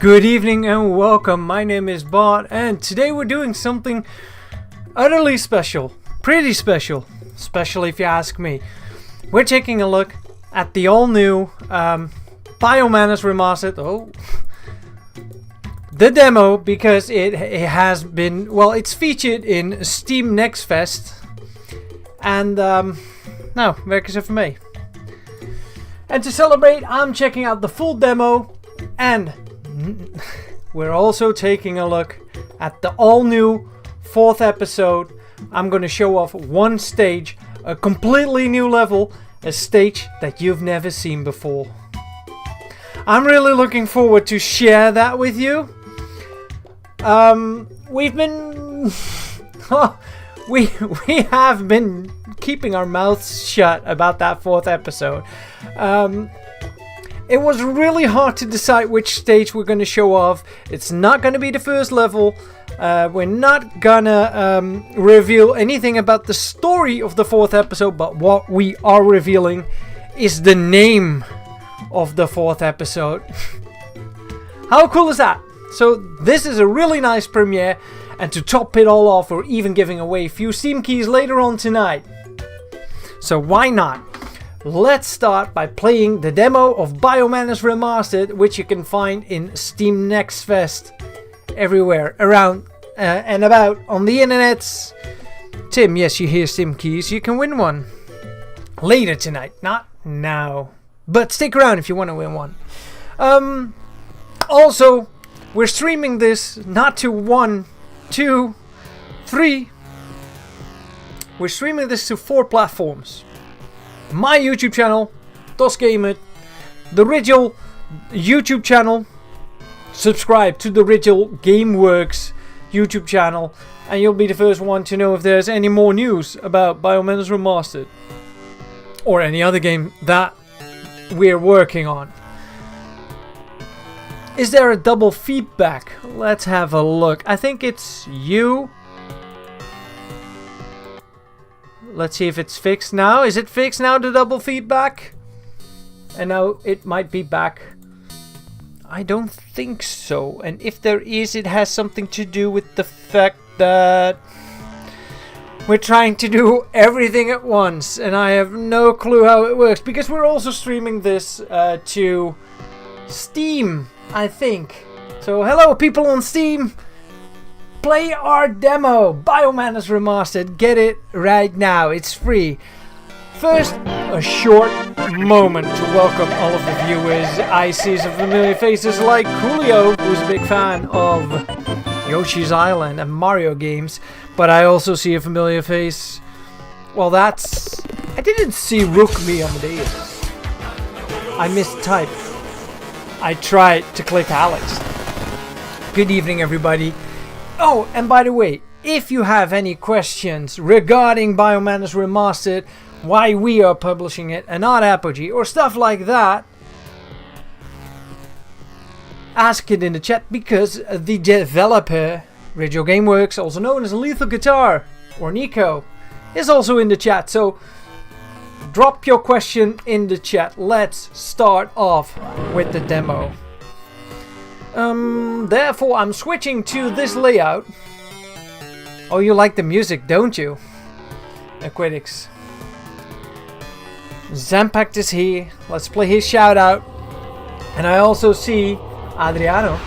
Good evening and welcome. My name is Bot, and today we're doing something utterly special. Pretty special. Special if you ask me. We're taking a look at the all-new BioMenace Remastered. The demo, because it has been, well, it's featured in Steam Next Fest. And, nou, werken ze voor mee. And to celebrate, I'm checking out the full demo, and we're also taking a look at the all-new 4th episode. I'm gonna show off one stage, a completely new level, a stage that you've never seen before. I'm really looking forward to share that with you. We've been we have been keeping our mouths shut about that 4th episode. It was really hard to decide which stage we're going to show off. It's not going to be the first level. We're not gonna reveal anything about the story of the 4th episode, but what we are revealing is the name of the 4th episode. How cool is that? So this is a really nice premiere, and to top it all off, we're even giving away a few Steam keys later on tonight. So why not? Let's start by playing the demo of BioMenace Remastered, which you can find in Steam Next Fest everywhere around and about on the internets. Tim, yes, you hear Steam keys. You can win one later tonight, not now. But stick around if you want to win one. Also, we're streaming this not to 1, 2, 3. We're streaming this to 4 platforms. My YouTube channel, Dosgamert, the original YouTube channel. Subscribe to the original GameWorks YouTube channel, and you'll be the first one to know if there's any more news about BioMenace Remastered or any other game that we're working on. Is there a double feedback? Let's have a look. I think it's you. Let's see if it's fixed now. Is it fixed now, the double feedback? And now it might be back. I don't think so. And if there is, it has something to do with the fact that we're trying to do everything at once. And I have no clue how it works. Because we're also streaming this to Steam, I think. So hello people on Steam. Play our demo, BioMenace Remastered. Get it right now, it's free. First, a short moment to welcome all of the viewers. I see some familiar faces like Julio, who's a big fan of Yoshi's Island and Mario games. But I also see a familiar face. Well, that's... I didn't see Rookme Amadeus. I mistyped. I tried to click Alex. Good evening, everybody. Oh, and by the way, if you have any questions regarding BioMenace Remastered, why we are publishing it and not Apogee, or stuff like that, ask it in the chat, because the developer, Radio Gameworks, also known as Lethal Guitar, or Nico, is also in the chat. So drop your question in the chat. Let's start off with the demo. Therefore, I'm switching to this layout. Oh, you like the music, don't you? Aquatics. Zampact is here. Let's play his shout out. And I also see Adriano.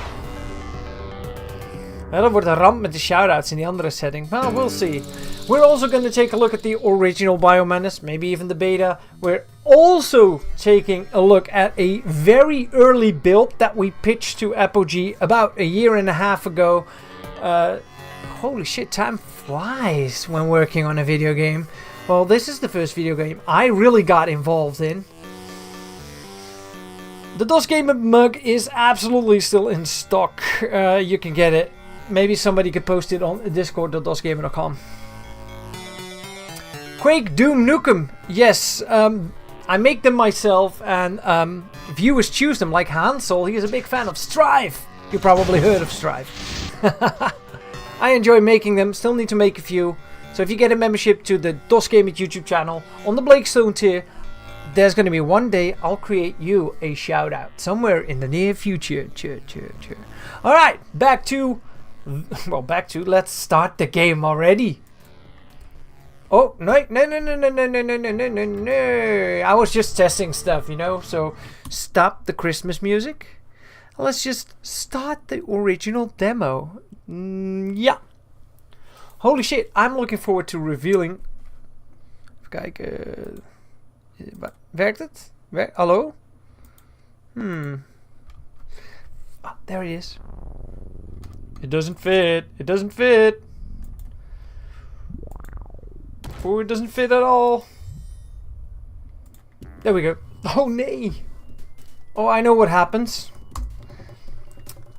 Well, dat wordt een ramp met de shoutouts in die andere setting. Well, we'll see. We're also going to take a look at the original BioMenace, maybe even the beta. We're also taking a look at a very early build that we pitched to Apogee about a year and a half ago. Holy shit, time flies when working on a video game. Well, this is the first video game I really got involved in. The Dosgamert mug is absolutely still in stock. You can get it. Maybe somebody could post it on discord.dosgamer.com. Quake, Doom, Nukem. Yes, I make them myself, and viewers choose them, like Hansel. He is a big fan of Strive. You probably heard of Strive. I enjoy making them, still need to make a few. So if you get a membership to the Dosgamert YouTube channel on the Blakestone tier, there's going to be one day I'll create you a shout out somewhere in the near future. All right, back to let's start the game already. Oh, no. I was just testing stuff, so stop the Christmas music. Let's just start the original demo. Ja. Holy shit, I'm looking forward to revealing. Even kijken. Werkt het? Hallo? There it is. It doesn't fit. Oh, it doesn't fit at all. There we go. Oh, nee. Oh, I know what happens.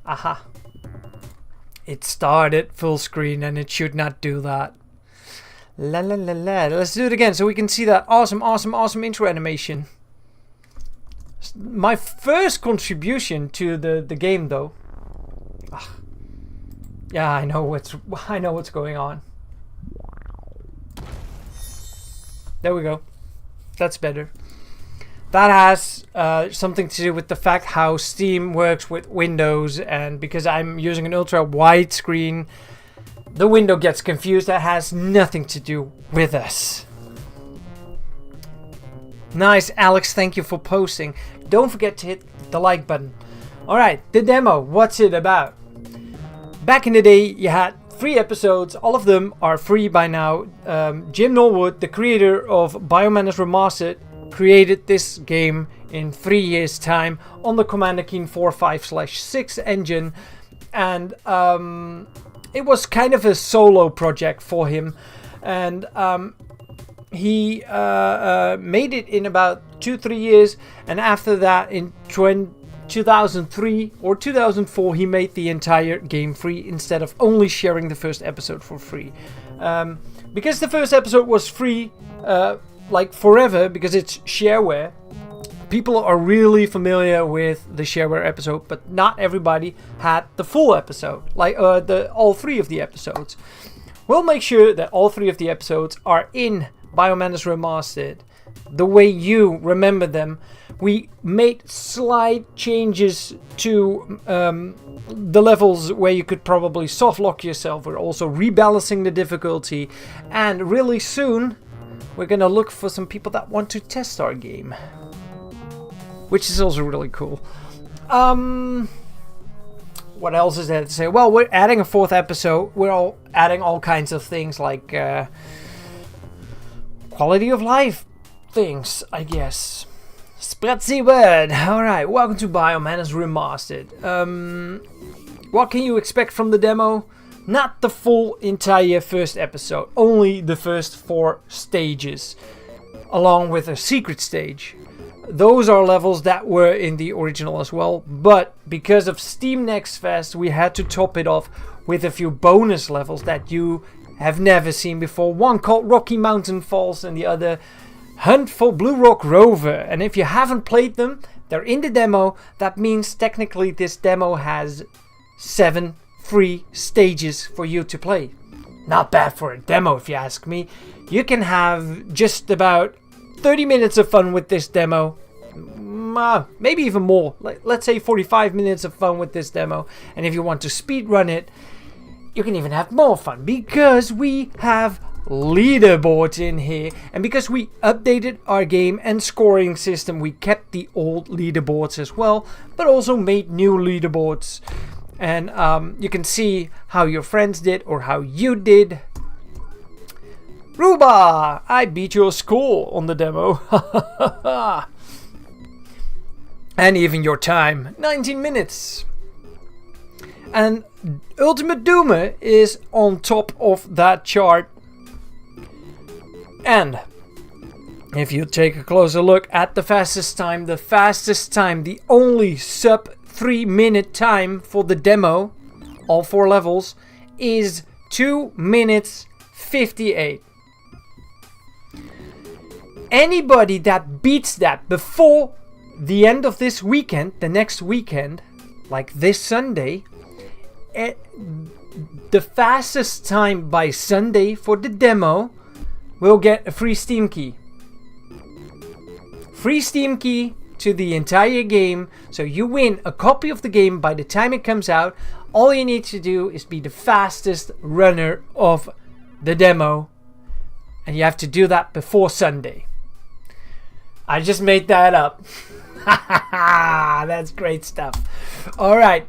Aha. It started full screen and it should not do that. La la la la. Let's do it again so we can see that awesome intro animation. My first contribution to the game, though. Yeah, I know what's going on. There we go. That's better. That has something to do with the fact how Steam works with Windows, and because I'm using an ultra wide screen, the window gets confused. That has nothing to do with us. Nice, Alex. Thank you for posting. Don't forget to hit the like button. Alright, the demo. What's it about? Back in the day, you had 3 episodes. All of them are free by now. Jim Norwood, the creator of BioMenace Remastered, created this game in 3 years' time on the Commander Keen 4.5/6 engine. And it was kind of a solo project for him. And he made it in about 2-3 years. And after that, in 2003 or 2004, he made the entire game free instead of only sharing the first episode for free. Because the first episode was free like forever, because it's shareware, people are really familiar with the shareware episode, but not everybody had the full episode, like all 3 of the episodes. We'll make sure that all 3 of the episodes are in BioMenace Remastered the way you remember them. We made slight changes to the levels where you could probably soft lock yourself. We're also rebalancing the difficulty, and really soon we're gonna look for some people that want to test our game, which is also really cool. What else is there to say? Well, we're adding a 4th episode. We're all adding all kinds of things like quality of life things, I guess. Spread the word. Alright, welcome to BioMenace Remastered. What can you expect from the demo? Not the full entire first episode, only the first 4 stages, along with a secret stage. Those are levels that were in the original as well, but because of Steam Next Fest, we had to top it off with a few bonus levels that you have never seen before. One called Rocky Mountain Falls and the other Hunt for Blue Rock Rover. And if you haven't played them, they're in the demo. That means technically this demo has 7 free stages for you to play. Not bad for a demo, if you ask me. You can have just about 30 minutes of fun with this demo. Maybe even more. Let's say 45 minutes of fun with this demo. And if you want to speedrun it, you can even have more fun, because we have leaderboards in here, and because we updated our game and scoring system, we kept the old leaderboards as well, but also made new leaderboards. And you can see how your friends did or how you did. Ruba, I beat your score on the demo. And even your time, 19 minutes. And Ultimate Doomer is on top of that chart. And if you take a closer look at the fastest time, the only sub 3 minute time for the demo, all 4 levels, is 2 minutes 58. Anybody that beats that before the end of this weekend, the next weekend, like this Sunday, the fastest time by Sunday for the demo will get a free Steam key. free Steam key to the entire game. So you win a copy of the game by the time it comes out. All you need to do is be the fastest runner of the demo. And you have to do that before Sunday. I just made that up. That's great stuff. Alright.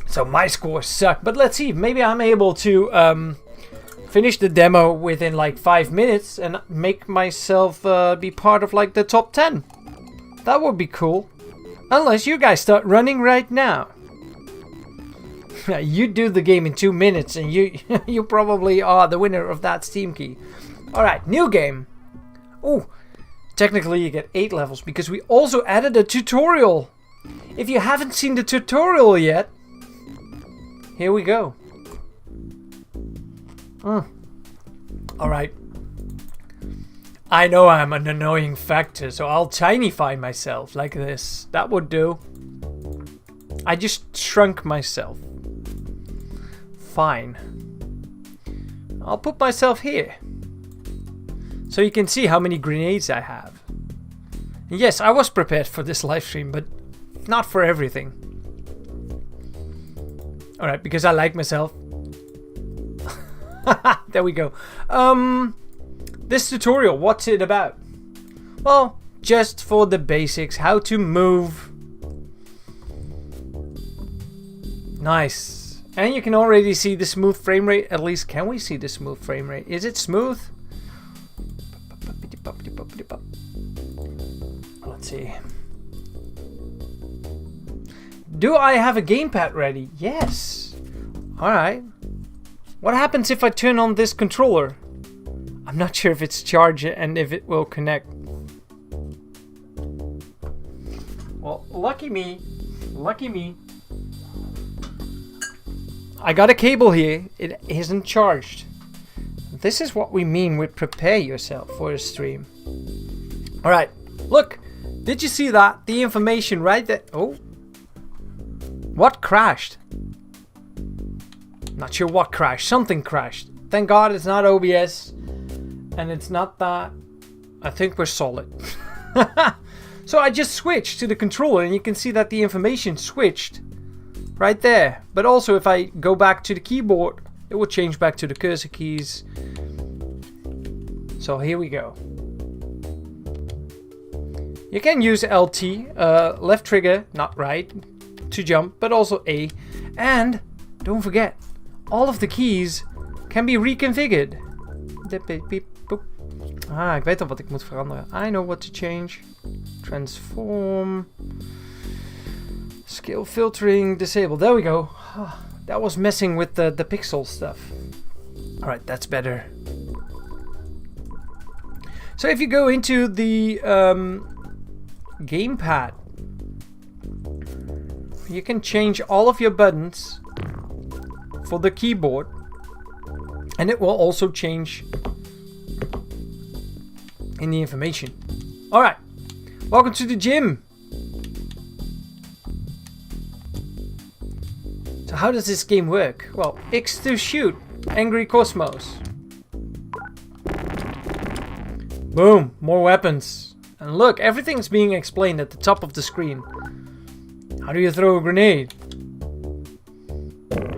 So my scores suck. But let's see. Maybe I'm able to finish the demo within like 5 minutes and make myself be part of like the top 10. That would be cool. Unless you guys start running right now. You do the game in 2 minutes and you probably are the winner of that Steam key. Alright, new game. Oh, technically you get 8 levels because we also added a tutorial. If you haven't seen the tutorial yet, here we go. Alright. I know I'm an annoying factor, so I'll tinify myself like this. That would do. I just shrunk myself. Fine. I'll put myself here. So you can see how many grenades I have. Yes, I was prepared for this live stream, but not for everything. Alright, because I like myself. There we go. This tutorial, what's it about? Well, just for the basics, how to move. Nice. And you can already see the smooth frame rate. At least, can we see the smooth frame rate? Is it smooth? Let's see. Do I have a gamepad ready? Yes. Alright. What happens if I turn on this controller? I'm not sure if it's charged and if it will connect. Well, lucky me. Lucky me. I got a cable here. It isn't charged. This is what we mean with prepare yourself for a stream. Alright, look. Did you see that? The information right there. Oh. What crashed? Not sure what crashed. Something crashed. Thank God it's not OBS. And it's not that. I think we're solid. So I just switched to the controller and you can see that the information switched right there. But also if I go back to the keyboard, it will change back to the cursor keys. So here we go. You can use LT, left trigger, not right, to jump, but also A. And don't forget, all of the keys can be reconfigured. Ah, ik weet al wat ik moet veranderen. I know what to change. Transform. Scale filtering, disable. There we go. That was messing with the pixel stuff. Alright, that's better. So if you go into the gamepad, you can change all of your buttons for the keyboard. And it will also change in the information. Alright, welcome to the gym. So how does this game work? Well, X to shoot. Angry Cosmos. Boom, more weapons. And look, everything's being explained at the top of the screen. How do you throw a grenade?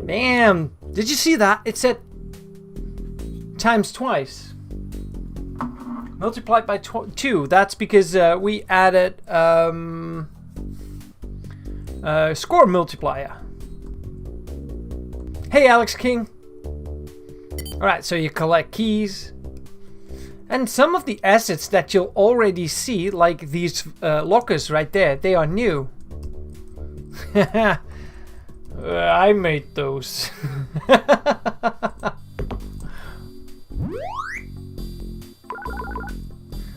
Damn, did you see that? It said times twice. Multiplied by 2. That's because we added score multiplier. Hey, Alex King. Alright, so you collect keys. And some of the assets that you'll already see, like these lockers right there, they are new. I made those.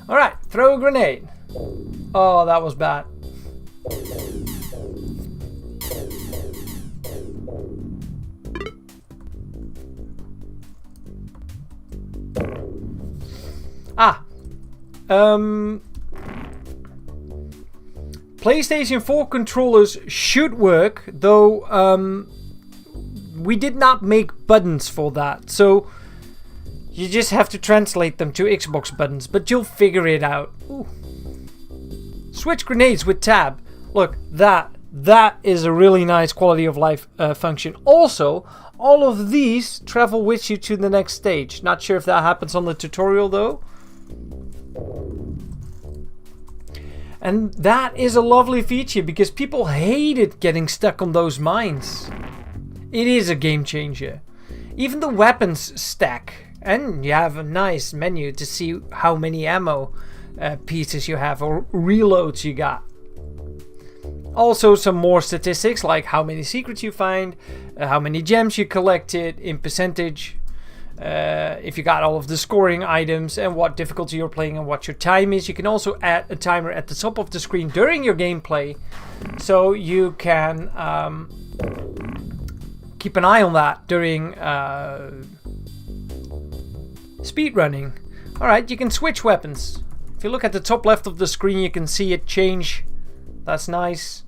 Alright, throw a grenade. Oh, that was bad. PlayStation 4 controllers should work, though we did not make buttons for that, so you just have to translate them to Xbox buttons, but you'll figure it out. Ooh. Switch grenades with tab. Look, that is a really nice quality of life function. Also, all of these travel with you to the next stage. Not sure if that happens on the tutorial though. And that is a lovely feature because people hated getting stuck on those mines. It is a game changer. Even the weapons stack. And you have a nice menu to see how many ammo pieces you have or reloads you got. Also some more statistics like how many secrets you find, how many gems you collected in percentage, if you got all of the scoring items and what difficulty you're playing and what your time is. You can also add a timer at the top of the screen during your gameplay, so you can keep an eye on that during speedrunning. Alright, you can switch weapons. If you look at the top left of the screen, you can see it change. That's nice.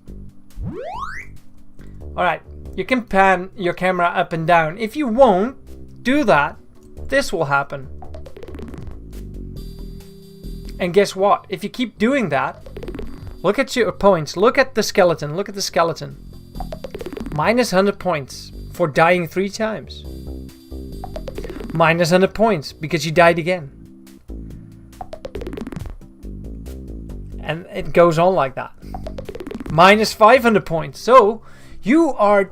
Alright, you can pan your camera up and down. If you won't do that, this will happen. And guess what? If you keep doing that, look at your points. Look at the skeleton. Look at the skeleton. Minus 100 points for dying 3 times. Minus 100 points because you died again. And it goes on like that. Minus 500 points. So you are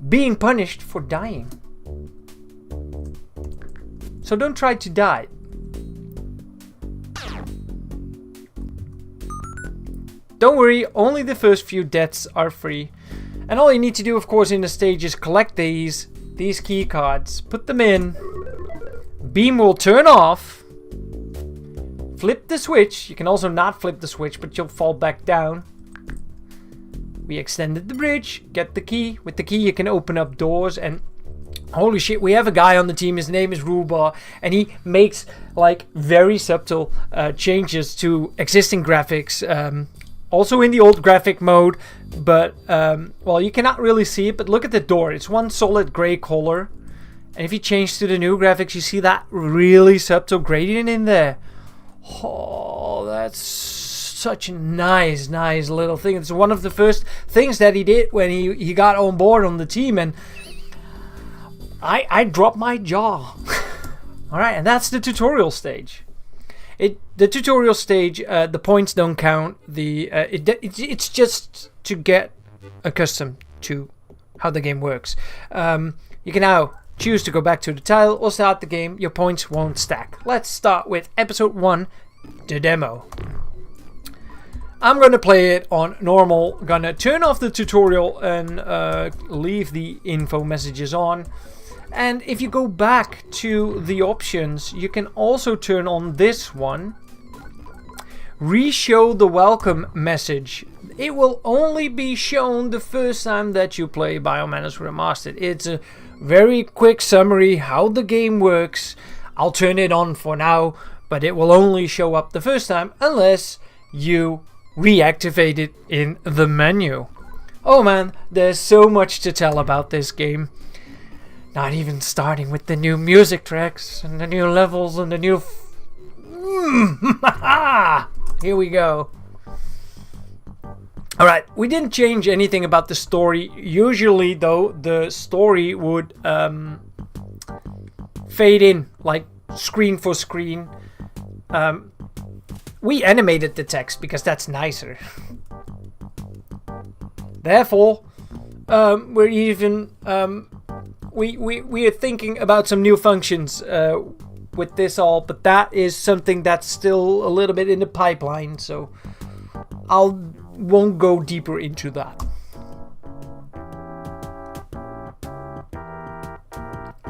being punished for dying. So don't try to die. Don't worry, only the first few deaths are free. And all you need to do, of course, in the stage is collect these key cards, put them in. Beam will turn off. Flip the switch. You can also not flip the switch, but you'll fall back down. We extended the bridge. Get the key. With the key you can open up doors, and holy shit, we have a guy on the team. His name is Ruba, and he makes like very subtle changes to existing graphics. Also in the old graphic mode, but well, you cannot really see it, but look at the door. It's one solid gray color. And if you change to the new graphics, you see that really subtle gradient in there. Oh, that's such a nice little thing. It's one of the first things that he did when he got on board on the team, and I dropped my jaw. Alright, and that's the tutorial stage. The tutorial stage, the points don't count. It's just to get accustomed to how the game works. You can now choose to go back to the title or start the game. Your points won't stack. Let's start with episode 1, the demo. I'm gonna play it on normal. Gonna turn off the tutorial and leave the info messages on. And if you go back to the options, you can also turn on this one. Re-show the welcome message. It will only be shown the first time that you play BioMenace Remastered. It's a very quick summary how the game works. I'll turn it on for now, but it will only show up the first time unless you reactivate it in the menu. Oh man, there's so much to tell about this game. Not even starting with the new music tracks and the new levels and the new... Here we go. Alright, we didn't change anything about the story. Usually, though, the story would fade in, like screen for screen. We animated the text because that's nicer. Therefore, we're even... We are thinking about some new functions with this all, but that is something that's still a little bit in the pipeline, so won't go deeper into that.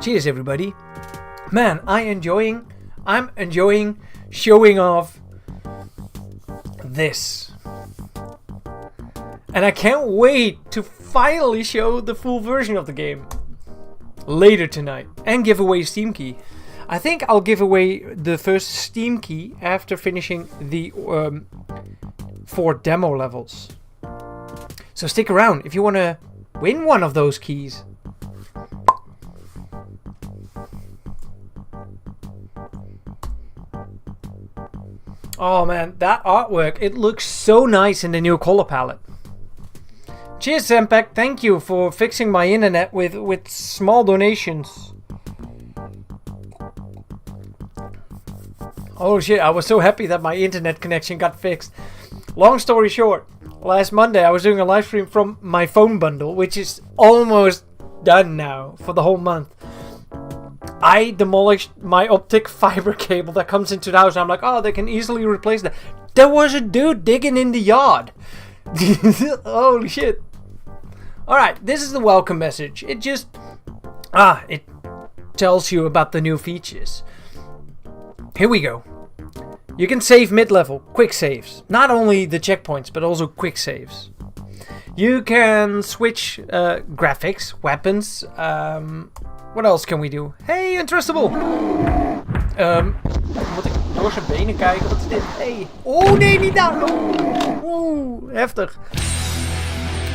Cheers, everybody. Man, I'm enjoying showing off this. And I can't wait to finally show the full version of the game later tonight and give away a Steam key. I think I'll give away the first Steam key after finishing the 4 demo levels. So stick around if you want to win one of those keys. Oh man, that artwork, it looks so nice in the new color palette. Cheers, Sempek. Thank you for fixing my internet with small donations. Oh shit, I was so happy that my internet connection got fixed. Long story short, last Monday I was doing a live stream from my phone bundle, which is almost done now for the whole month. I demolished my optic fiber cable that comes into the house. I'm like, oh, they can easily replace that. There was a dude digging in the yard. Holy shit. Alright, this is the welcome message. It just... it tells you about the new features. Here we go. You can save mid-level, quick saves. Not only the checkpoints, but also quick saves. You can switch graphics, weapons. What else can we do? Hey, Untrustable! Moet ik door zijn benen kijken? Wat is dit? Hey! Oh nee, niet daar! Oeh, heftig.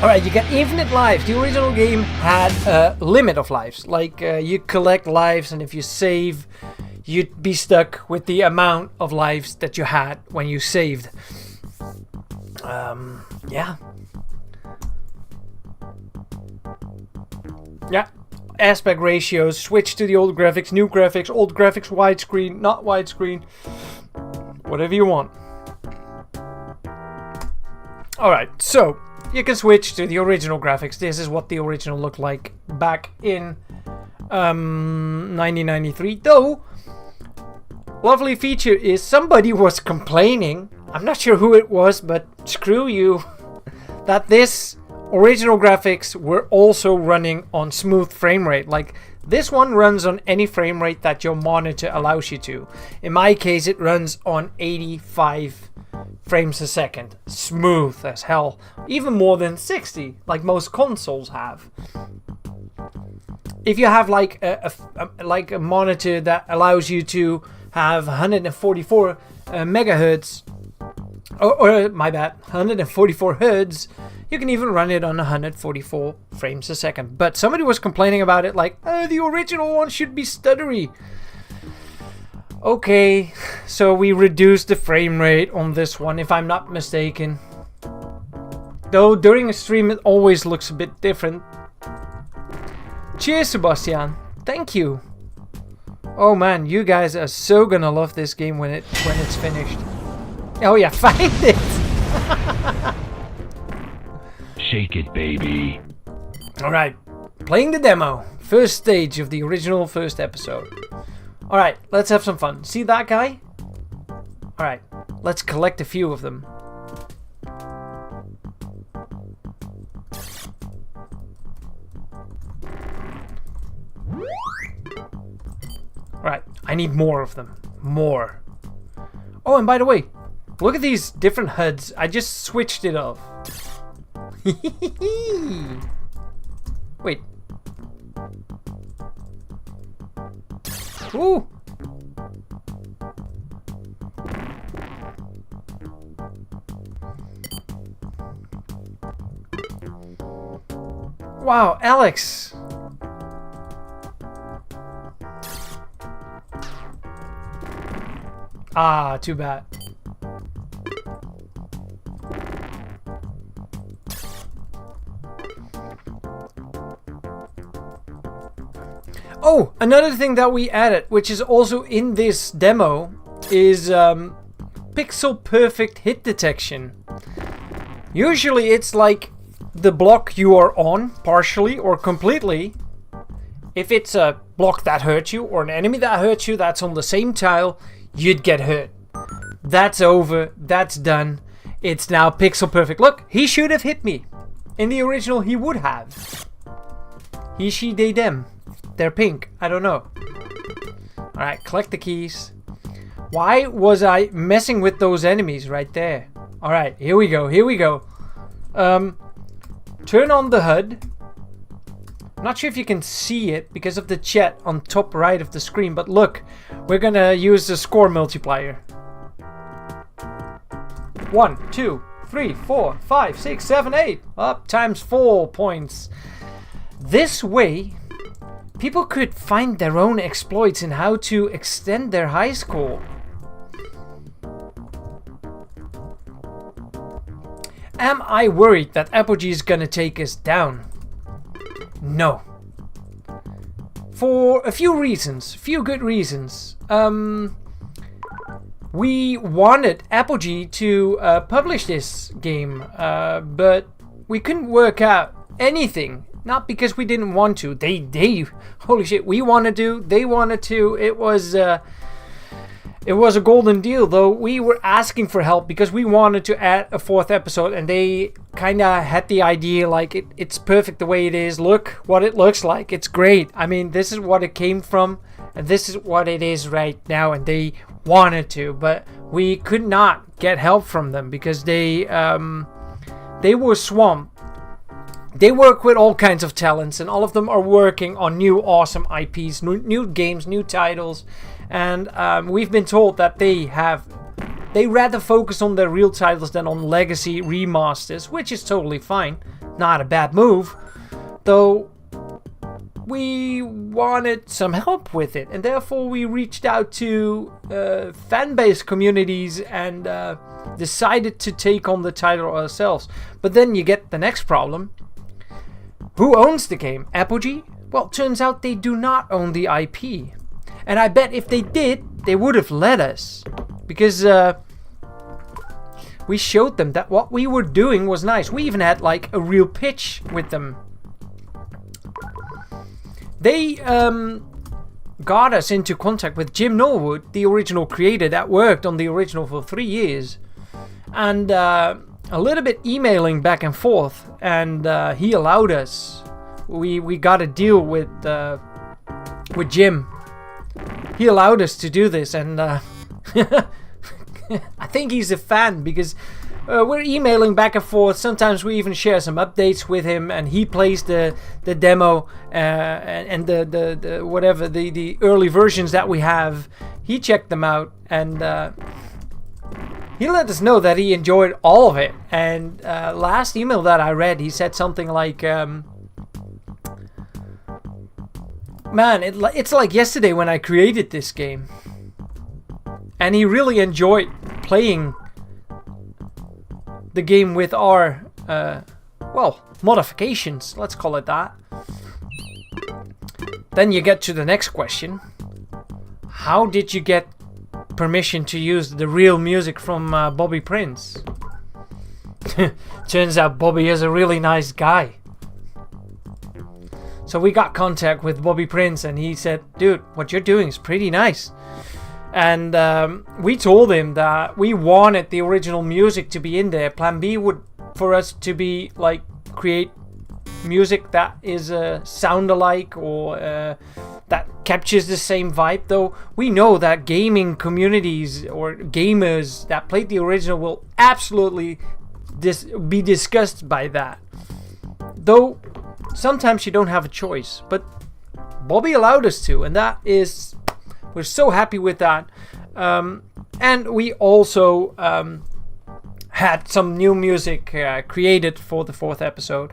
Alright, you get infinite lives. The original game had a limit of lives. Like, you collect lives, and if you save, you'd be stuck with the amount of lives that you had when you saved. Yeah. Yeah. Aspect ratios, switch to the old graphics, new graphics, old graphics, widescreen, not widescreen. Whatever you want. Alright, so you can switch to the original graphics. This is what the original looked like back in 1993. Though, lovely feature is somebody was complaining, I'm not sure who it was, but screw you, that this original graphics were also running on smooth frame rate. Like, this one runs on any frame rate that your monitor allows you to. In my case, it runs on 85 frames a second. Smooth as hell. Even more than 60, like most consoles have. If you have like a monitor that allows you to have 144 megahertz, or my bad, 144 hertz, you can even run it on 144 frames a second. But somebody was complaining about it, like, oh, the original one should be stuttery. Okay, so we reduced the frame rate on this one, if I'm not mistaken. Though during a stream it always looks a bit different. Cheers, Sebastian. Thank you. Oh man, you guys are so gonna love this game when it's finished. Oh yeah, find it! Shake it, baby. Alright, playing the demo. First stage of the original first episode. Alright, let's have some fun. See that guy? Alright, let's collect a few of them. Alright, I need more of them. More. Oh, and by the way, look at these different HUDs. I just switched it off. Wait. Ooh. Wow, Alex. Ah, too bad. Oh, another thing that we added, which is also in this demo, is pixel perfect hit detection. Usually it's like the block you are on, partially or completely. If it's a block that hurts you or an enemy that hurts you that's on the same tile, you'd get hurt. That's over, that's done. It's now pixel perfect. Look, he should have hit me. In the original, he would have. He, she, they, them. They're pink. I don't know. Alright, collect the keys. Why was I messing with those enemies right there? Alright, here we go. Here we go. Turn on the HUD. I'm not sure if you can see it because of the chat on top right of the screen. But look, we're gonna use the score multiplier. 1, 2, 3, 4, 5, 6, 7, 8. Up times 4 points. This way, people could find their own exploits in how to extend their high score. Am I worried that Apogee is gonna take us down? No. For a few reasons, few good reasons. We wanted Apogee to publish this game, but we couldn't work out anything. Not because we didn't want to. They, holy shit, we wanted to. They wanted to. It was a golden deal, though. We were asking for help because we wanted to add a 4th episode, and they kind of had the idea like it's perfect the way it is. Look what it looks like. It's great. I mean, this is what it came from, and this is what it is right now. And they wanted to, but we could not get help from them because they were swamped. They work with all kinds of talents, and all of them are working on new awesome IPs, new games, new titles. And we've been told that they rather focus on their real titles than on legacy remasters, which is totally fine. Not a bad move. Though we wanted some help with it, and therefore we reached out to fan-based communities and decided to take on the title ourselves. But then you get the next problem. Who owns the game? Apogee? Well, turns out they do not own the IP. And I bet if they did, they would have let us. Because we showed them that what we were doing was nice. We even had like a real pitch with them. They got us into contact with Jim Norwood, the original creator that worked on the original for 3 years. And a little bit emailing back and forth, and he allowed us. We got a deal with Jim. He allowed us to do this, and I think he's a fan because we're emailing back and forth. Sometimes we even share some updates with him, and he plays the demo and the whatever the early versions that we have. He checked them out, and he let us know that he enjoyed all of it. And last email that I read, he said something like, man, it's like yesterday when I created this game. And he really enjoyed playing the game with our, modifications. Let's call it that. Then you get to the next question. How did you get permission to use the real music from Bobby Prince? Turns out Bobby is a really nice guy. So we got contact with Bobby Prince, and he said, dude, what you're doing is pretty nice. And we told him that we wanted the original music to be in there. Plan B would for us to be like create music that is sound alike or that captures the same vibe. Though we know that gaming communities or gamers that played the original will absolutely be disgusted by that. Though sometimes you don't have a choice, but Bobby allowed us to, and that is, we're so happy with that. And we also had some new music created for the 4th episode.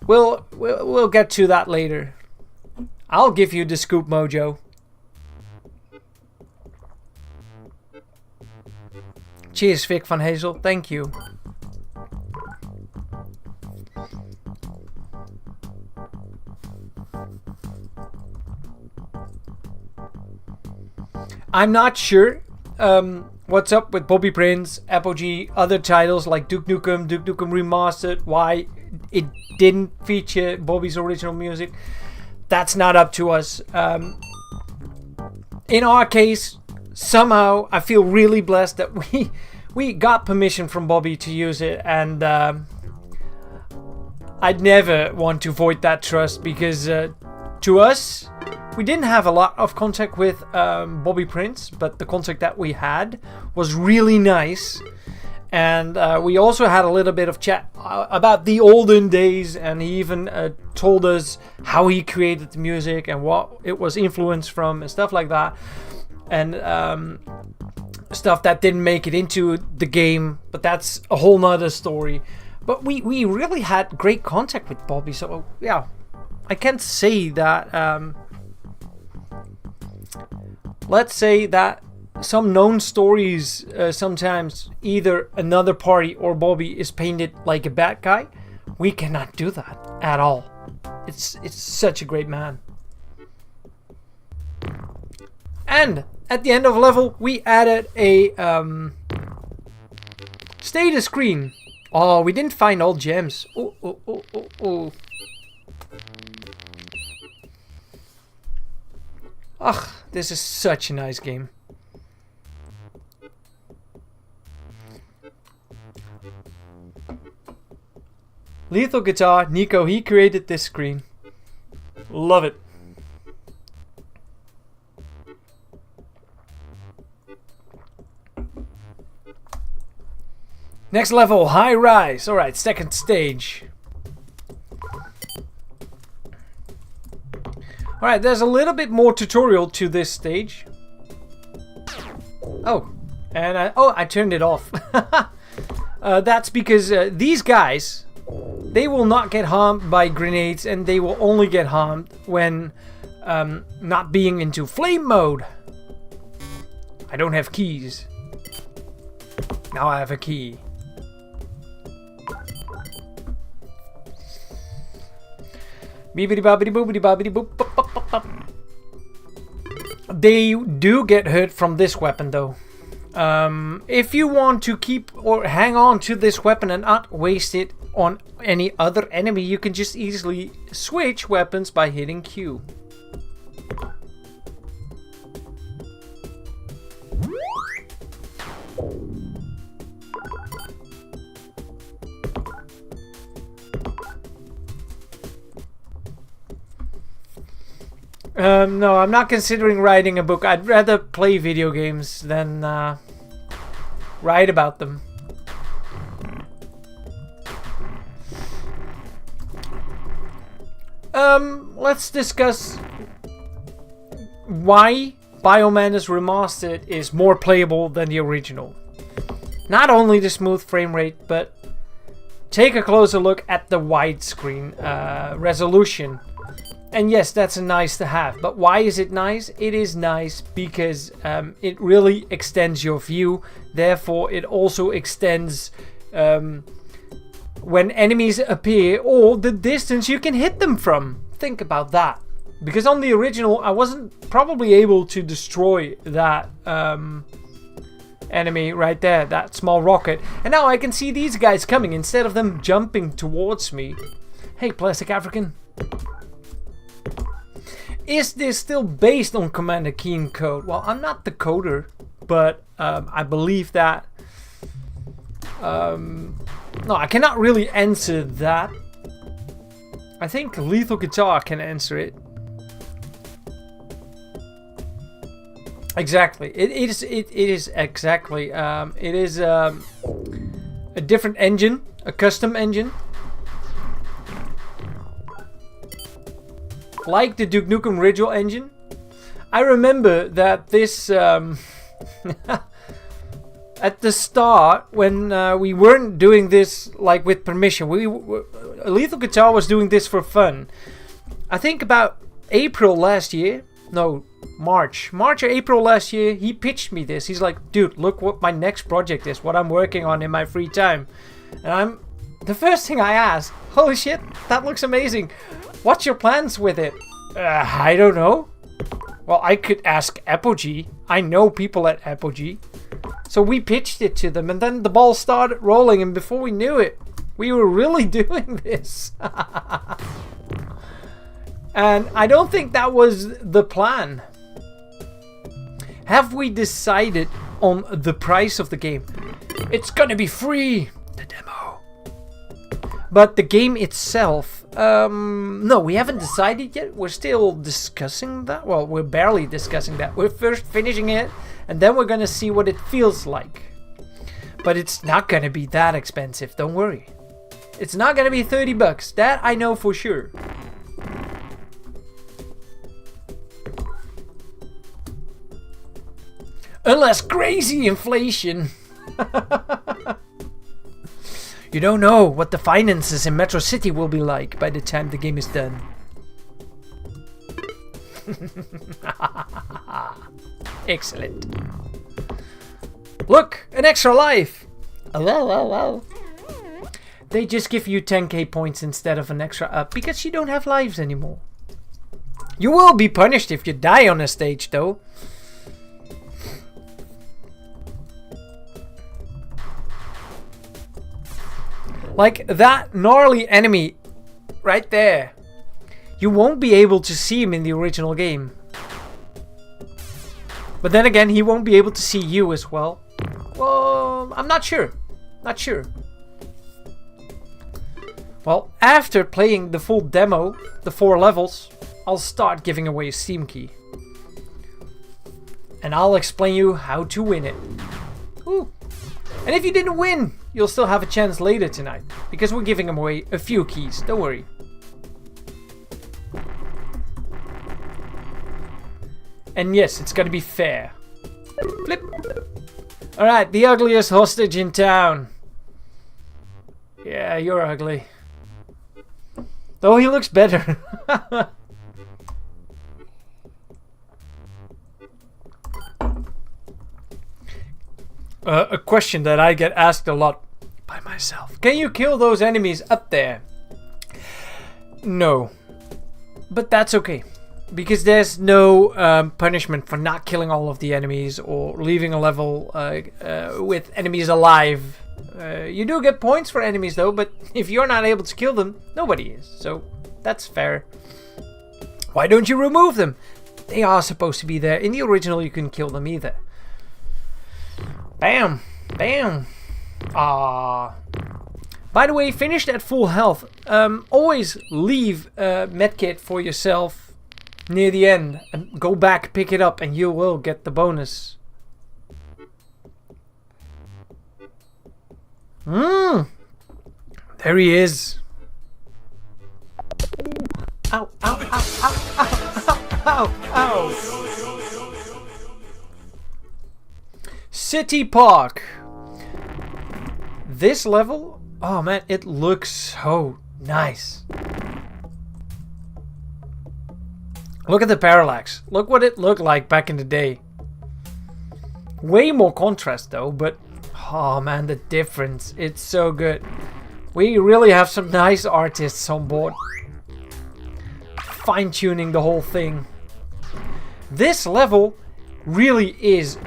We'll get to that later. I'll give you the scoop, Mojo. Cheers, Vic van Hazel. Thank you. I'm not sure what's up with Bobby Prince, Apogee, other titles like Duke Nukem Remastered, why it didn't feature Bobby's original music. That's not up to us. In our case, somehow I feel really blessed that we got permission from Bobby to use it, and I'd never want to void that trust because to us, we didn't have a lot of contact with Bobby Prince, but the contact that we had was really nice. And we also had a little bit of chat about the olden days, and he even told us how he created the music and what it was influenced from and stuff like that. And stuff that didn't make it into the game, but that's a whole nother story. But we really had great contact with Bobby, so yeah, I can't say that. Let's say that some known stories, sometimes either another party or Bobby is painted like a bad guy. We cannot do that at all. It's such a great man. And at the end of level, we added a status screen. Oh, we didn't find all gems. Oh. Ugh, this is such a nice game. Lethal Guitar, Nico, he created this screen. Love it. Next level, High Rise. Alright, second stage. Alright, there's a little bit more tutorial to this stage. Oh, and I turned it off. That's because these guys, they will not get harmed by grenades, and they will only get harmed when not being into flame mode. I don't have keys. Now I have a key. Beebity bobbity boobity bobbity boop. They do get hurt from this weapon though. If you want to keep or hang on to this weapon and not waste it on any other enemy, you can just easily switch weapons by hitting Q. No, I'm not considering writing a book. I'd rather play video games than write about them. Let's discuss why BioMenace Remastered is more playable than the original. Not only the smooth frame rate, but take a closer look at the widescreen resolution. And yes, that's a nice to have. But why is it nice? It is nice because it really extends your view. Therefore, it also extends when enemies appear or the distance you can hit them from. Think about that. Because on the original, I wasn't probably able to destroy that enemy right there, that small rocket. And now I can see these guys coming instead of them jumping towards me. Hey, Plastic African. Is this still based on Commander Keen code? Well, I'm not the coder, but I believe that... no, I cannot really answer that. I think Lethal Guitar can answer it. Exactly. It is exactly. It is a different engine, a custom engine. Like the Duke Nukem Ritual engine. I remember that this at the start when we weren't doing this like with permission. Lethal Guitar was doing this for fun. I think about April last year. No, March or April last year. He pitched me this. He's like, dude, look what my next project is. What I'm working on in my free time. And the first thing I asked, holy shit, that looks amazing. What's your plans with it? I don't know. Well, I could ask Apogee. I know people at Apogee. So we pitched it to them, and then the ball started rolling, and before we knew it, we were really doing this. And I don't think that was the plan. Have we decided on the price of the game? It's gonna be free! The demo. But the game itself... no, we haven't decided yet. We're still discussing that. Well, we're barely discussing that. We're first finishing it, and then we're gonna see what it feels like. But it's not gonna be that expensive, don't worry. It's not gonna be 30 bucks. That I know for sure. Unless crazy inflation. You don't know what the finances in Metro City will be like by the time the game is done. Excellent. Look, an extra life. They just give you 10k points instead of an extra up because you don't have lives anymore. You will be punished if you die on a stage though. Like that gnarly enemy right there. You won't be able to see him in the original game. But then again, he won't be able to see you as well. Well, I'm not sure. Not sure. Well, after playing the full demo, the 4 levels, I'll start giving away a Steam key. And I'll explain you how to win it. Ooh. And if you didn't win, you'll still have a chance later tonight. Because we're giving away a few keys, don't worry. And yes, it's gonna be fair. Flip. Alright, the ugliest hostage in town. Yeah, you're ugly. Though he looks better. A question that I get asked a lot by myself. Can you kill those enemies up there? No. But that's okay. Because there's no punishment for not killing all of the enemies or leaving a level with enemies alive. You do get points for enemies though, but if you're not able to kill them, nobody is. So that's fair. Why don't you remove them? They are supposed to be there. In the original, you couldn't kill them either. Bam! Bam! Ah. By the way, finished at full health. Always leave a medkit for yourself near the end and go back, pick it up, and you will get the bonus. There he is. Ow, ow, ow, ow, ow, ow, ow. City Park. This level, oh man, it looks so nice. Look at the parallax. Look what it looked like back in the day. Way more contrast though, but oh man, the difference. It's so good. We really have some nice artists on board. Fine-tuning the whole thing. This level really is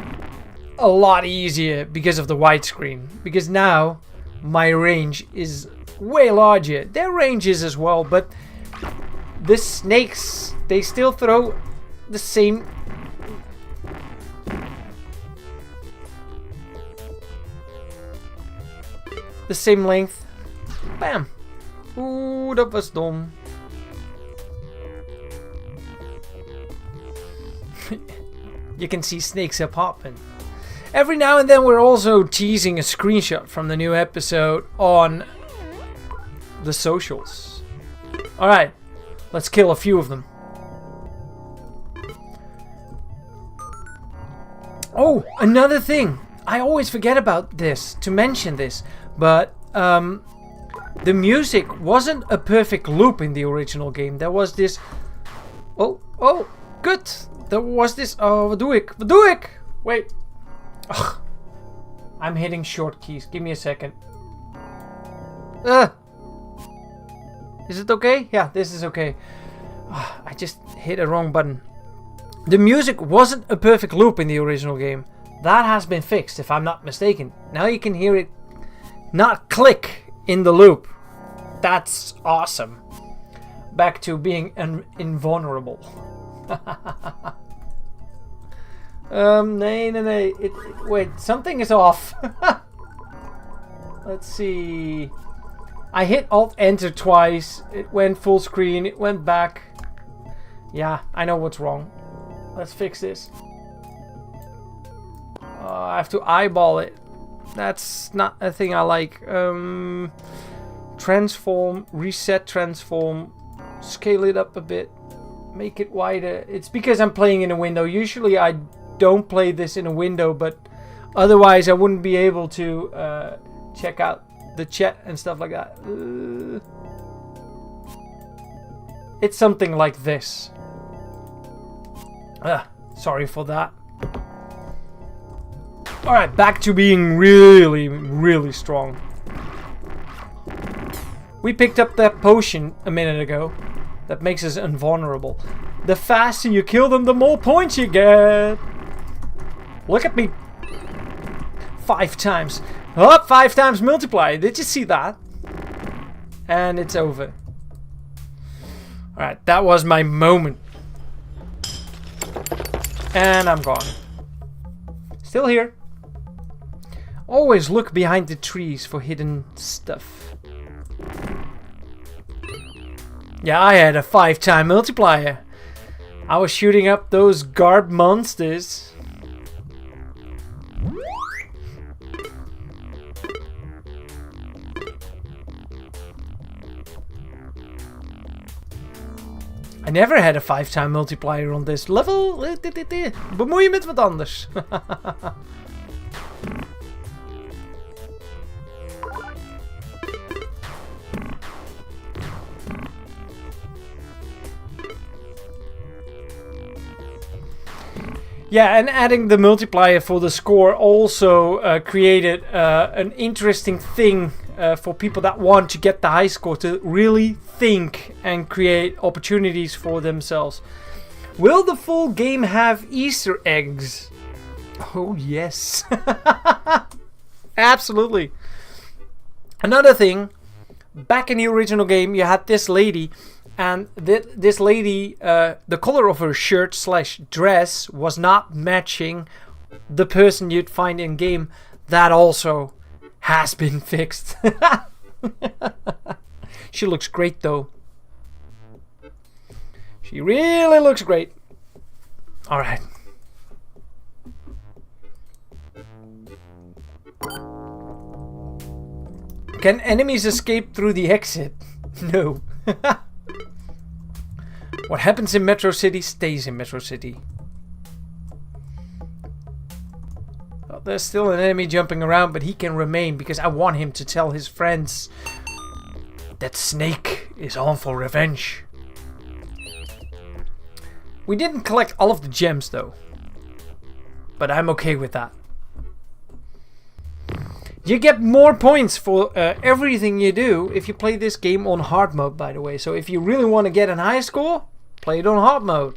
a lot easier because of the widescreen. Because now my range is way larger. Their range is as well, but the snakes, they still throw the same... the same length. Bam. Oeh, dat was dom. You can see snakes up hopping. Every now and then we're also teasing a screenshot from the new episode on the socials. Alright, let's kill a few of them. Oh, another thing. I always forget about this, to mention this. But the music wasn't a perfect loop in the original game. There was this... Oh, good. There was this... Oh, wat doe ik? Wat doe ik? Wait. Ugh. I'm hitting short keys. Give me a second. Is it okay? Yeah, this is okay. I just hit a wrong button. The music wasn't a perfect loop in the original game. That has been fixed, if I'm not mistaken. Now you can hear it not click in the loop. That's awesome. Back to being invulnerable. Nee. Wait, something is off. Let's see. I hit Alt-Enter twice. It went full screen. It went back. Yeah, I know what's wrong. Let's fix this. I have to eyeball it. That's not a thing I like. Transform, reset transform, scale it up a bit, make it wider. It's because I'm playing in a window. Usually I don't play this in a window, but otherwise I wouldn't be able to check out the chat and stuff like that. It's something like this. Sorry for that. Alright, back to being really, really strong. We picked up that potion a minute ago that makes us invulnerable. The faster you kill them, the more points you get. Look at me. 5 times. Oh, 5 times multiplier. Did you see that? And it's over. Alright, that was my moment. And I'm gone. Still here. Always look behind the trees for hidden stuff. Yeah, I had a 5-time multiplier. I was shooting up those garb monsters. I never had a 5-time multiplier on this level. Bemoei je met wat anders. Yeah, and adding the multiplier for the score also created an interesting thing for people that want to get the high score to really think and create opportunities for themselves. Will the full game have Easter eggs? Oh yes. Absolutely. Another thing, back in the original game you had this lady, and this lady, the color of her shirt / dress was not matching the person you'd find in game. That also has been fixed. She looks great though. She really looks great. Alright. Can enemies escape through the exit? No. What happens in Metro City stays in Metro City. Well, there's still an enemy jumping around, but he can remain because I want him to tell his friends that Snake is on for revenge. We didn't collect all of the gems though, but I'm okay with that. You get more points for everything you do if you play this game on hard mode, by the way. So if you really want to get a high score, play it on hard mode.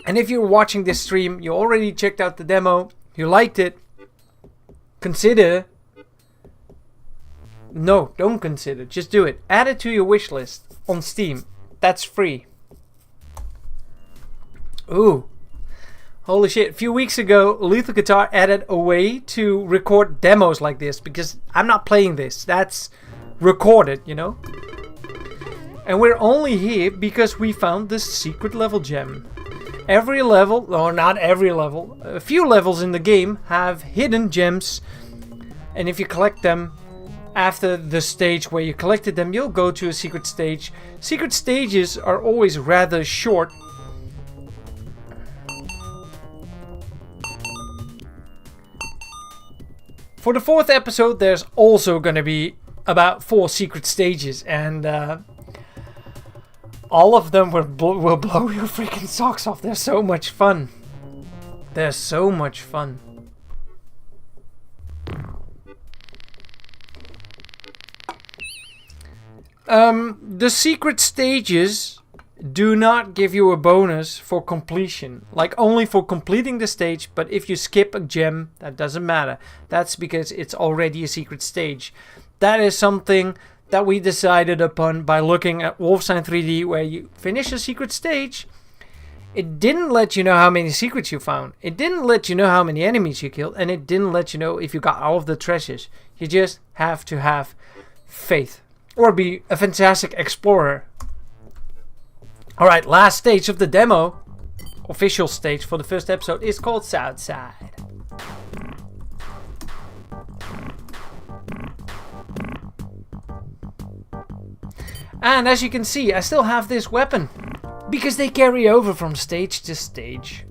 And if you're watching this stream, you already checked out the demo, you liked it, consider... No, don't consider, just do it. Add it to your wish list on Steam. That's free. Ooh. Holy shit, a few weeks ago, Lethal Guitar added a way to record demos like this, because I'm not playing this. That's recorded, you know? And we're only here because we found the secret level gem. Every level, or not every level, a few levels in the game have hidden gems. And if you collect them after the stage where you collected them, you'll go to a secret stage. Secret stages are always rather short. For the 4th episode, there's also going to be about 4 secret stages, and all of them will blow your freaking socks off. They're so much fun. They're so much fun. The secret stages do not give you a bonus for completion, like only for completing the stage, but if you skip a gem, that doesn't matter. That's because it's already a secret stage. That is something that we decided upon by looking at Wolfenstein 3D, where you finish a secret stage. It didn't let you know how many secrets you found. It didn't let you know how many enemies you killed, and it didn't let you know if you got all of the treasures. You just have to have faith or be a fantastic explorer. Alright, last stage of the demo, official stage for the 1st episode, is called Southside. And as you can see, I still have this weapon, because they carry over from stage to stage.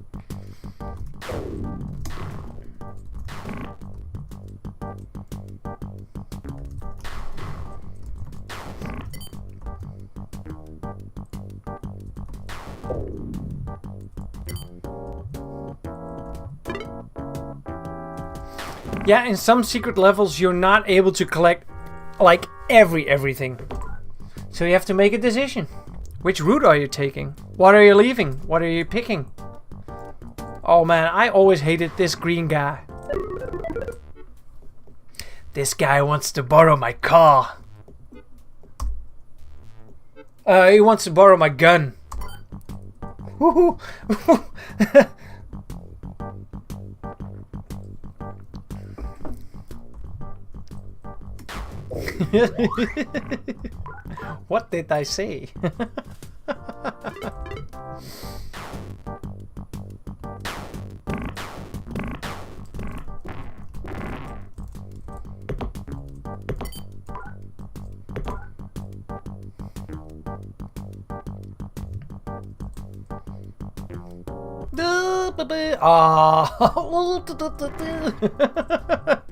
Yeah, in some secret levels you're not able to collect like everything. So you have to make a decision. Which route are you taking? What are you leaving? What are you picking? Oh man, I always hated this green guy. This guy wants to borrow my car. He wants to borrow my gun. What did I say?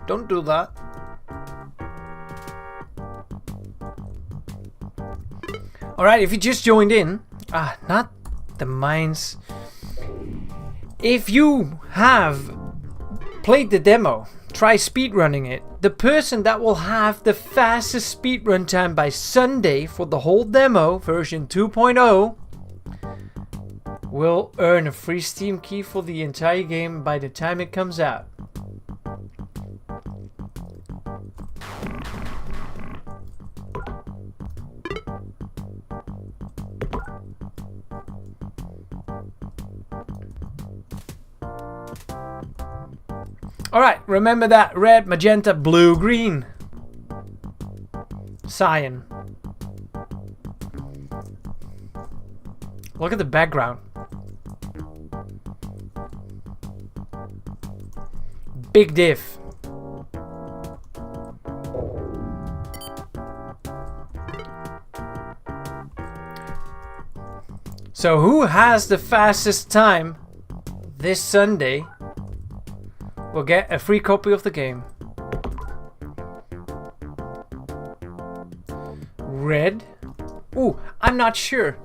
Don't do that. Alright, if you just joined in, not the mines. If you have played the demo, try speedrunning it. The person that will have the fastest speedrun time by Sunday for the whole demo, version 2.0, will earn a free Steam key for the entire game by the time it comes out. Alright, remember that red, magenta, blue, green. Cyan. Look at the background. Big diff. So who has the fastest time this Sunday will get a free copy of the game. Red? Ooh, I'm not sure.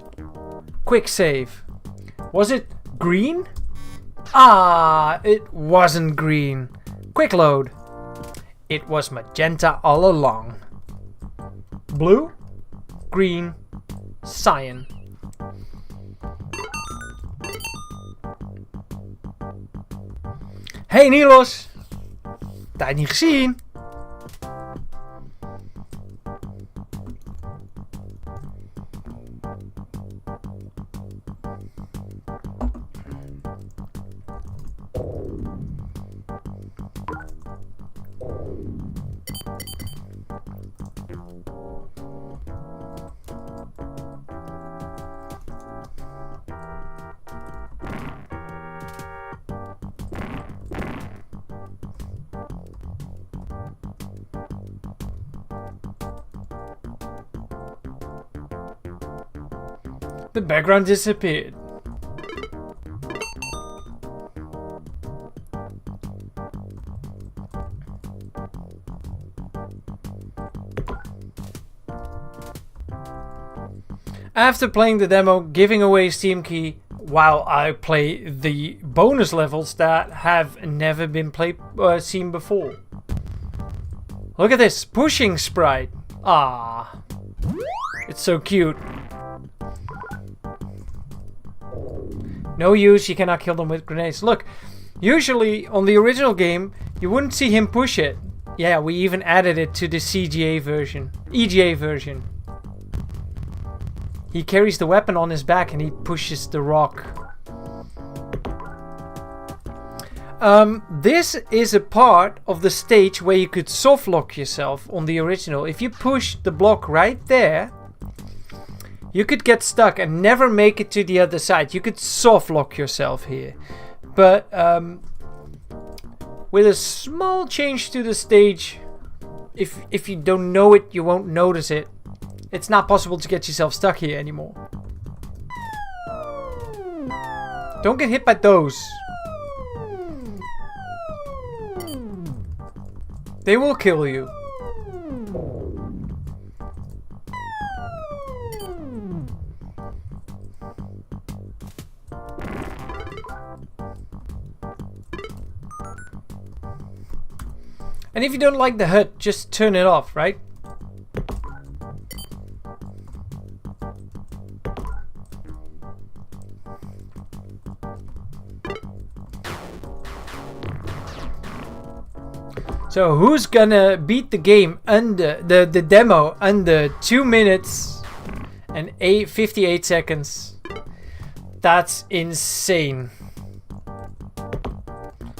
Quick save. Was it green? It wasn't green. Quick load. It was magenta all along. Blue, green, cyan. Hey Nilos! Tijd niet gezien. The background disappeared. After playing the demo, giving away Steam key while I play the bonus levels that have never been seen before. Look at this pushing sprite. Ah, it's so cute. No use, you cannot kill them with grenades. Look, usually on the original game, you wouldn't see him push it. Yeah, we even added it to the EGA version. He carries the weapon on his back and he pushes the rock. This is a part of the stage where you could soft lock yourself on the original. If you push the block right there, you could get stuck and never make it to the other side. You could soft lock yourself here. But with a small change to the stage, if you don't know it, you won't notice it. It's not possible to get yourself stuck here anymore. Don't get hit by those. They will kill you. And if you don't like the HUD, just turn it off, right? So who's gonna beat the game under the demo under 2 minutes and 58 seconds? That's insane.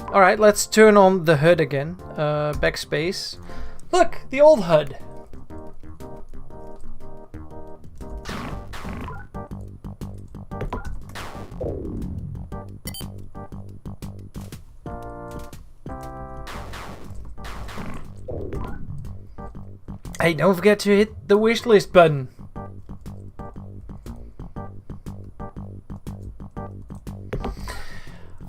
Alright, let's turn on the HUD again. Backspace. Look, the old HUD. Hey, don't forget to hit the wishlist button.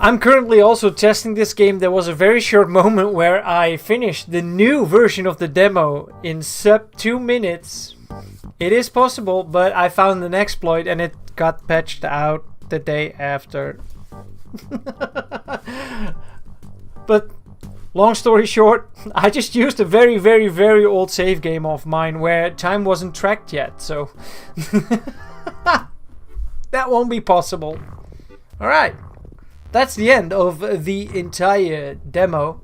I'm currently also testing this game. There was a very short moment where I finished the new version of the demo in sub 2 minutes. It is possible, but I found an exploit and it got patched out the day after. But long story short, I just used a very old save game of mine where time wasn't tracked yet, so that won't be possible. Alright. That's the end of the entire demo.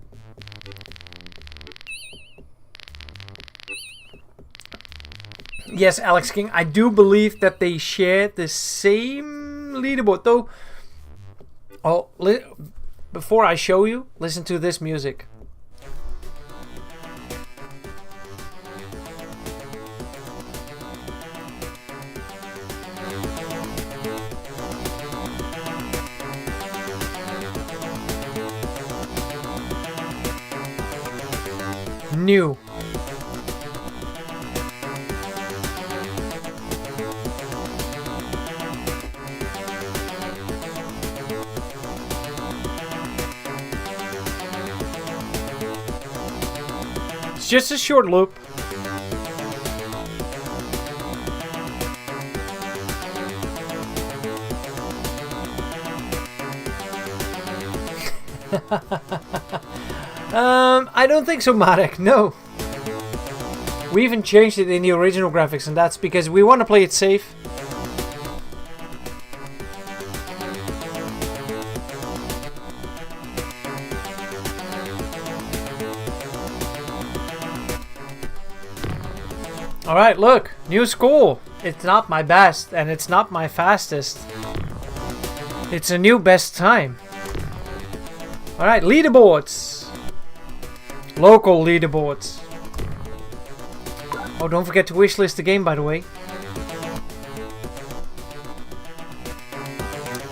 Yes, Alex King, I do believe that they share the same leaderboard, though. Oh, before I show you, listen to this music. New. It's just a short loop. I don't think so, Marek. No. We even changed it in the original graphics, and that's because we want to play it safe. Alright, look. New score. It's not my best, and it's not my fastest. It's a new best time. Alright, leaderboards. Local leaderboards. Oh, don't forget to wishlist the game, by the way.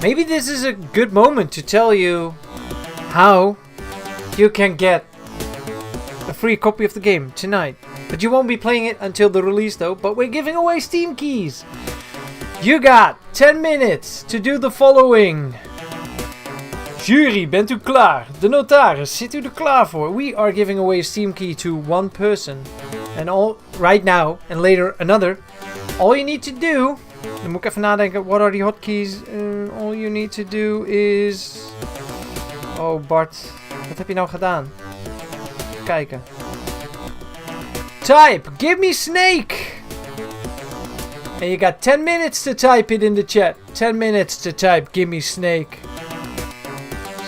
Maybe this is a good moment to tell you how you can get a free copy of the game tonight. But you won't be playing it until the release though, but we're giving away Steam keys. You got 10 minutes to do the following. Jury, bent u klaar? De notaris, zit u er klaar voor? We are giving away a Steam key to one person. And all right now, and later another. All you need to do... Dan moet ik even nadenken, what are the hotkeys? All you need to do is... Oh Bart, wat heb je nou gedaan? Kijken. Type, give me Snake! And you got 10 minutes to type it in the chat. 10 minutes to type, give me Snake.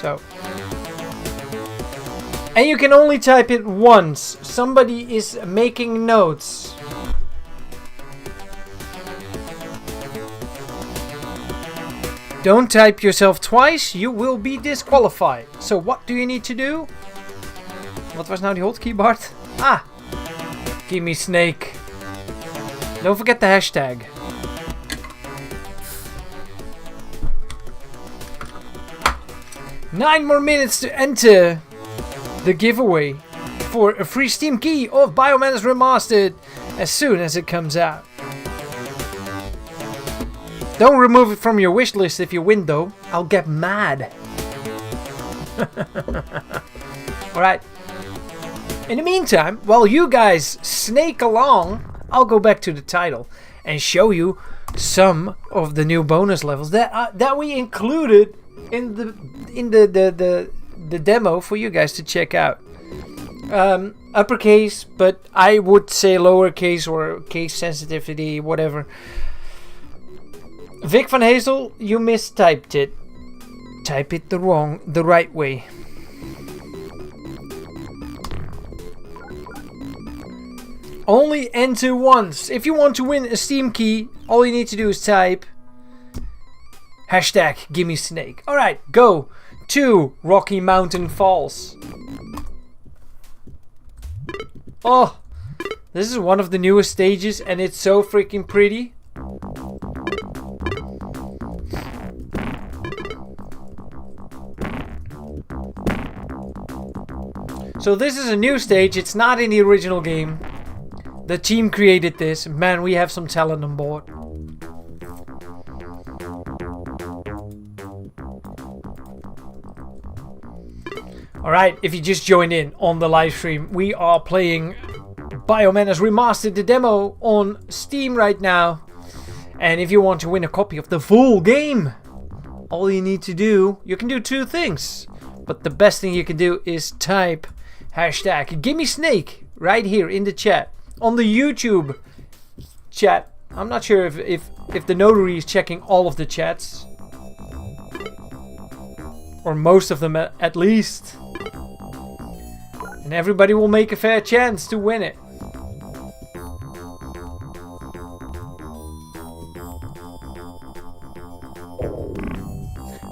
So. And you can only type it once. Somebody is making notes. Don't type yourself twice, you will be disqualified. So what do you need to do? Wat was nou die hotkey, Bart? Ah! Give me Snake. Don't forget the hashtag. Nine more minutes to enter the giveaway for a free Steam key of BioMenace Remastered as soon as it comes out. Don't remove it from your wish list if you win though. I'll get mad. Alright. In the meantime, while you guys snake along, I'll go back to the title and show you some of the new bonus levels that we included in the demo for you guys to check out. Uppercase, but I would say lowercase or case sensitivity, whatever. Vic van Hazel, you mistyped it. Type it the right way. Only enter once. If you want to win a Steam key, all you need to do is type hashtag gimme snake. Alright, go to Rocky Mountain Falls. Oh, this is one of the newest stages and it's so freaking pretty. So this is a new stage, it's not in the original game. The team created this. Man, we have some talent on board. Alright, if you just joined in on the live stream, we are playing BioMenace Remastered DEMO on Steam right now. And if you want to win a copy of the full game, all you need to do, you can do two things. But the best thing you can do is type hashtag gimme snake right here in the chat. On the YouTube chat. I'm not sure if the notary is checking all of the chats. Or most of them at least. And everybody will make a fair chance to win it.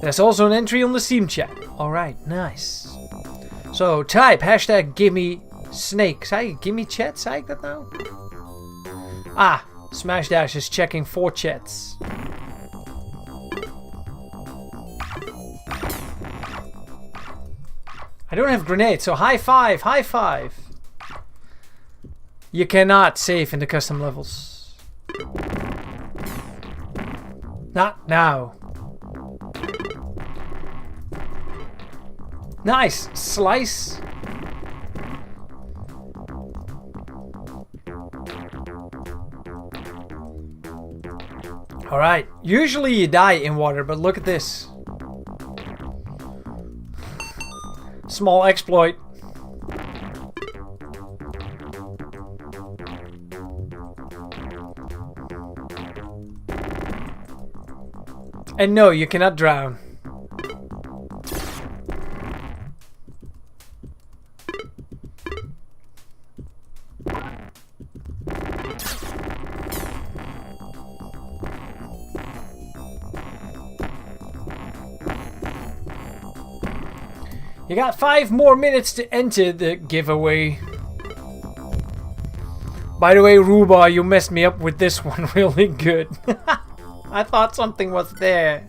There's also an entry on the Steam chat. Alright, nice. So type hashtag gimme snake. Gimme chat, zei ik dat nou? Ah, Smash Dash is checking 4 chats. I don't have grenades, so high five, high five. You cannot save in the custom levels. Not now. Nice, slice. Alright, usually you die in water, but look at this. Small exploit. And no, you cannot drown. You got 5 more minutes to enter the giveaway. By the way, Ruba, you messed me up with this one really good. I thought something was there.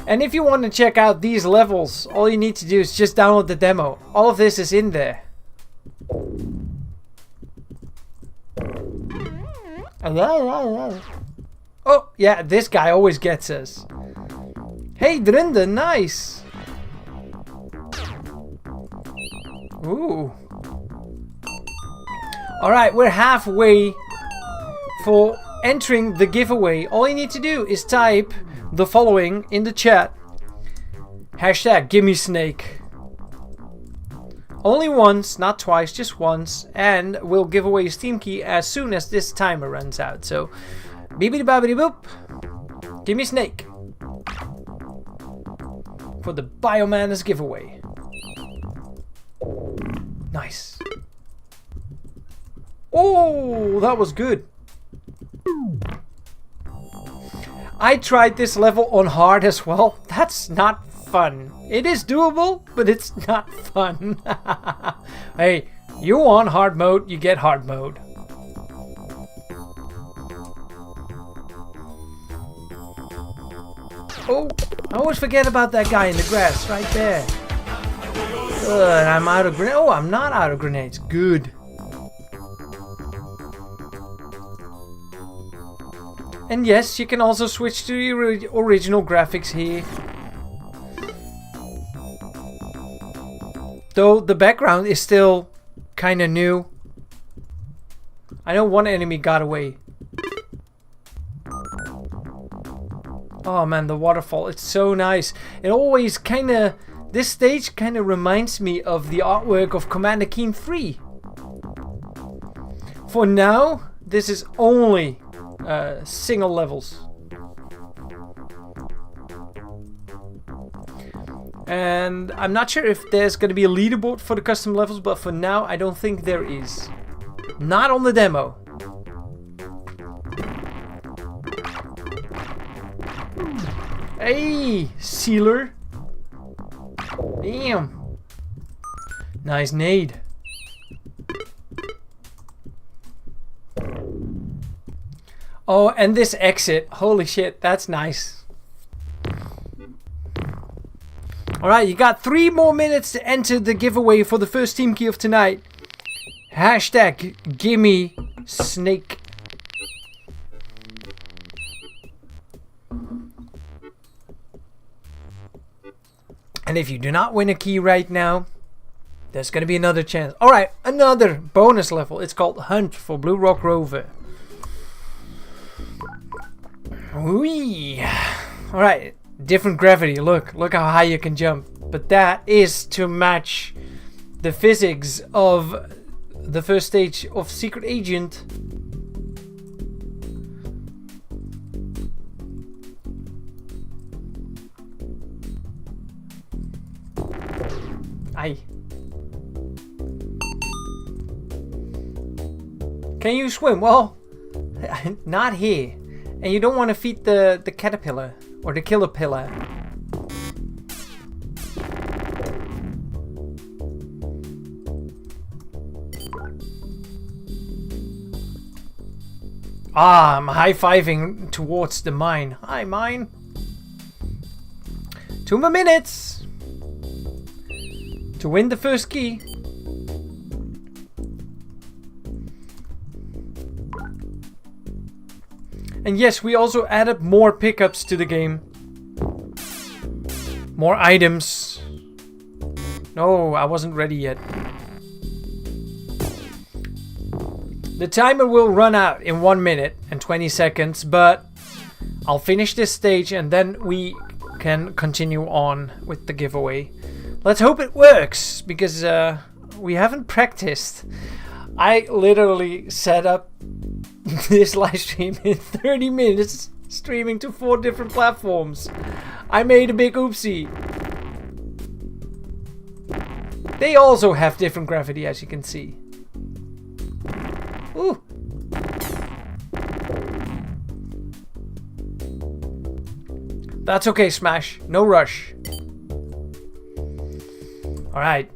And if you want to check out these levels, all you need to do is just download the demo. All of this is in there. Oh, yeah, this guy always gets us. Hey, Drinda, nice. Ooh. Alright, we're halfway for entering the giveaway. All you need to do is type the following in the chat. Hashtag gimme snake. Only once, not twice, just once. And we'll give away a Steam key as soon as this timer runs out. So, beepity boppity boop. Gimme snake. For the BioMenace giveaway. Nice. Oh, that was good. I tried this level on hard as well. That's not fun. It is doable, but it's not fun. Hey, you want hard mode, you get hard mode. Oh, I always forget about that guy in the grass right there. I'm out of grenades. Oh, I'm not out of grenades. Good. And yes, you can also switch to the original graphics here. Though the background is still kind of new. I know one enemy got away. Oh man, the waterfall, it's so nice. It always kinda... This stage kinda reminds me of the artwork of Commander Keen 3. For now, this is only single levels. And I'm not sure if there's gonna be a leaderboard for the custom levels, but for now I don't think there is. Not on the demo. Hey, sealer. Damn. Nice nade. Oh, and this exit. Holy shit, that's nice. Alright, you got 3 more minutes to enter the giveaway for the first team key of tonight. Hashtag gimme snake. And if you do not win a key right now, there's going to be another chance. Alright, another bonus level. It's called Hunt for Blue Rock Rover. Whee! Alright, different gravity. Look how high you can jump. But that is to match the physics of the first stage of Secret Agent. Aye. Can you swim? Well, not here. And you don't want to feed the caterpillar or the killer pillar. Ah, I'm high-fiving towards the mine. Hi, mine. 2 more minutes to win the first key. And yes, we also added more pickups to the game. More items. No, I wasn't ready yet. The timer will run out in 1 minute and 20 seconds, but I'll finish this stage and then we can continue on with the giveaway. Let's hope it works, because we haven't practiced. I literally set up this live stream in 30 minutes, streaming to 4 different platforms. I made a big oopsie. They also have different gravity, as you can see. Ooh. That's okay, Smash. No rush. Alright.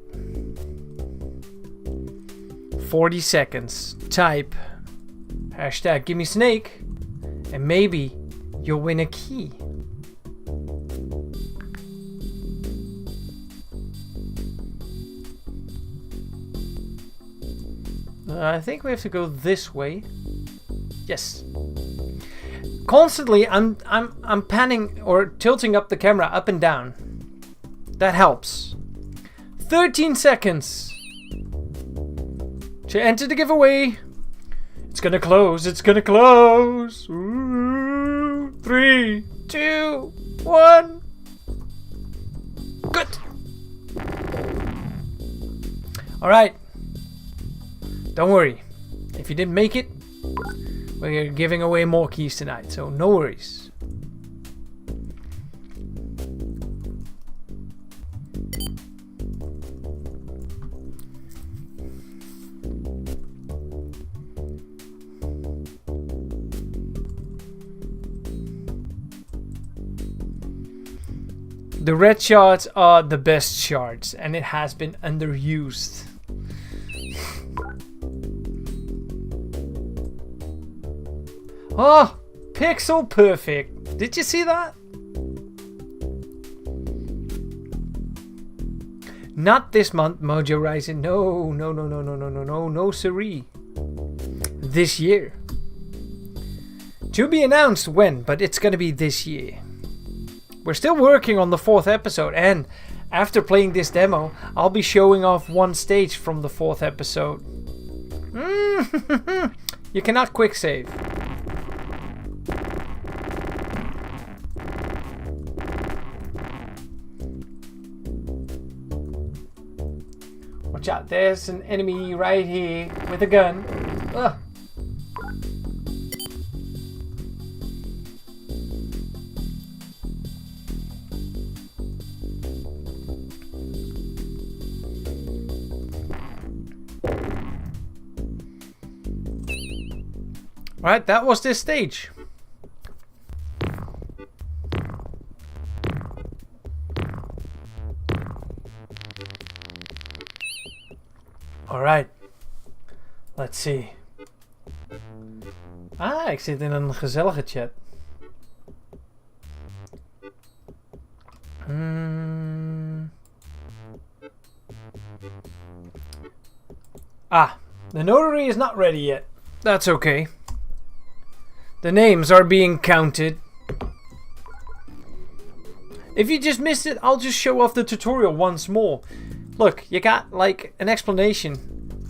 40 seconds. Type hashtag gimme snake and maybe you'll win a key. I think we have to go this way. Yes. Constantly I'm panning or tilting up the camera up and down. That helps. 13 seconds to enter the giveaway. It's gonna close. It's gonna close. Ooh, 3, 2, 1. Good. All right. Don't worry. If you didn't make it, we're giving away more keys tonight, so no worries. The red shards are the best shards, and it has been underused. Oh, pixel perfect. Did you see that? Not this month, Mojo Rising. No, siree. This year. To be announced when, but it's gonna be this year. We're still working on the 4th episode, and after playing this demo, I'll be showing off one stage from the 4th episode. You cannot quick save. Watch out, there's an enemy right here with a gun. Ugh. Right, that was this stage. Alright. Let's see. Ah, ik zit in een gezellige chat. Ah, the notary is not ready yet. That's okay. The names are being counted. If you just missed it, I'll just show off the tutorial once more. Look, you got like an explanation.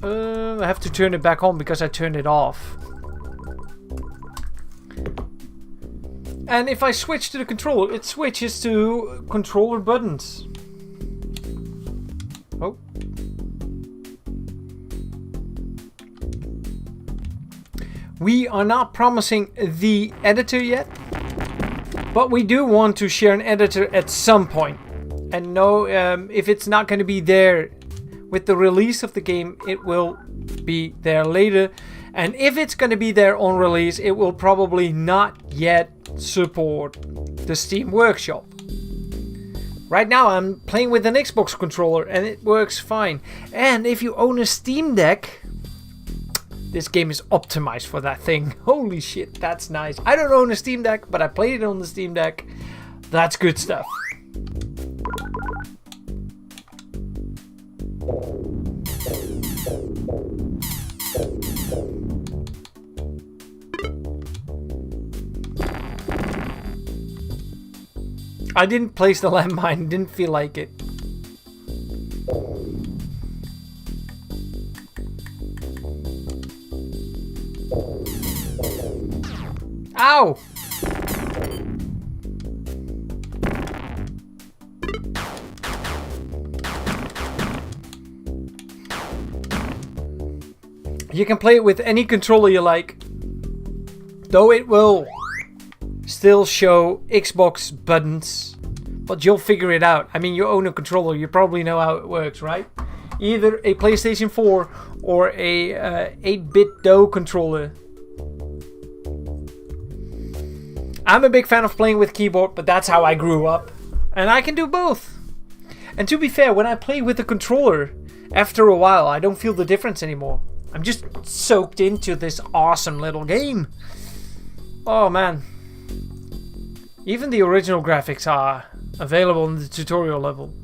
I have to turn it back on because I turned it off. And if I switch to the controller, it switches to controller buttons. Oh. We are not promising the editor yet, but we do want to share an editor at some point. And no, if it's not going to be there with the release of the game, it will be there later. And if it's going to be there on release, it will probably not yet support the Steam Workshop. Right now I'm playing with an Xbox controller and it works fine. And if you own a Steam Deck, this game is optimized for that thing. Holy shit, that's nice. I don't own a Steam Deck, but I played it on the Steam Deck. That's good stuff. I didn't place the landmine, didn't feel like it. Ow! You can play it with any controller you like, though it will still show Xbox buttons, but you'll figure it out. I mean, you own a controller, you probably know how it works, right? Either a PlayStation 4 or a 8-bit DO controller. I'm a big fan of playing with keyboard, but that's how I grew up. And I can do both. And to be fair, when I play with the controller, after a while, I don't feel the difference anymore. I'm just soaked into this awesome little game. Oh man. Even the original graphics are available in the tutorial level.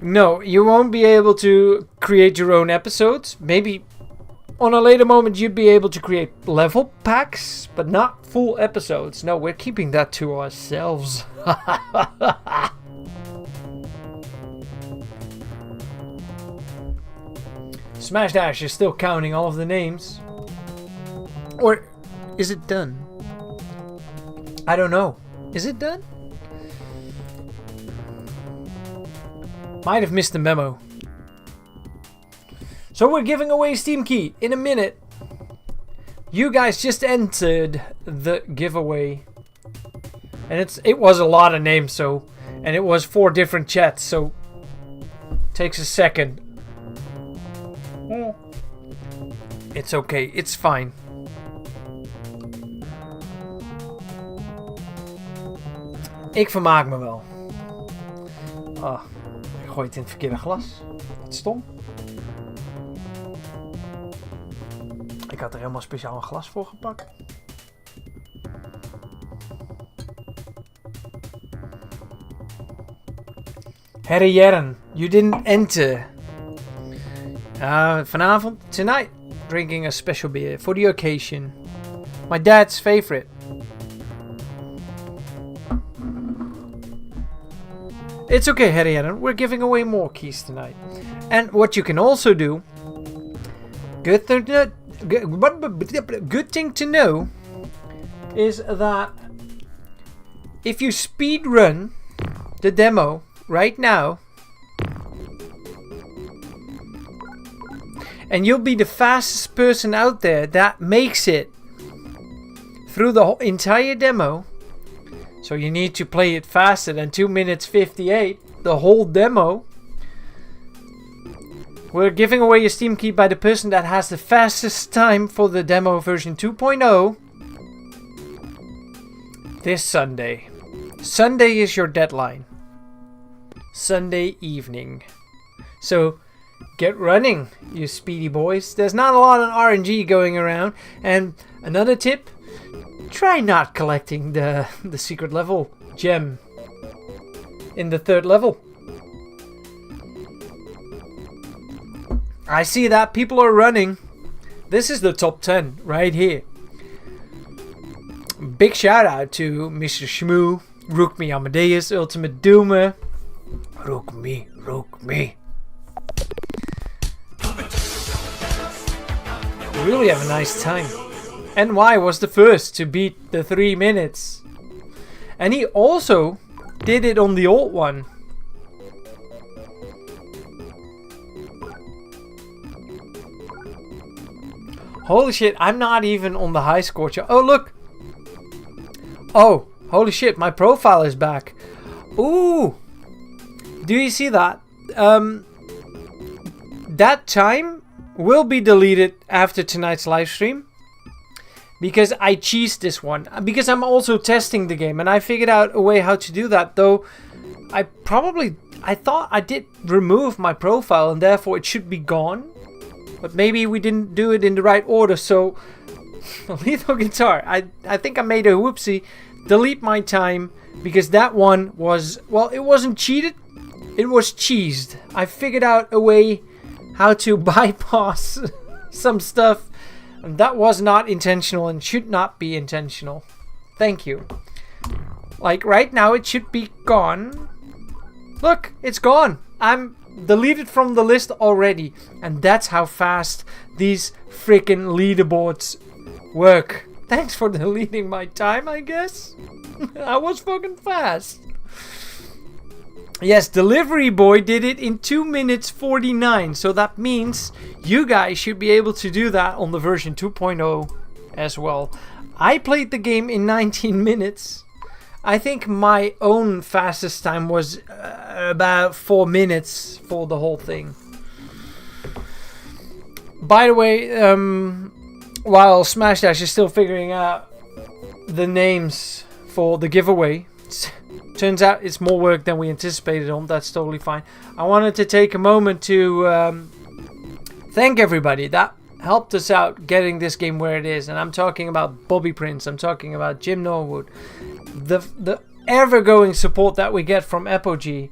No, you won't be able to create your own episodes. Maybe on a later moment you'd be able to create level packs, but not full episodes. No, we're keeping that to ourselves. Smash Dash is still counting all of the names. Or is it done? I don't know. Is it done? Might have missed the memo. So we're giving away Steam Key in a minute. You guys just entered the giveaway. And it was a lot of names, so, and it was 4 different chats, so takes a second. It's okay, it's fine. Ik vermaak me wel. Ah, ik gooi het in het verkeerde glas. Wat stom. Ik had er helemaal speciaal een glas voor gepakt. Harry Jern, you didn't enter. Vanavond, tonight, drinking a special beer for the occasion. My dad's favorite. It's okay, Herianna. We're giving away more keys tonight. And what you can also do, good thing to know, is that if you speed run the demo right now, and you'll be the fastest person out there that makes it through the whole entire demo. So you need to play it faster than 2 minutes 58, the whole demo. We're giving away a Steam key by the person that has the fastest time for the demo version 2.0 this Sunday. Sunday is your deadline. Sunday evening. So get running, you speedy boys. There's not a lot of RNG going around. And another tip, try not collecting the secret level gem in the 3rd level. I see that people are running. This is the top 10 right here. Big shout out to Mr. Shmoo, Rookme Amadeus, Ultimate Doomer. Rookme. Really have a nice time. NY was the first to beat the 3 minutes. And he also did it on the old one. Holy shit, I'm not even on the high score chart. Oh, look. Oh, holy shit, my profile is back. Ooh. Do you see that? That time will be deleted after tonight's live stream. Because I cheesed this one. Because I'm also testing the game. And I figured out a way how to do that. Though I thought I did remove my profile. And therefore it should be gone. But maybe we didn't do it in the right order. So Lethal Guitar. I think I made a whoopsie. Delete my time. Because that one was... Well, it wasn't cheated. It was cheesed. I figured out a way how to bypass some stuff. And that was not intentional and should not be intentional. Thank you. Like right now it should be gone. Look, it's gone. I'm deleted from the list already. And that's how fast these freaking leaderboards work. Thanks for deleting my time, I guess. I was fucking fast. Yes, Delivery Boy did it in 2 minutes 49. So that means you guys should be able to do that on the version 2.0 as well. I played the game in 19 minutes. I think my own fastest time was about 4 minutes for the whole thing. By the way, while Smash Dash is still figuring out the names for the giveaway, turns out it's more work than we anticipated on. That's totally fine. I wanted to take a moment to thank everybody that helped us out getting this game where it is. And I'm talking about Bobby Prince. I'm talking about Jim Norwood. The ever-going support that we get from Apogee.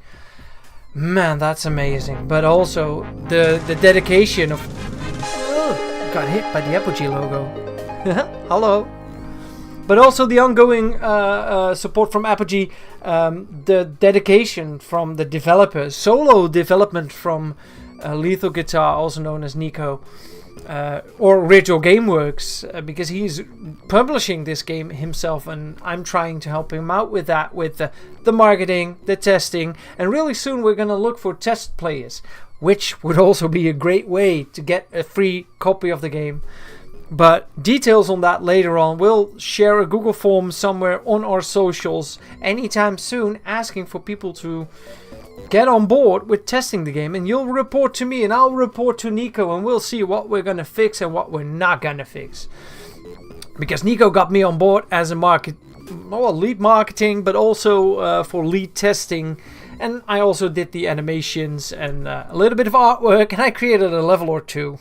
Man, that's amazing. But also the dedication of... Oh, got hit by the Apogee logo. Hello. But also the ongoing support from Apogee, the dedication from the developers, solo development from Lethal Guitar, also known as Nico, or Ritual Gameworks, because he's publishing this game himself, and I'm trying to help him out with that, with the marketing, the testing, and really soon we're going to look for test players, which would also be a great way to get a free copy of the game. But details on that later on. We'll share a Google form somewhere on our socials anytime soon, asking for people to get on board with testing the game. And you'll report to me and I'll report to Nico, and we'll see what we're going to fix and what we're not going to fix. Because Nico got me on board as a lead marketing, but also for lead testing. And I also did the animations and a little bit of artwork, and I created a level or two.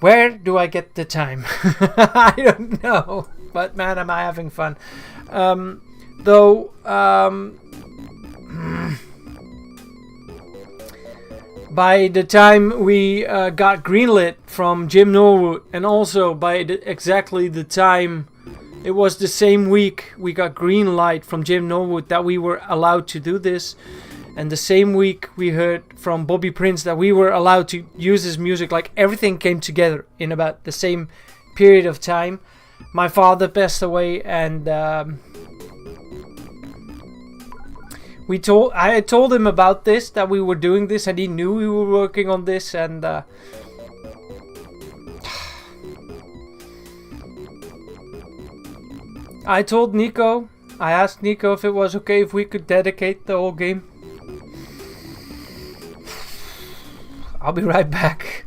Where do I get the time? I don't know. But man, am I having fun. By the time we got greenlit from Jim Norwood, and also by exactly the time It was the same week we got green light from Jim Norwood that we were allowed to do this. And the same week we heard from Bobby Prince that we were allowed to use his music. Like, everything came together in about the same period of time. My father passed away, and I had told him about this, that we were doing this, and he knew we were working on this, and I told Nico, I asked Nico if it was okay if we could dedicate the whole game. I'll be right back.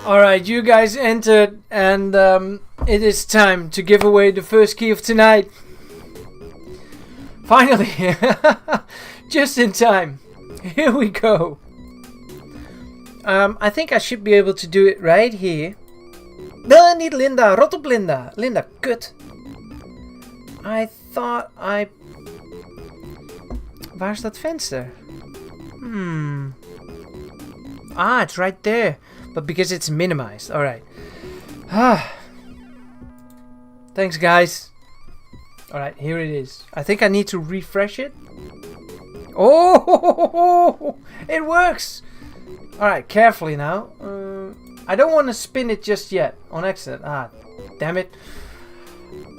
Alright, you guys entered, and it is time to give away the first key of tonight. Finally! Just in time. Here we go. I think I should be able to do it right here. No, niet Linda. Rot op Linda. Linda, kut. I thought I... Waar is dat venster? Ah, it's right there. But because it's minimized. Alright. Thanks, guys. Alright, here it is. I think I need to refresh it. Oh! It works! Alright, carefully now. I don't want to spin it just yet. On accident. Ah, damn it.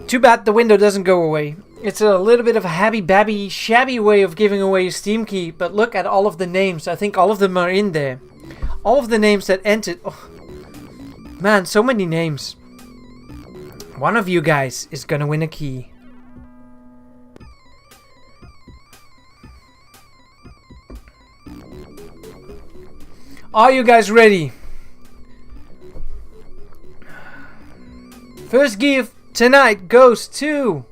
Too bad the window doesn't go away. It's a little bit of a habby-babby, shabby way of giving away a Steam key. But look at all of the names. I think all of them are in there. All of the names that entered. Oh, man, so many names. One of you guys is gonna win a key. Are you guys ready? First gift tonight goes to,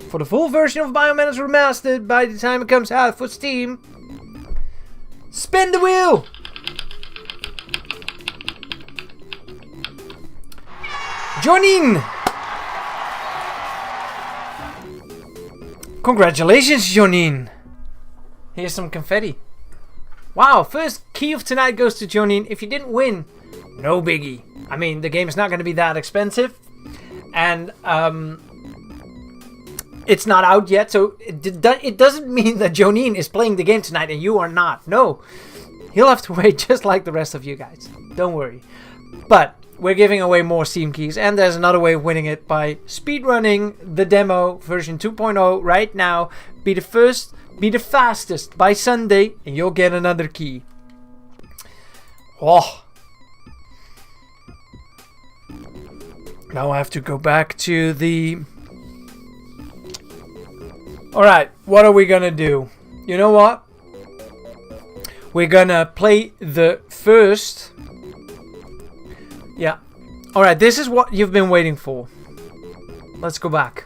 for the full version of BioMenace Remastered by the time it comes out for Steam. Spin the wheel! Jonine! Congratulations, Jonine! Here's some confetti. Wow, first key of tonight goes to Jonine. If you didn't win, no biggie. I mean, the game is not going to be that expensive. And it's not out yet, so it doesn't mean that Jonine is playing the game tonight and you are not. No. He'll have to wait just like the rest of you guys. Don't worry. But we're giving away more Steam keys, and there's another way of winning it by speedrunning the demo version 2.0 right now. Be the first, be the fastest by Sunday, and you'll get another key. Oh. Now I have to go back to the... Alright, what are we gonna do? You know what? We're gonna play the first... Yeah. Alright, this is what you've been waiting for. Let's go back.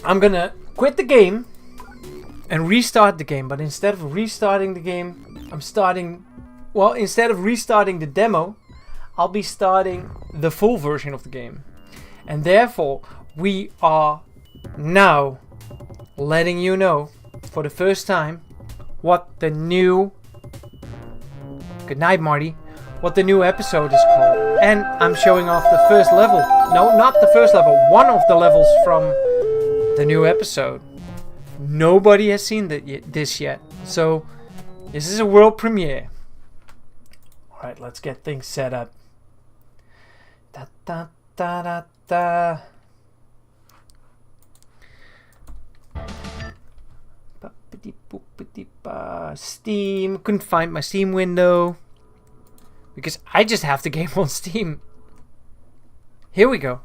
I'm gonna quit the game and restart the game. But instead of restarting the game, I'm starting... Well, instead of restarting the demo, I'll be starting the full version of the game. And therefore, we are now letting you know for the first time what the new... Good night, Marty. What the new episode is called. And I'm showing off the first level. No, not the first level. One of the levels from the new episode. Nobody has seen this yet. So, this is a world premiere. Alright, let's get things set up. Da da da da da. Steam. Couldn't find my Steam window. Because I just have the game on Steam. Here we go.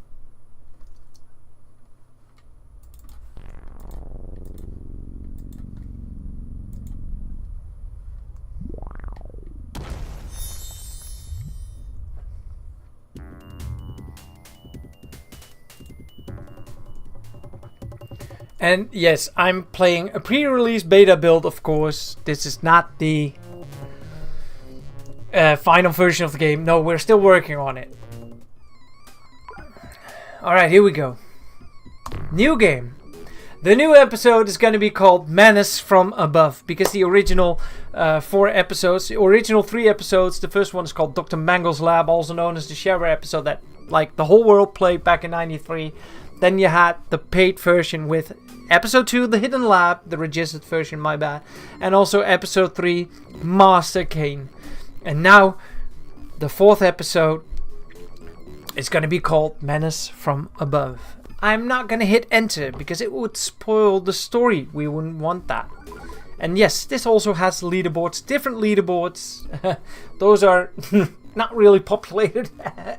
And yes, I'm playing a pre-release beta build, of course. This is not the final version of the game. No, we're still working on it. Alright, here we go. New game. The new episode is going to be called Menace from Above. Because the original 4 episodes, the original 3 episodes, the first one is called Dr. Mangle's Lab, also known as the shareware episode that like the whole world played back in '93. Then you had the paid version with episode 2, The Hidden Lab, the registered version, my bad. And also episode 3, Master Kane. And now, the 4th episode is going to be called Menace from Above. I'm not going to hit enter because it would spoil the story. We wouldn't want that. And yes, this also has leaderboards, different leaderboards. Those are not really populated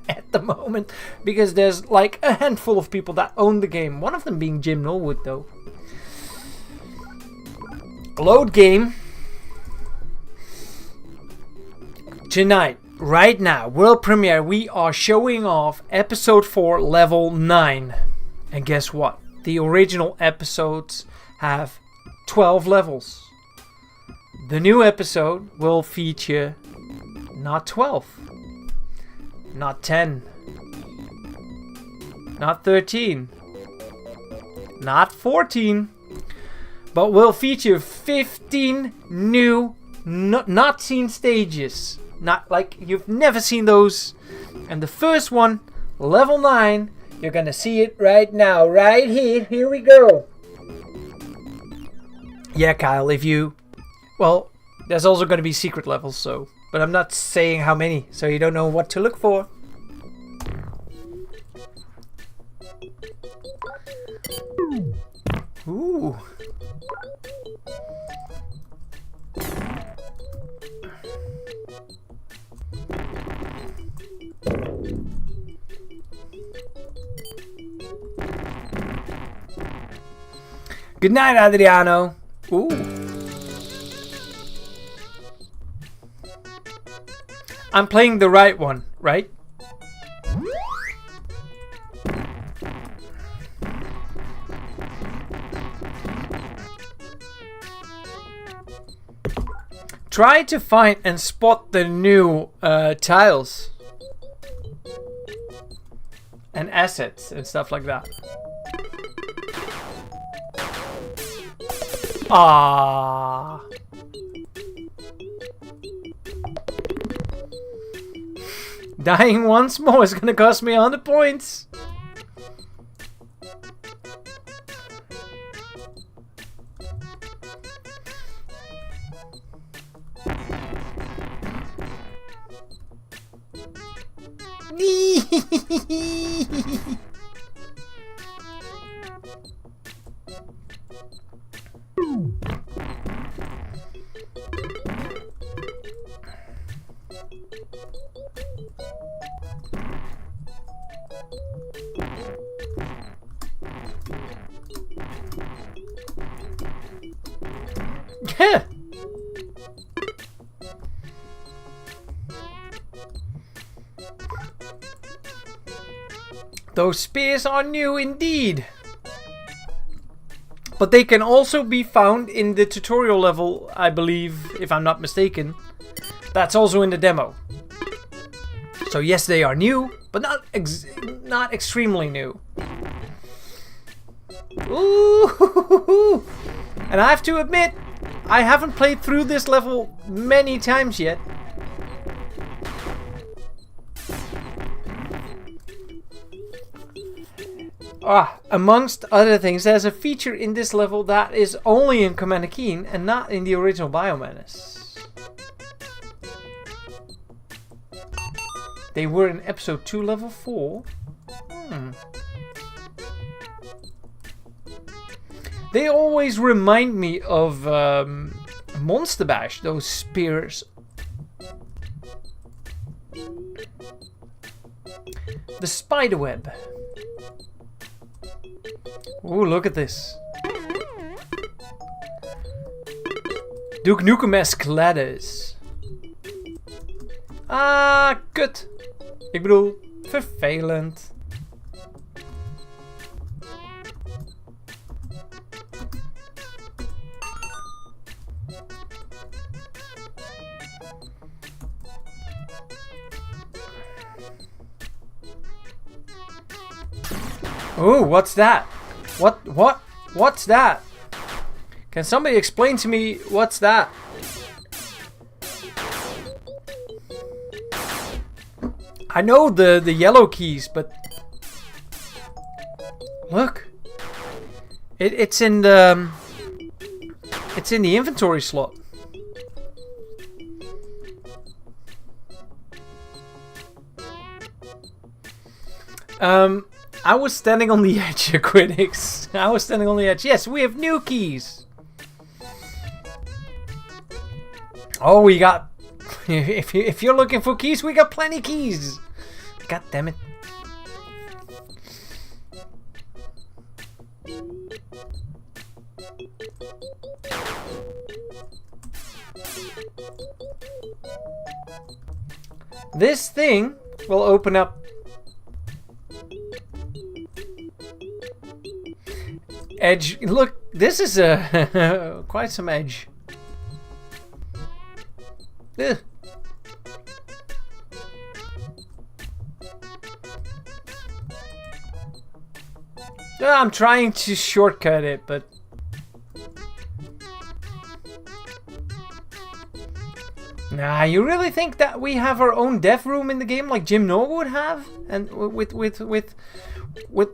at the moment because there's like a handful of people that own the game. One of them being Jim Norwood though. Load game. Tonight, right now, world premiere, we are showing off episode 4, level 9. And guess what? The original episodes have 12 levels. The new episode will feature not 12, not 10, not 13, not 14, but will feature 15 new not seen stages. Not like you've never seen those. And the first one, level 9, you're gonna see it right now, right here. Here we go. Yeah, Kyle, if you... Well, there's also gonna be secret levels, so... But I'm not saying how many, so you don't know what to look for. Ooh. Good night, Adriano. Ooh. I'm playing the right one, right? Try to find and spot the new tiles and assets and stuff like that. Ah. Dying once more is gonna cost me 100 points. Those spears are new indeed. But they can also be found in the tutorial level, I believe, if I'm not mistaken. That's also in the demo. So yes, they are new, but not extremely new. Ooh! And I have to admit, I haven't played through this level many times yet. Amongst other things, there's a feature in this level that is only in Commander Keen and not in the original BioMenace. They were in episode 2, level 4. They always remind me of Monster Bash, those spears. The spiderweb. Ooh, look at this. Duke Nukem-esque ladders. Ah, kut. Ik bedoel, vervelend. Ooh, what's that? What's that? Can somebody explain to me what's that? I know the yellow keys, but look, it's in the inventory slot. I was standing on the edge here, critics. I was standing on the edge. Yes, we have new keys. Oh, we got... If you're looking for keys, we got plenty keys. God damn it. This thing will open up edge. Look, this is a quite some edge. Ugh. I'm trying to shortcut it, but nah, you really think that we have our own dev room in the game like Jim Norwood would have, and with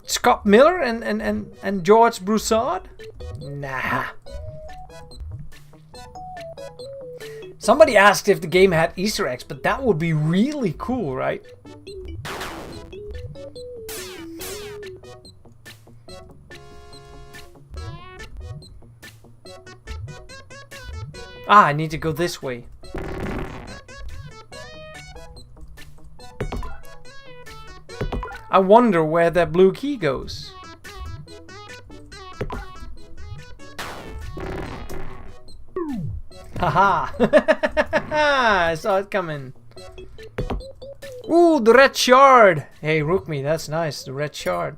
Scott Miller and George Broussard? Nah. Somebody asked if the game had Easter eggs, but that would be really cool, right? Ah, I need to go this way. I wonder where that blue key goes. Haha! I saw it coming. Ooh, the red shard! Hey, Rookme, that's nice, the red shard.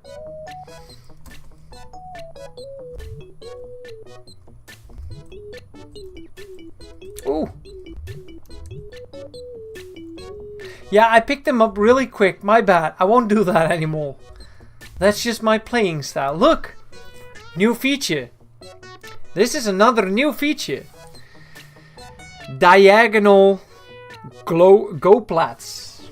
Ooh. Yeah, I picked them up really quick. My bad. I won't do that anymore. That's just my playing style. Look! New feature. This is another new feature. Diagonal go plats.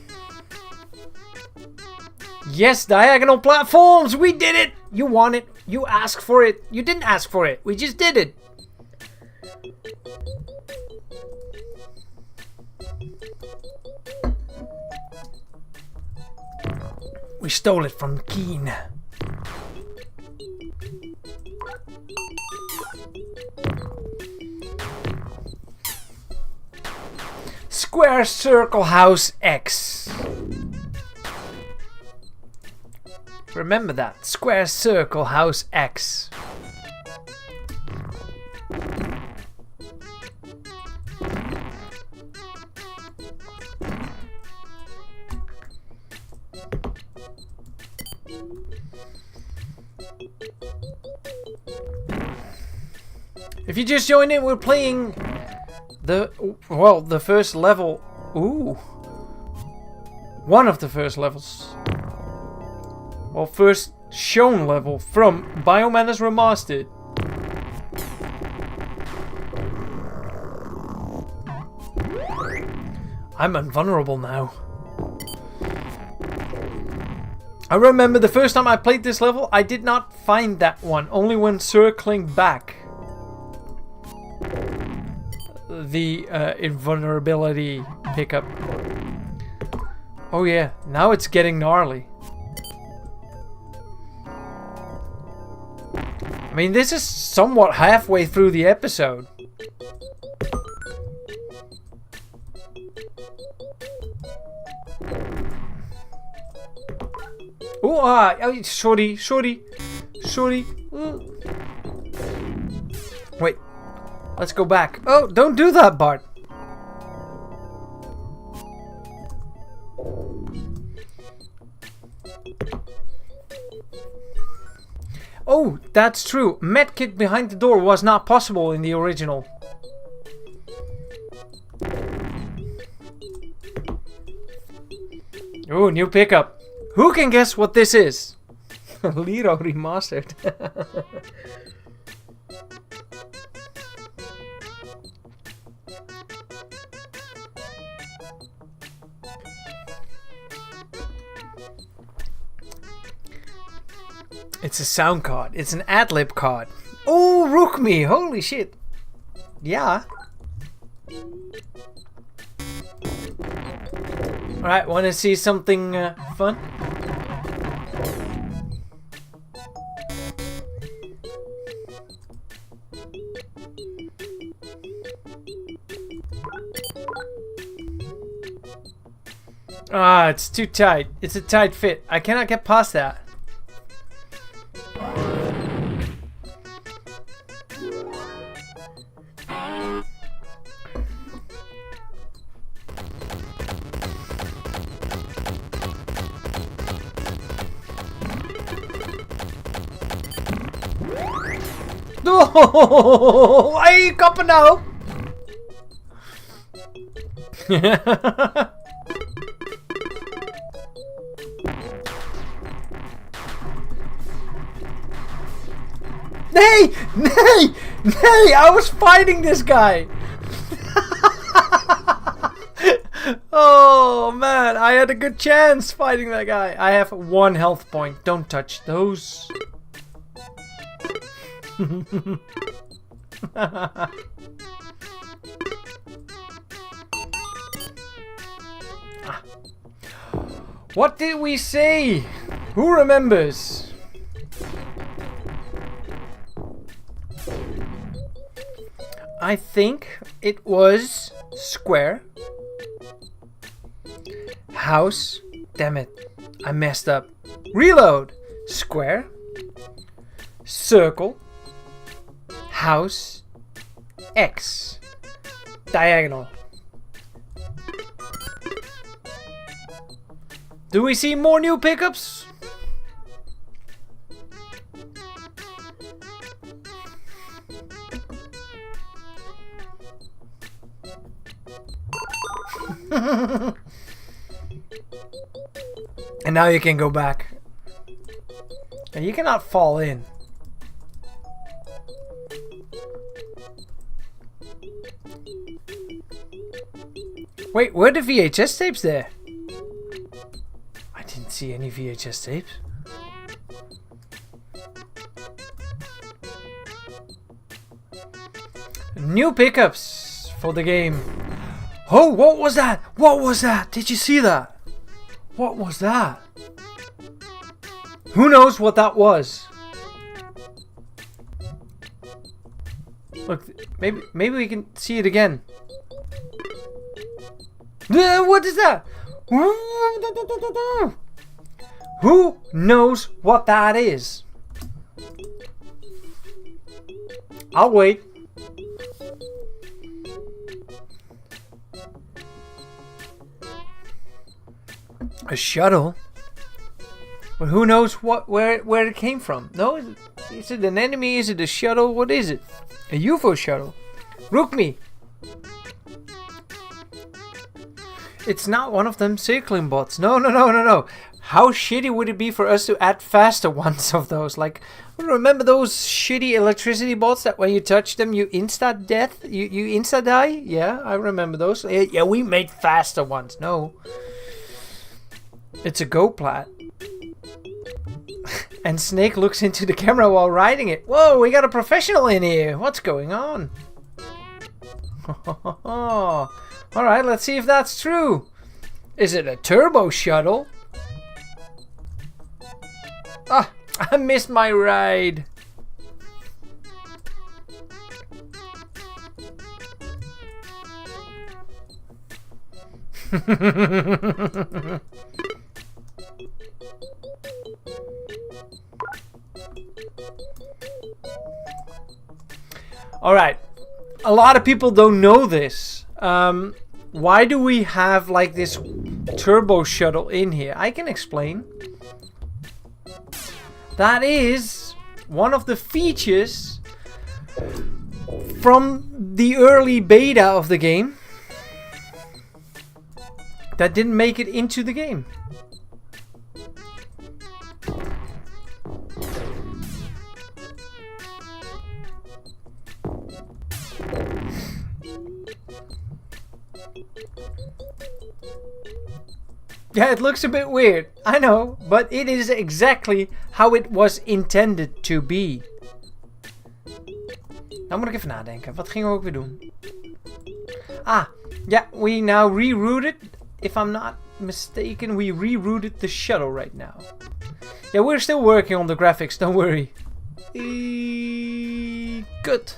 Yes, diagonal platforms! We did it! You want it. You asked for it. You didn't ask for it. We just did it. We stole it from Keen. Square Circle House X. Remember that. Square Circle House X. If you just joined in, we're playing the first level. Ooh. One of the first levels. Well, first shown level from BioMenace Remastered. I'm invulnerable now. I remember the first time I played this level, I did not find that one, only when circling back. The invulnerability pickup. Oh yeah, now it's getting gnarly. I mean, this is somewhat halfway through the episode. Oh, shorty. Wait, let's go back. Oh, don't do that, Bart. Oh, that's true. Medkit behind the door was not possible in the original. Oh, new pickup. Who can guess what this is? Liro Remastered. It's a sound card. It's an ad-lib card. Oh, Rookme! Holy shit. Yeah. Alright, wanna see something fun? Ah, it's too tight. It's a tight fit. I cannot get past that. Oh, why are you copping now? Nay! Nay! Nay! I was fighting this guy! Oh man, I had a good chance fighting that guy. I have 1 health point. Don't touch those. What did we say? Who remembers? I think it was square. House. Damn it. I messed up. Reload. Square. Circle. House. X. Diagonal. Do we see more new pickups? And now you can go back. And you cannot fall in. Wait, were the VHS tapes there? I didn't see any VHS tapes. New pickups for the game. Oh, what was that? What was that? Did you see that? What was that? Who knows what that was? Look, maybe we can see it again. What is that? Who knows what that is? I'll wait. A shuttle? But who knows where it came from? No, is it an enemy? Is it a shuttle? What is it? A UFO shuttle? Rook me. It's not one of them circling bots. No. how shitty would it be for us to add faster ones of those? Like, remember those shitty electricity bots that when you touch them, you insta death? You insta die? Yeah, I remember those. Yeah, we made faster ones. No. It's a GoPlat. And Snake looks into the camera while riding it. Whoa, we got a professional in here. What's going on? Alright, let's see if that's true. Is it a turbo shuttle? Ah, I missed my ride. Alright, a lot of people don't know this. Why do we have like this turbo shuttle in here? I can explain. That is one of the features from the early beta of the game that didn't make it into the game. Yeah, it looks a bit weird, I know, but it is exactly how it was intended to be. Nou moet ik even nadenken, wat gingen we ook weer doen? Ah, yeah, we now rerouted. If I'm not mistaken, we rerouted the shuttle right now. Yeah, we're still working on the graphics, don't worry. Good. Good.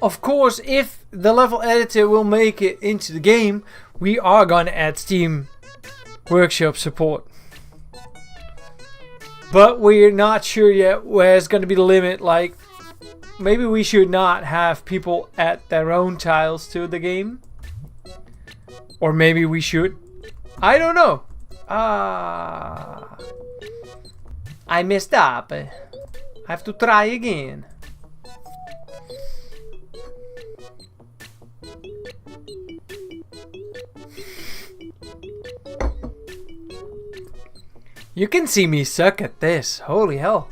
Of course, if the level editor will make it into the game, we are gonna add Steam Workshop support. But we're not sure yet where's gonna be the limit. Like, maybe we should not have people add their own tiles to the game. Or maybe we should. I don't know. I messed up. I have to try again. You can see me suck at this. Holy hell.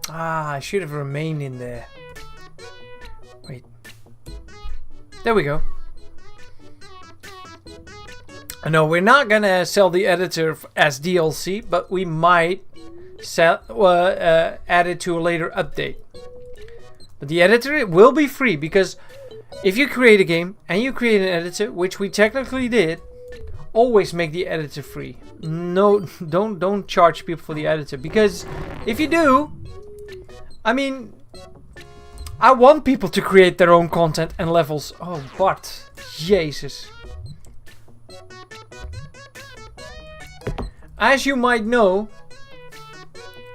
I should have remained in there. Wait. There we go. No, we're not gonna sell the editor as DLC, but we might sell, add it to a later update. But the editor, it will be free, because if you create a game and you create an editor, which we technically did, always make the editor free. No, don't charge people for the editor, because if you do, I mean, I want people to create their own content and levels. Oh, but Jesus. As you might know,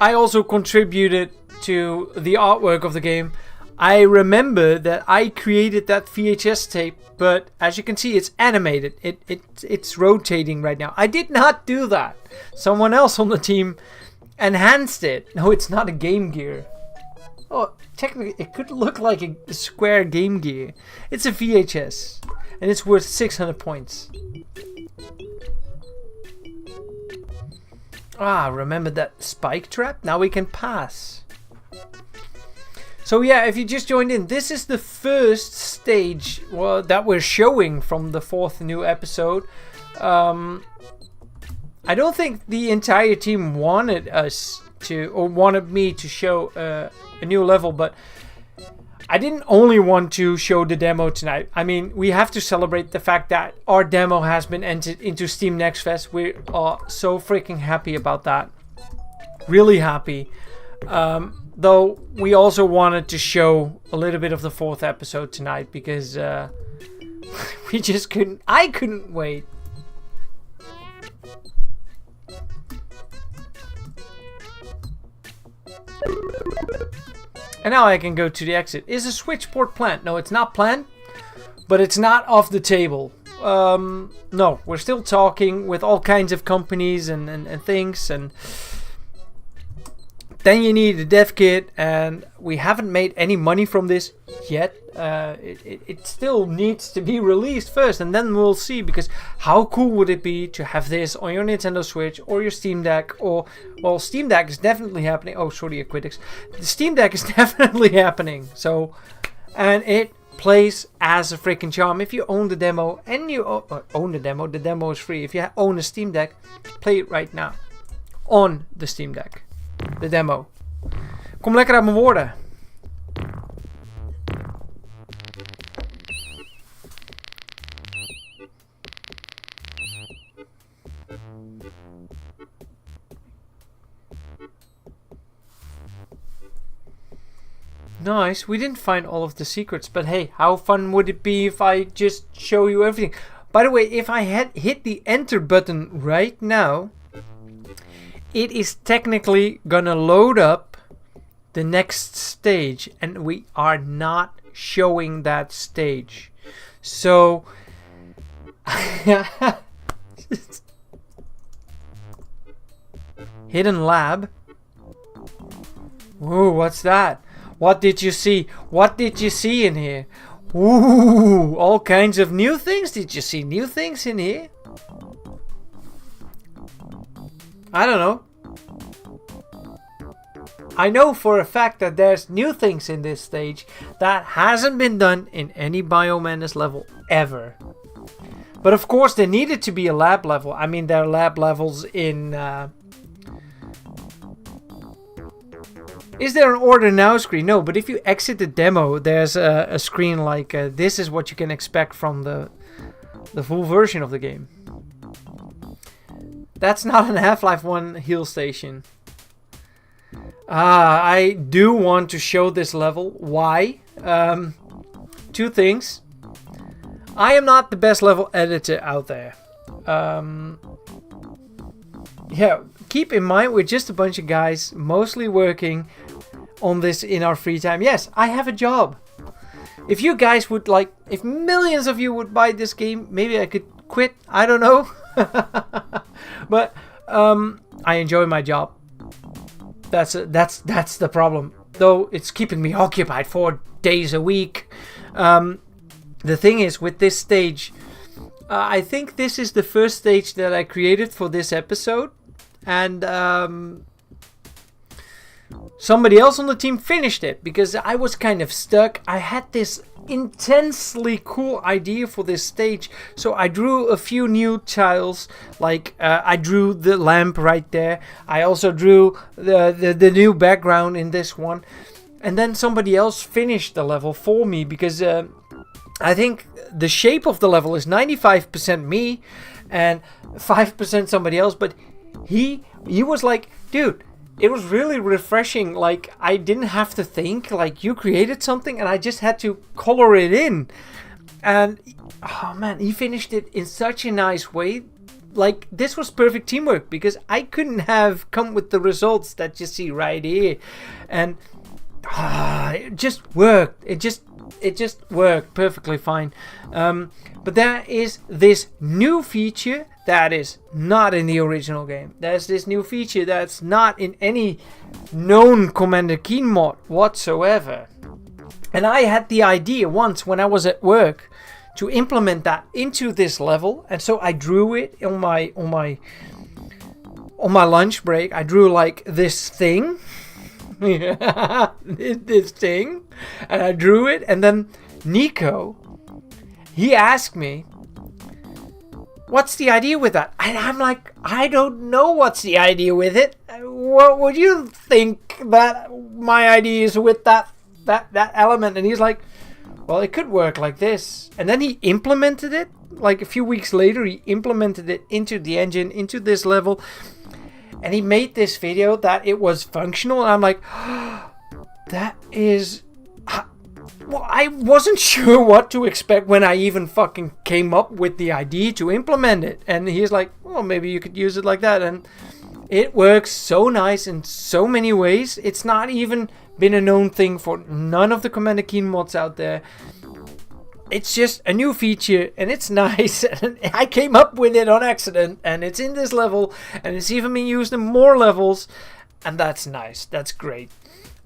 I also contributed to the artwork of the game. I remember that I created that VHS tape, but as you can see, it's animated. It's rotating right now. I did not do that. Someone else on the team enhanced it. No, it's not a Game Gear. Oh, technically, it could look like a square Game Gear. It's a VHS, and it's worth 600 points. Remember that spike trap? Now we can pass. So yeah, if you just joined in, this is the first stage that we're showing from the 4th new episode. I don't think the entire team wanted us to, or wanted me to show a new level, but I didn't only want to show the demo tonight. I mean, we have to celebrate the fact that our demo has been entered into Steam Next Fest. We are so freaking happy about that. Really happy. Though we also wanted to show a little bit of the 4th episode tonight because we just couldn't. I couldn't wait. And now I can go to the exit. Is a switch port planned? No, it's not planned, but it's not off the table. No, we're still talking with all kinds of companies and things, and then you need a dev kit, and we haven't made any money from this yet. It still needs to be released first, and then we'll see, because how cool would it be to have this on your Nintendo Switch or your Steam Deck, or, well, Steam Deck is definitely happening. Oh, sorry, Aquitics. The Steam Deck is definitely happening, so, and it plays as a freaking charm. If you own the demo, and you own the demo is free. If you own a Steam Deck, play it right now on the Steam Deck. De demo. Kom lekker uit mijn woorden. Nice. We didn't find all of the secrets, but hey, how fun would it be if I just show you everything? By the way, if I had hit the enter button right now, it is technically gonna load up the next stage, and we are not showing that stage. So hidden lab. Ooh, what's that? What did you see? What did you see in here? Ooh, all kinds of new things. Did you see new things in here? I don't know. I know for a fact that there's new things in this stage that hasn't been done in any BioMenace level ever. But of course there needed to be a lab level. I mean, there are lab levels in... Is there an order now screen? No, but if you exit the demo, there's a screen like this is what you can expect from the full version of the game. That's not an Half-Life 1 heal station. I do want to show this level. Why? Two things. I am not the best level editor out there. Yeah, keep in mind we're just a bunch of guys mostly working on this in our free time. Yes, I have a job. If you guys would like, if millions of you would buy this game, maybe I could quit. I don't know. But I enjoy my job. That's the problem. Though it's keeping me occupied 4 days a week. The thing is, with this stage, I think this is the first stage that I created for this episode, and somebody else on the team finished it because I was kind of stuck. I had this intensely cool idea for this stage, so I drew a few new tiles, like I drew the lamp right there. I also drew the new background in this one, and then somebody else finished the level for me because I think the shape of the level is 95% me and 5% somebody else, but he was like, dude, it was really refreshing. Like, I didn't have to think. Like, you created something and I just had to color it in. And, oh man, he finished it in such a nice way. Like, this was perfect teamwork because I couldn't have come with the results that you see right here. And it just worked. It just worked perfectly fine. But there is this new feature that is not in the original game. There's this new feature that's not in any known Commander Keen mod whatsoever. And I had the idea once when I was at work to implement that into this level, and so I drew it on my lunch break. I drew like this thing. This thing, and I drew it, and then Nico, he asked me, what's the idea with that? And I'm like, I don't know what's the idea with it. What would you think that my idea is with that element? And he's like, well, it could work like this. And then he implemented it, like a few weeks later, he implemented it into the engine, into this level. And he made this video that it was functional. And I'm like, that is... Well, I wasn't sure what to expect when I even fucking came up with the idea to implement it. And he's like, well, maybe you could use it like that. And it works so nice in so many ways. It's not even been a known thing for none of the Commander Keen mods out there. It's just a new feature and it's nice. And I came up with it on accident and it's in this level and it's even been used in more levels. And that's nice. That's great.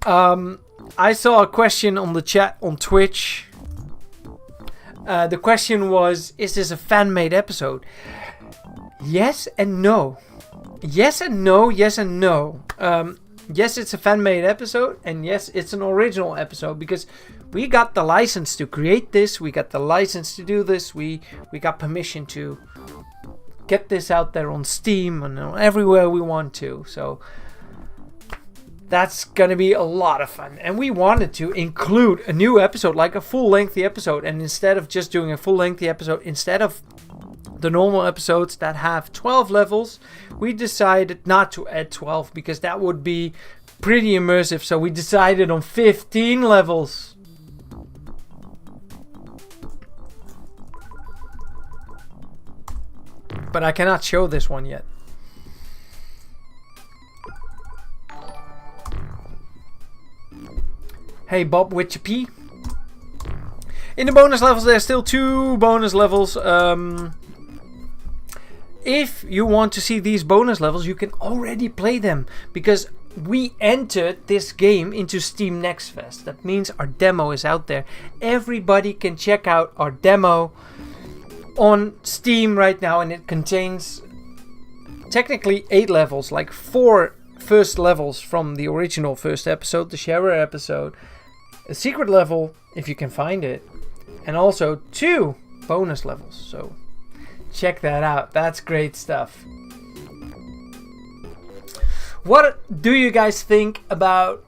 I saw a question on the chat on Twitch. The question was, is this a fan-made episode? Yes and no. Yes and no, yes and no. Yes, it's a fan-made episode, and yes, it's an original episode, because we got the license to create this, we got the license to do this, we got permission to get this out there on Steam and everywhere we want to, so that's gonna be a lot of fun. And we wanted to include a new episode, like a full-lengthy episode, and instead of just doing a full-lengthy episode, instead of the normal episodes that have 12 levels, we decided not to add 12 because that would be pretty immersive. So we decided on 15 levels. But I cannot show this one yet. Hey Bob with your P. In the bonus levels, there's still 2 bonus levels. If you want to see these bonus levels, you can already play them, because we entered this game into Steam Next Fest. That means our demo is out there. Everybody can check out our demo on Steam right now, and it contains technically 8 levels, like 4 first levels from the original first episode, the Sharer episode, a secret level if you can find it, and also 2 bonus levels. So check that out. That's great stuff. What do you guys think about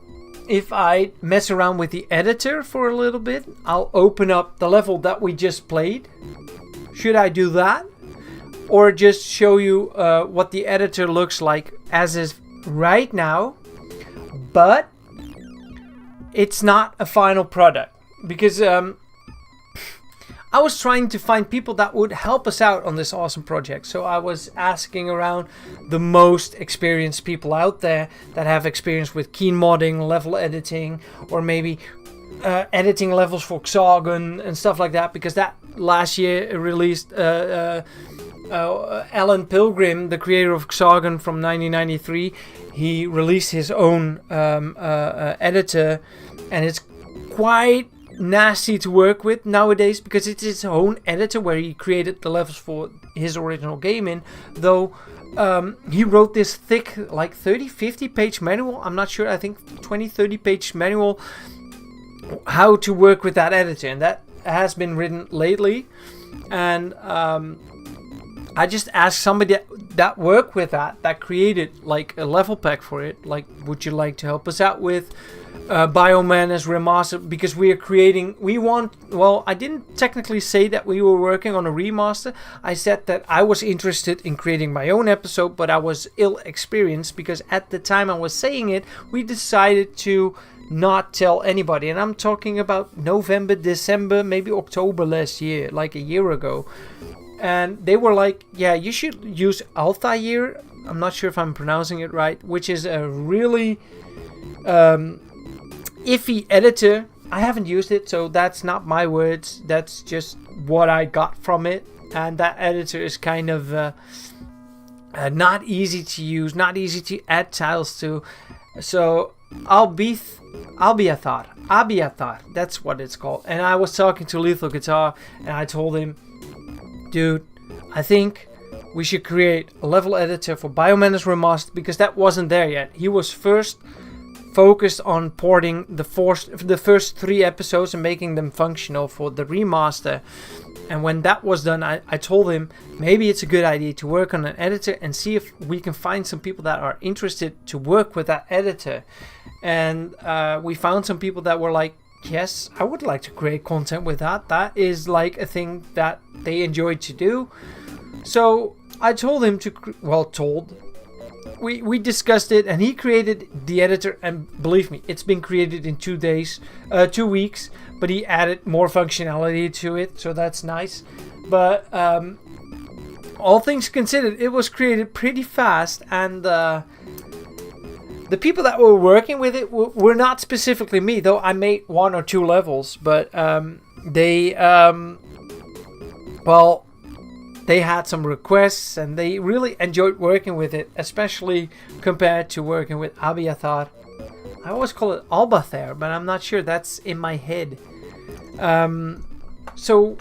if I mess around with the editor for a little bit? I'll open up the level that we just played. Should I do that? Or just show you what the editor looks like as is right now, but it's not a final product, because I was trying to find people that would help us out on this awesome project. So I was asking around the most experienced people out there that have experience with keen modding, level editing, or maybe editing levels for Xogon and stuff like that, because that last year released Alan Pilgrim, the creator of Xogon from 1993. He released his own editor, and it's quite nasty to work with nowadays, because it's his own editor where he created the levels for his original game in, though he wrote this thick, like 30-50 page manual, I'm not sure, I think 20-30 page manual how to work with that editor, and that has been written lately. And I just asked somebody that worked with that created like a level pack for it, like, would you like to help us out with BioMenace Remastered, because I didn't technically say that we were working on a remaster. I said that I was interested in creating my own episode, but I was ill experienced, because at the time I was saying it, we decided to not tell anybody, and I'm talking about November, December, maybe October last year, like a year ago. And they were like, yeah, you should use Altair. I'm not sure if I'm pronouncing it right, which is a really iffy editor. I haven't used it, so that's not my words. That's just what I got from it. And that editor is kind of not easy to use, not easy to add tiles to. So Abiathar. That's what it's called. And I was talking to Lethal Guitar, and I told him, dude, I think we should create a level editor for BioMenace Remastered, because that wasn't there yet. He was first focused on porting the first 3 episodes and making them functional for the remaster. And when that was done, I told him maybe it's a good idea to work on an editor and see if we can find some people that are interested to work with that editor. And we found some people that were like, yes, I would like to create content with that. That is like a thing that they enjoyed to do. So I told him we discussed it, and he created the editor, and believe me, it's been created in 2 days, 2 weeks, but he added more functionality to it, so that's nice. But all things considered, it was created pretty fast, and the people that were working with it were not specifically me, though I made 1 or 2 levels, but they had some requests, and they really enjoyed working with it, especially compared to working with Abiathar. I always call it Albathar, but I'm not sure, that's in my head. So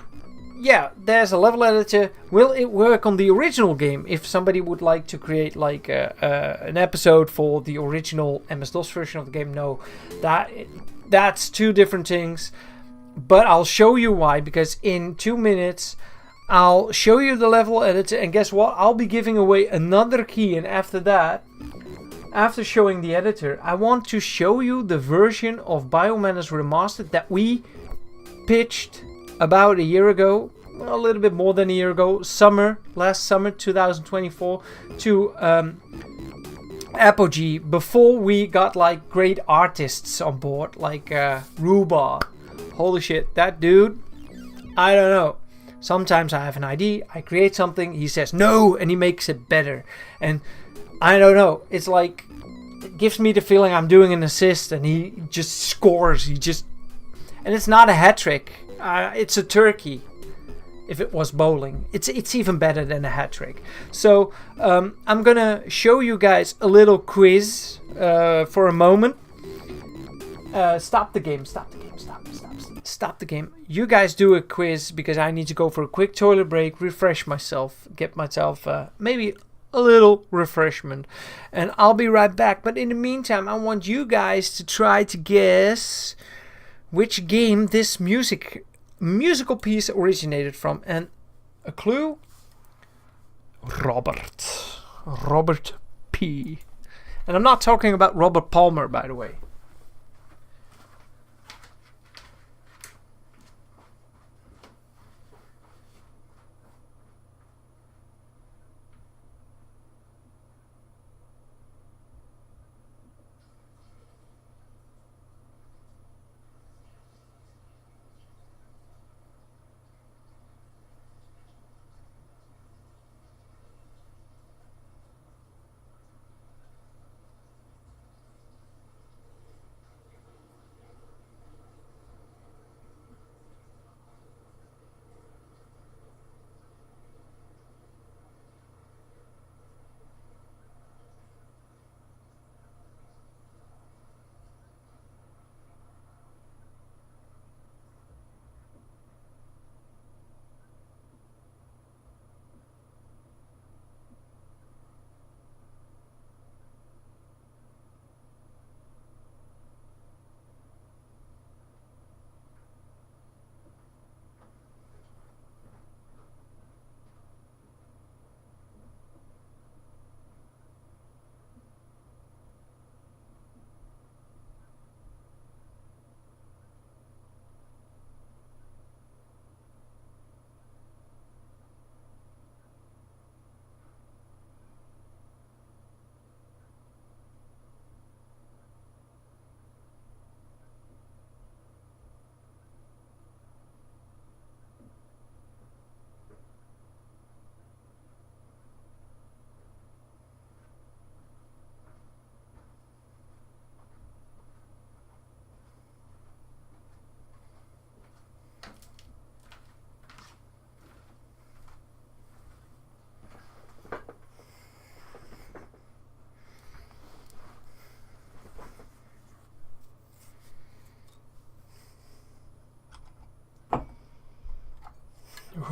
yeah, there's a level editor. Will it work on the original game? If somebody would like to create like an episode for the original MS-DOS version of the game, no, that's 2 different things. But I'll show you why, because in 2 minutes I'll show you the level editor, and guess what? I'll be giving away another key, and after that, after showing the editor, I want to show you the version of BioMenace Remastered that we pitched about a year ago, a little bit more than a year ago, last summer 2024, to Apogee, before we got like great artists on board, like Ruba. Holy shit, that dude, I don't know. Sometimes I have an idea, I create something, he says no, and he makes it better. And I don't know, it's like, it gives me the feeling I'm doing an assist, and he just scores, and it's not a hat trick. It's a turkey. If it was bowling, it's even better than a hat trick. So I'm gonna show you guys a little quiz for a moment. Stop the game. Stop the game. You guys do a quiz, because I need to go for a quick toilet break, refresh myself, get myself maybe a little refreshment, and I'll be right back. But in the meantime, I want you guys to try to guess which game this musical piece originated from. And a clue: Robert P. And I'm not talking about Robert Palmer, by the way.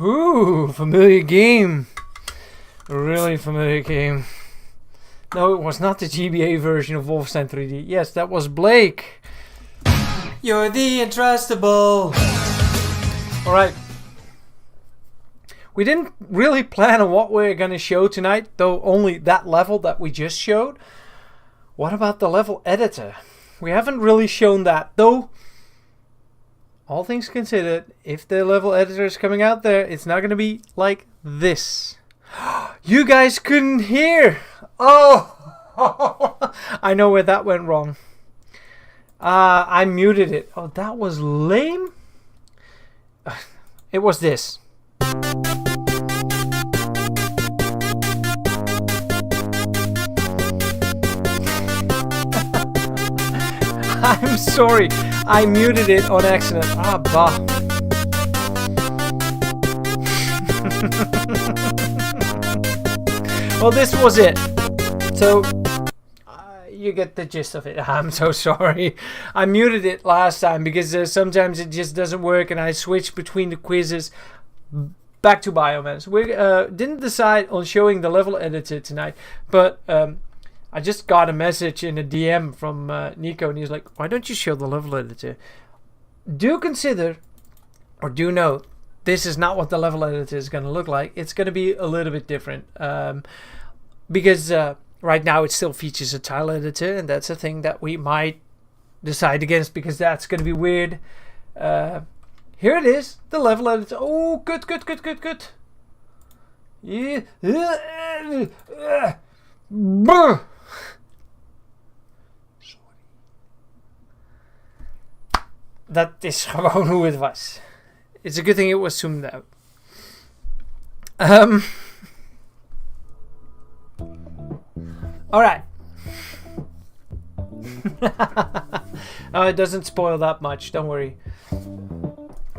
Ooh, familiar game. Really familiar game. No, it was not the GBA version of Wolfenstein 3D. Yes, that was Blake. You're the untrustable. Alright. We didn't really plan on what we're going to show tonight, though only that level that we just showed. What about the level editor? We haven't really shown that, though. All things considered, if the level editor is coming out there, it's not going to be like this. You guys couldn't hear. Oh, I know where that went wrong. I muted it. Oh, that was lame. It was this. I'm sorry. I muted it on accident. Ah, bah. Well, this was it. So, you get the gist of it. I'm so sorry. I muted it last time because sometimes it just doesn't work and I switch between the quizzes. Back to BioMenace. We didn't decide on showing the level editor tonight, but I just got a message in a DM from Nico and he's like, why don't you show the level editor? Do consider, or do note, this is not what the level editor is going to look like. It's going to be a little bit different because right now it still features a tile editor, and that's a thing that we might decide against because that's going to be weird. Here it is, the level editor. Oh, good. Yeah. Dat is gewoon hoe het was. It's a good thing it was zoomed out. Alright. It doesn't spoil that much, don't worry.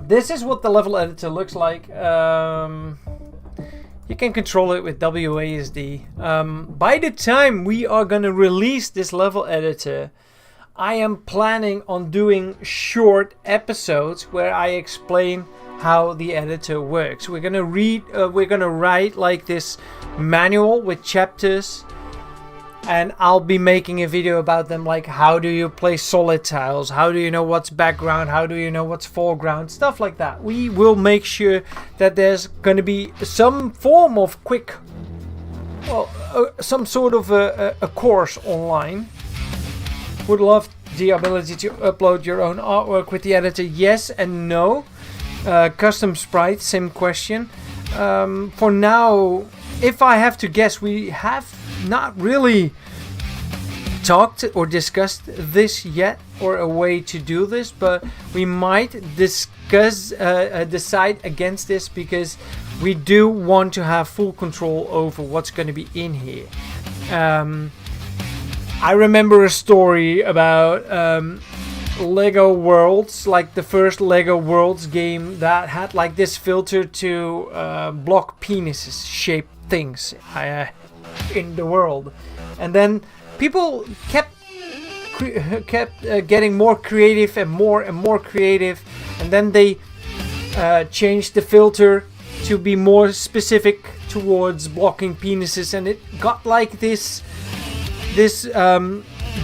This is what the level editor looks like. You can control it with WASD. By the time we are going to release this level editor, I am planning on doing short episodes where I explain how the editor works. We're gonna write like this manual with chapters, and I'll be making a video about them, like how do you play solid tiles, how do you know what's background, how do you know what's foreground, stuff like that. We will make sure that there's going to be some form of quick, well, some sort of a course online. Would love the ability to upload your own artwork with the editor, yes and no. Custom sprites, same question. For now, if I have to guess, we have not really talked or discussed this yet, or a way to do this, but we might decide against this because we do want to have full control over what's going to be in here. I remember a story about Lego Worlds, like the first Lego Worlds game that had like this filter to block penises shaped things in the world, and then people kept getting more creative and more creative, and then they changed the filter to be more specific towards blocking penises, and it got like this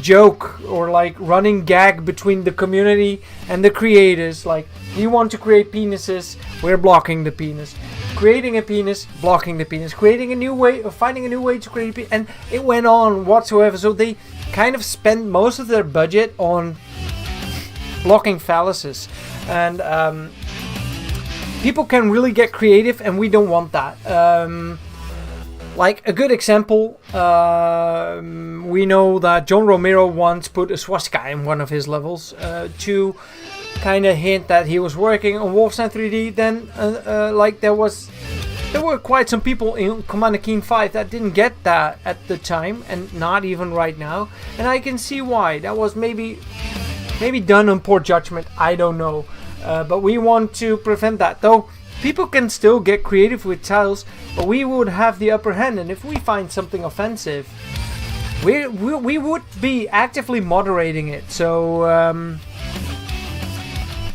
joke or like running gag between the community and the creators, like, you want to create penises, we're blocking the penis, creating a penis, blocking the penis, creating a new way or finding a new way to create a penis, and it went on whatsoever. So they kind of spent most of their budget on blocking phalluses, and people can really get creative, and we don't want that. Like a good example, we know that John Romero once put a swastika in one of his levels to kind of hint that he was working on Wolfenstein 3D. Then, like there were quite some people in Commander Keen 5 that didn't get that at the time, and not even right now. And I can see why. That was maybe done on poor judgment. I don't know, but we want to prevent that, though. People can still get creative with tiles, but we would have the upper hand, and if we find something offensive, we would be actively moderating it. So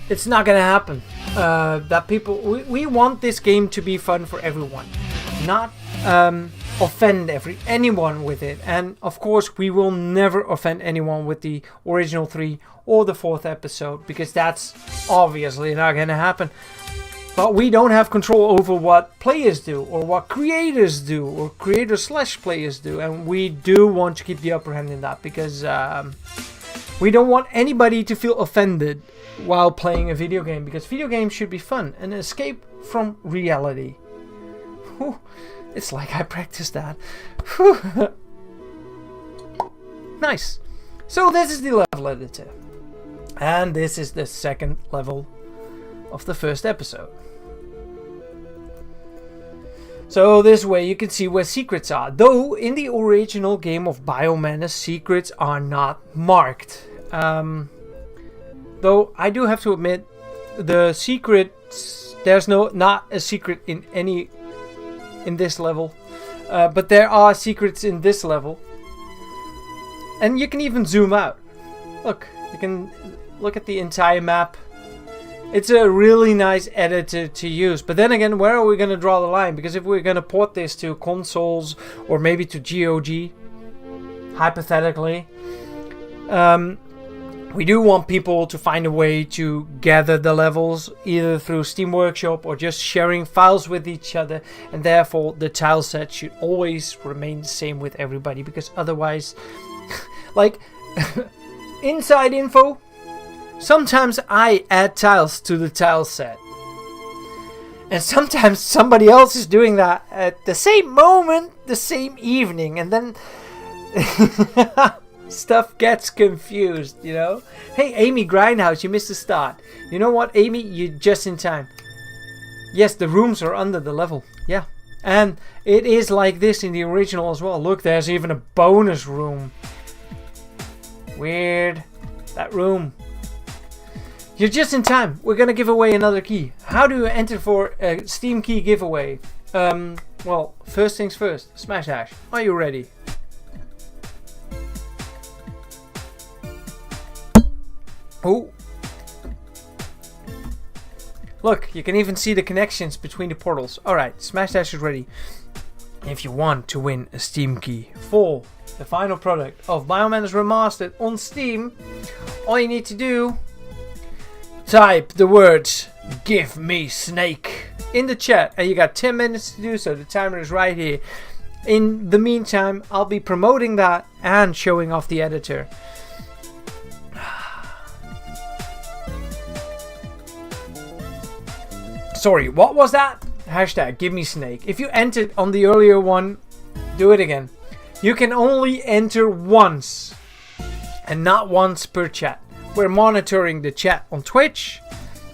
it's not gonna happen. That people, we want this game to be fun for everyone, not offend anyone with it. And of course, we will never offend anyone with the original 3 or the 4th episode, because that's obviously not gonna happen. But we don't have control over what players do, or what creators do, or creators/players do, and we do want to keep the upper hand in that, because we don't want anybody to feel offended while playing a video game, because video games should be fun, an escape from reality. Whew, it's like I practiced that. Nice. So this is the level editor. And this is the second level of the first episode. So this way you can see where secrets are. Though in the original game of BioMenace, secrets are not marked. Though I do have to admit, the secrets, there's not a secret in this level. But there are secrets in this level. And you can even zoom out. Look, you can look at the entire map. It's a really nice editor to use. But then again, where are we going to draw the line? Because if we're going to port this to consoles or maybe to GOG, hypothetically, we do want people to find a way to gather the levels either through Steam Workshop or just sharing files with each other. And therefore, the tile set should always remain the same with everybody. Because otherwise, like, inside info, sometimes I add tiles to the tile set. And sometimes somebody else is doing that at the same moment, the same evening. And then stuff gets confused, you know? Hey, Amy Grindhouse, you missed the start. You know what, Amy? You're just in time. Yes, the rooms are under the level. Yeah. And it is like this in the original as well. Look, there's even a bonus room. Weird. That room. You're just in time. We're gonna give away another key. How do you enter for a Steam key giveaway? Well, first things first. Smash Dash. Are you ready? Oh. Look, you can even see the connections between the portals. Alright, Smash Dash is ready. If you want to win a Steam key for the final product of BioMenace Remastered on Steam, all you need to do, type the words "Give me Snake" in the chat, and you got 10 minutes to do so. The timer is right here. In the meantime, I'll be promoting that and showing off the editor. Sorry, what was that? Hashtag give me snake. If you entered on the earlier one, do it again. You can only enter once and not once per chat. We're monitoring the chat on Twitch,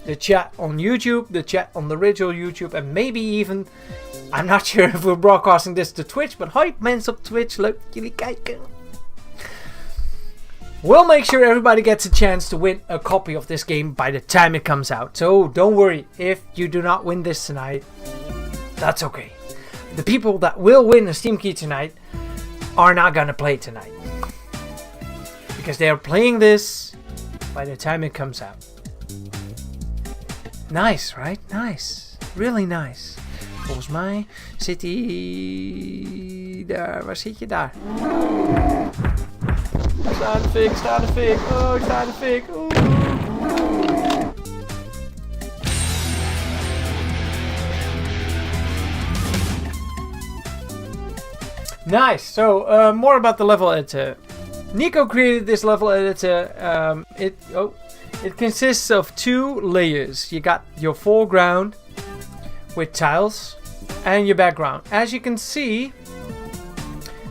the chat on YouTube, the chat on the original YouTube, and maybe even, I'm not sure if we're broadcasting this to Twitch, but hype mens op Twitch, leuk jullie kijken. We'll make sure everybody gets a chance to win a copy of this game by the time it comes out. So don't worry if you do not win this tonight. That's okay. The people that will win a Steam key tonight are not gonna play tonight. Because they are playing this by the time it comes out. Nice, right? Nice. Really nice. Volgens mij zit hij daar. Waar zit je daar? Sta in de fik, sta in de fik. Oh, ik sta in de fik. Oeh. Nice. So, more about the level editor. Nico created this level editor. It consists of 2 layers. You got your foreground with tiles and your background. As you can see,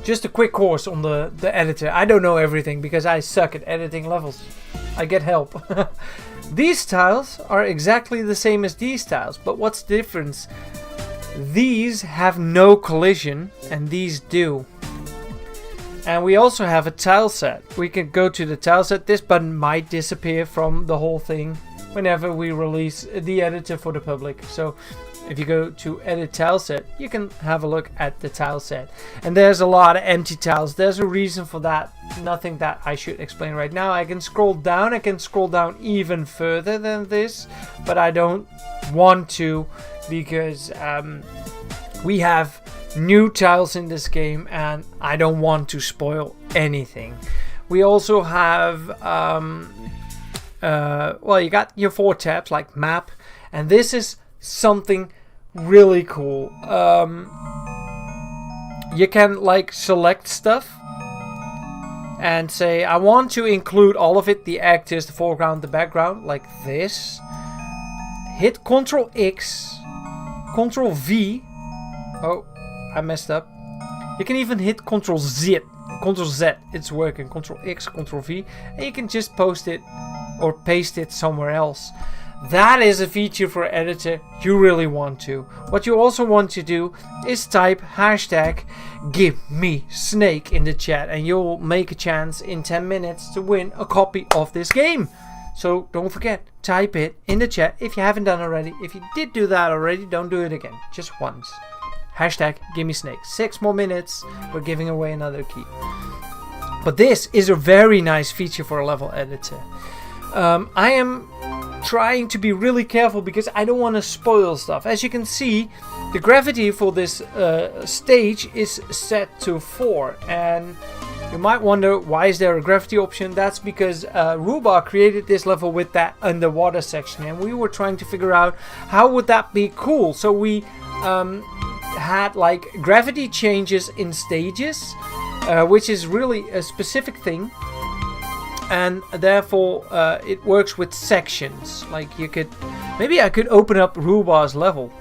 just a quick course on the editor. I don't know everything because I suck at editing levels. I get help. These tiles are exactly the same as these tiles, but what's the difference? These have no collision and these do. And we also have a tile set. We can go to the tile set. This button might disappear from the whole thing whenever we release the editor for the public. So if you go to edit tile set, you can have a look at the tile set. And there's a lot of empty tiles. There's a reason for that. Nothing that I should explain right now. I can scroll down. I can scroll down even further than this, but I don't want to because we have new tiles in this game and I don't want to spoil anything. We also have well, you got your 4 tabs like map, and this is something really cool. You can like select stuff and say I want to include all of it, the actors, the foreground, the background, like this. Hit Ctrl X, Ctrl V. Oh, I messed up. You can even hit Ctrl Z Ctrl Z, it's working. Ctrl X, Ctrl V, and you can just post it or paste it somewhere else. That is a feature for editor you really want to. What you also want to do is type hashtag #GiveMeSnake in the chat, and you'll make a chance in 10 minutes to win a copy of this game. So don't forget, type it in the chat if you haven't done already. If you did do that already, don't do it again, just once. Hashtag #GiveMeSnake. 6 more minutes, we're giving away another key. But this is a very nice feature for a level editor. I am trying to be really careful because I don't want to spoil stuff. As you can see, the gravity for this stage is set to 4, and you might wonder, why is there a gravity option? That's because Ruba created this level with that underwater section, and we were trying to figure out how would that be cool. So we had like gravity changes in stages, which is really a specific thing. And therefore it works with sections. Like you could, maybe I could open up Ruba's level.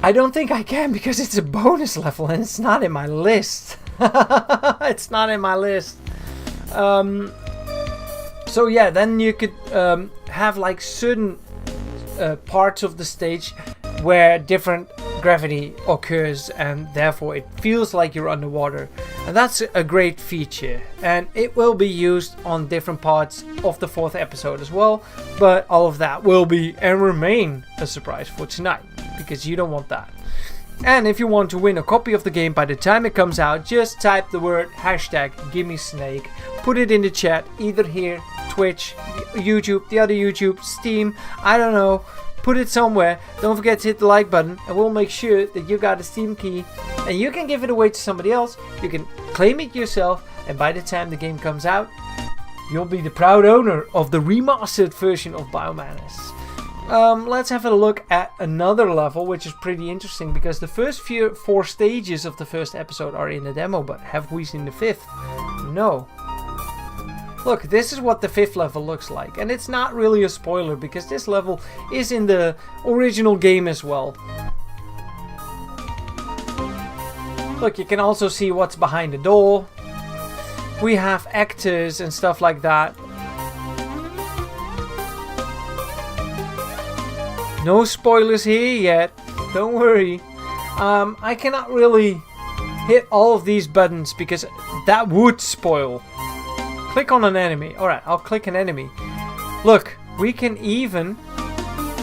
I don't think I can because it's a bonus level and it's not in my list. It's not in my list. So yeah, then you could have like certain parts of the stage where different gravity occurs, and therefore it feels like you're underwater, and that's a great feature, and it will be used on different parts of the 4th episode as well, but all of that will be and remain a surprise for tonight, because you don't want that. And if you want to win a copy of the game by the time it comes out, just type the word hashtag #GiveMeSnake, put it in the chat, either here, Twitch, YouTube, the other YouTube, Steam, I don't know. Put it somewhere. Don't forget to hit the like button, and we'll make sure that you got a Steam key, and you can give it away to somebody else. You can claim it yourself, and by the time the game comes out, you'll be the proud owner of the remastered version of BioMenace. Let's have a look at another level, which is pretty interesting, because the first 4 stages of the first episode are in the demo, but have we seen the 5th? No. Look, this is what the 5th level looks like, and it's not really a spoiler because this level is in the original game as well. Look, you can also see what's behind the door. We have actors and stuff like that. No spoilers here yet, don't worry. I cannot really hit all of these buttons because that would spoil. Click on an enemy. Alright, I'll click an enemy. Look, we can even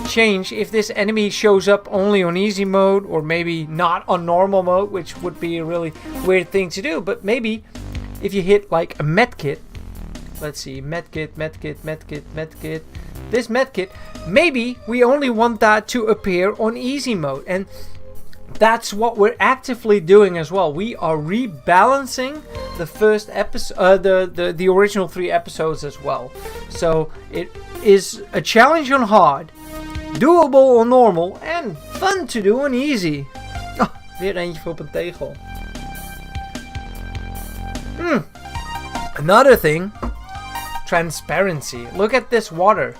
change if this enemy shows up only on easy mode or maybe not on normal mode, which would be a really weird thing to do. But maybe if you hit like a medkit, let's see, medkit, medkit, medkit, medkit, this medkit, maybe we only want that to appear on easy mode, and that's what we're actively doing as well. We are rebalancing the first episode, the original 3 episodes as well. So it is a challenge on hard, doable on normal, and fun to do on easy. Oh, weer eentje op een tegel. Another thing, transparency. Look at this water.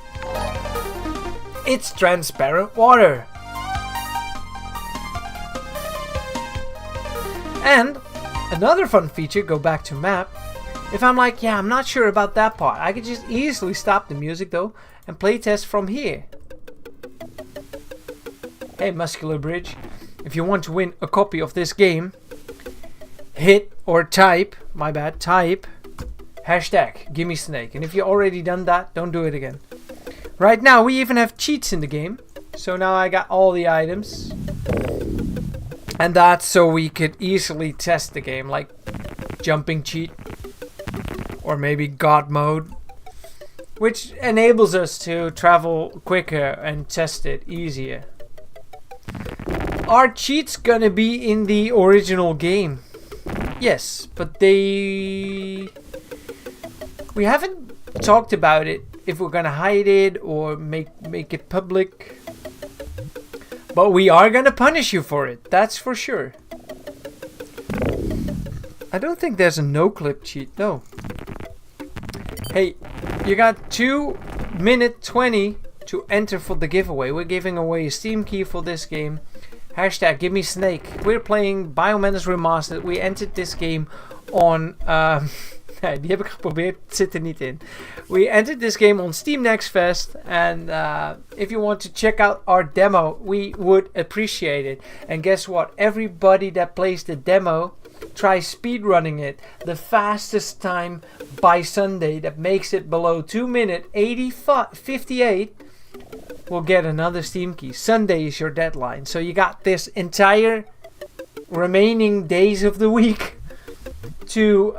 It's transparent water. And another fun feature, go back to map. If I'm like, yeah, I'm not sure about that part, I could just easily stop the music though and playtest from here. Hey, Muscular Bridge, if you want to win a copy of this game, hit or type, my bad, type hashtag #GiveMeSnake. And if you already done that, don't do it again. Right now, we even have cheats in the game. So now I got all the items. And that's so we could easily test the game, like jumping cheat or maybe God mode, which enables us to travel quicker and test it easier. Are cheats gonna be in the original game? Yes, but we haven't talked about it, if we're gonna hide it or make it public. But we are gonna punish you for it, that's for sure. I don't think there's a no-clip cheat, no. Hey, you got 2:20 to enter for the giveaway. We're giving away a Steam key for this game. Hashtag give me snake. We're playing BioMenace Remastered. We entered this game on... die heb ik geprobeerd, het zit er niet in. We entered this game on Steam Next Fest. And if you want to check out our demo, we would appreciate it. And guess what? Everybody that plays the demo tries speedrunning it. The fastest time by Sunday that makes it below 2 minute 58 will get another Steam key. Sunday is your deadline. So you got this entire remaining days of the week to...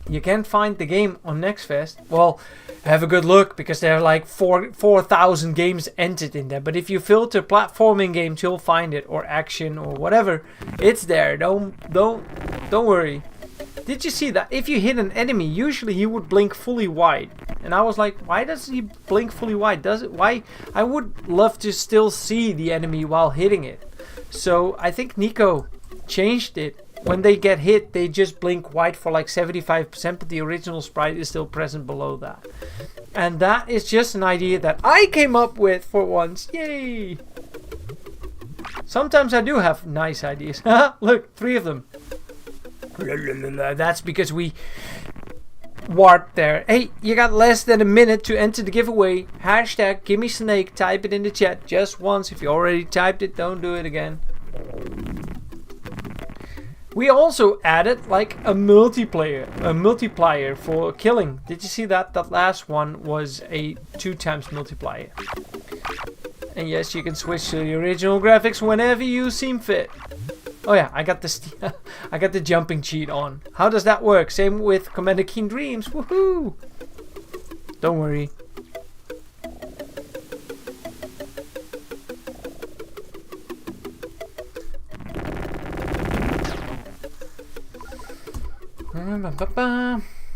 you can't find the game on Nextfest. Well, have a good look because there are like 4,000 games entered in there. But if you filter platforming games, you'll find it, or action or whatever. It's there. Don't worry. Did you see that? If you hit an enemy, usually he would blink fully wide. And I was like, why does he blink fully wide? Does it? Why? I would love to still see the enemy while hitting it. So I think Nico changed it. When they get hit, they just blink white for like 75%, but the original sprite is still present below that. And that is just an idea that I came up with for once. Yay! Sometimes I do have nice ideas. Look, 3 of them. That's because we warped there. Hey, you got less than a minute to enter the giveaway. Hashtag gimme snake. Type it in the chat just once. If you already typed it, don't do it again. We also added like a multiplier for killing. Did you see that? That last one was a 2 times multiplier. And yes, you can switch to the original graphics whenever you seem fit. Oh yeah, I got the I got the jumping cheat on. How does that work? Same with Commander Keen Dreams. Woohoo! Don't worry.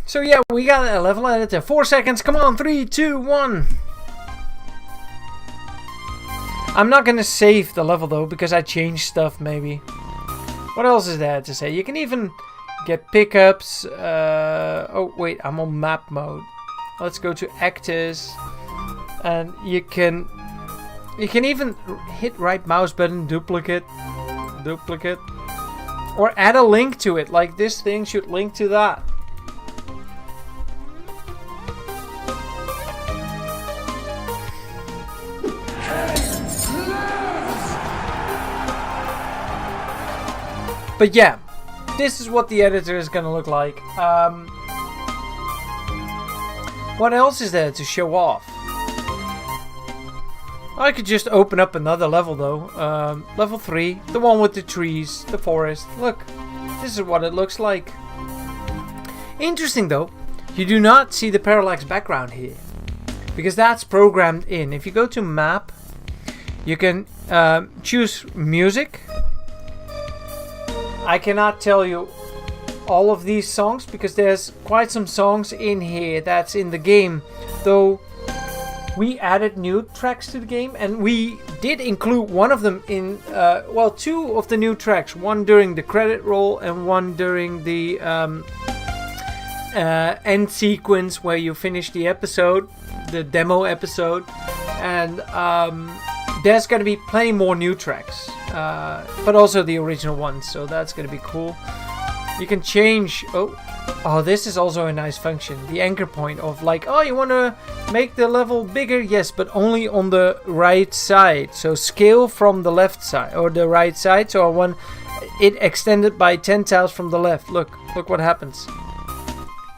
So yeah, we got a level editor. 4 seconds. Come on, 3, 2, 1. I'm not gonna save the level though because I changed stuff maybe. What else is there to say? You can even get pickups. Oh wait, I'm on map mode. Let's go to actors, and you can even hit right mouse button, duplicate, or add a link to it. Like this thing should link to that. But yeah, this is what the editor is gonna look like. What else is there to show off? I could just open up another level though. Level 3, the one with the trees, the forest. Look, this is what it looks like. Interesting though, you do not see the parallax background here, because that's programmed in. If you go to map, you can choose music. I cannot tell you all of these songs because there's quite some songs in here that's in the game, though we added new tracks to the game, and we did include one of them in, well, 2 of the new tracks, one during the credit roll and one during the end sequence where you finish the episode, the demo episode, and there's gonna be plenty more new tracks, but also the original ones, so that's gonna be cool. You can change, oh, this is also a nice function, the anchor point of like, oh, you want to make the level bigger? Yes, but only on the right side. So scale from the left side or the right side. So I want it extended by 10 tiles from the left. Look what happens.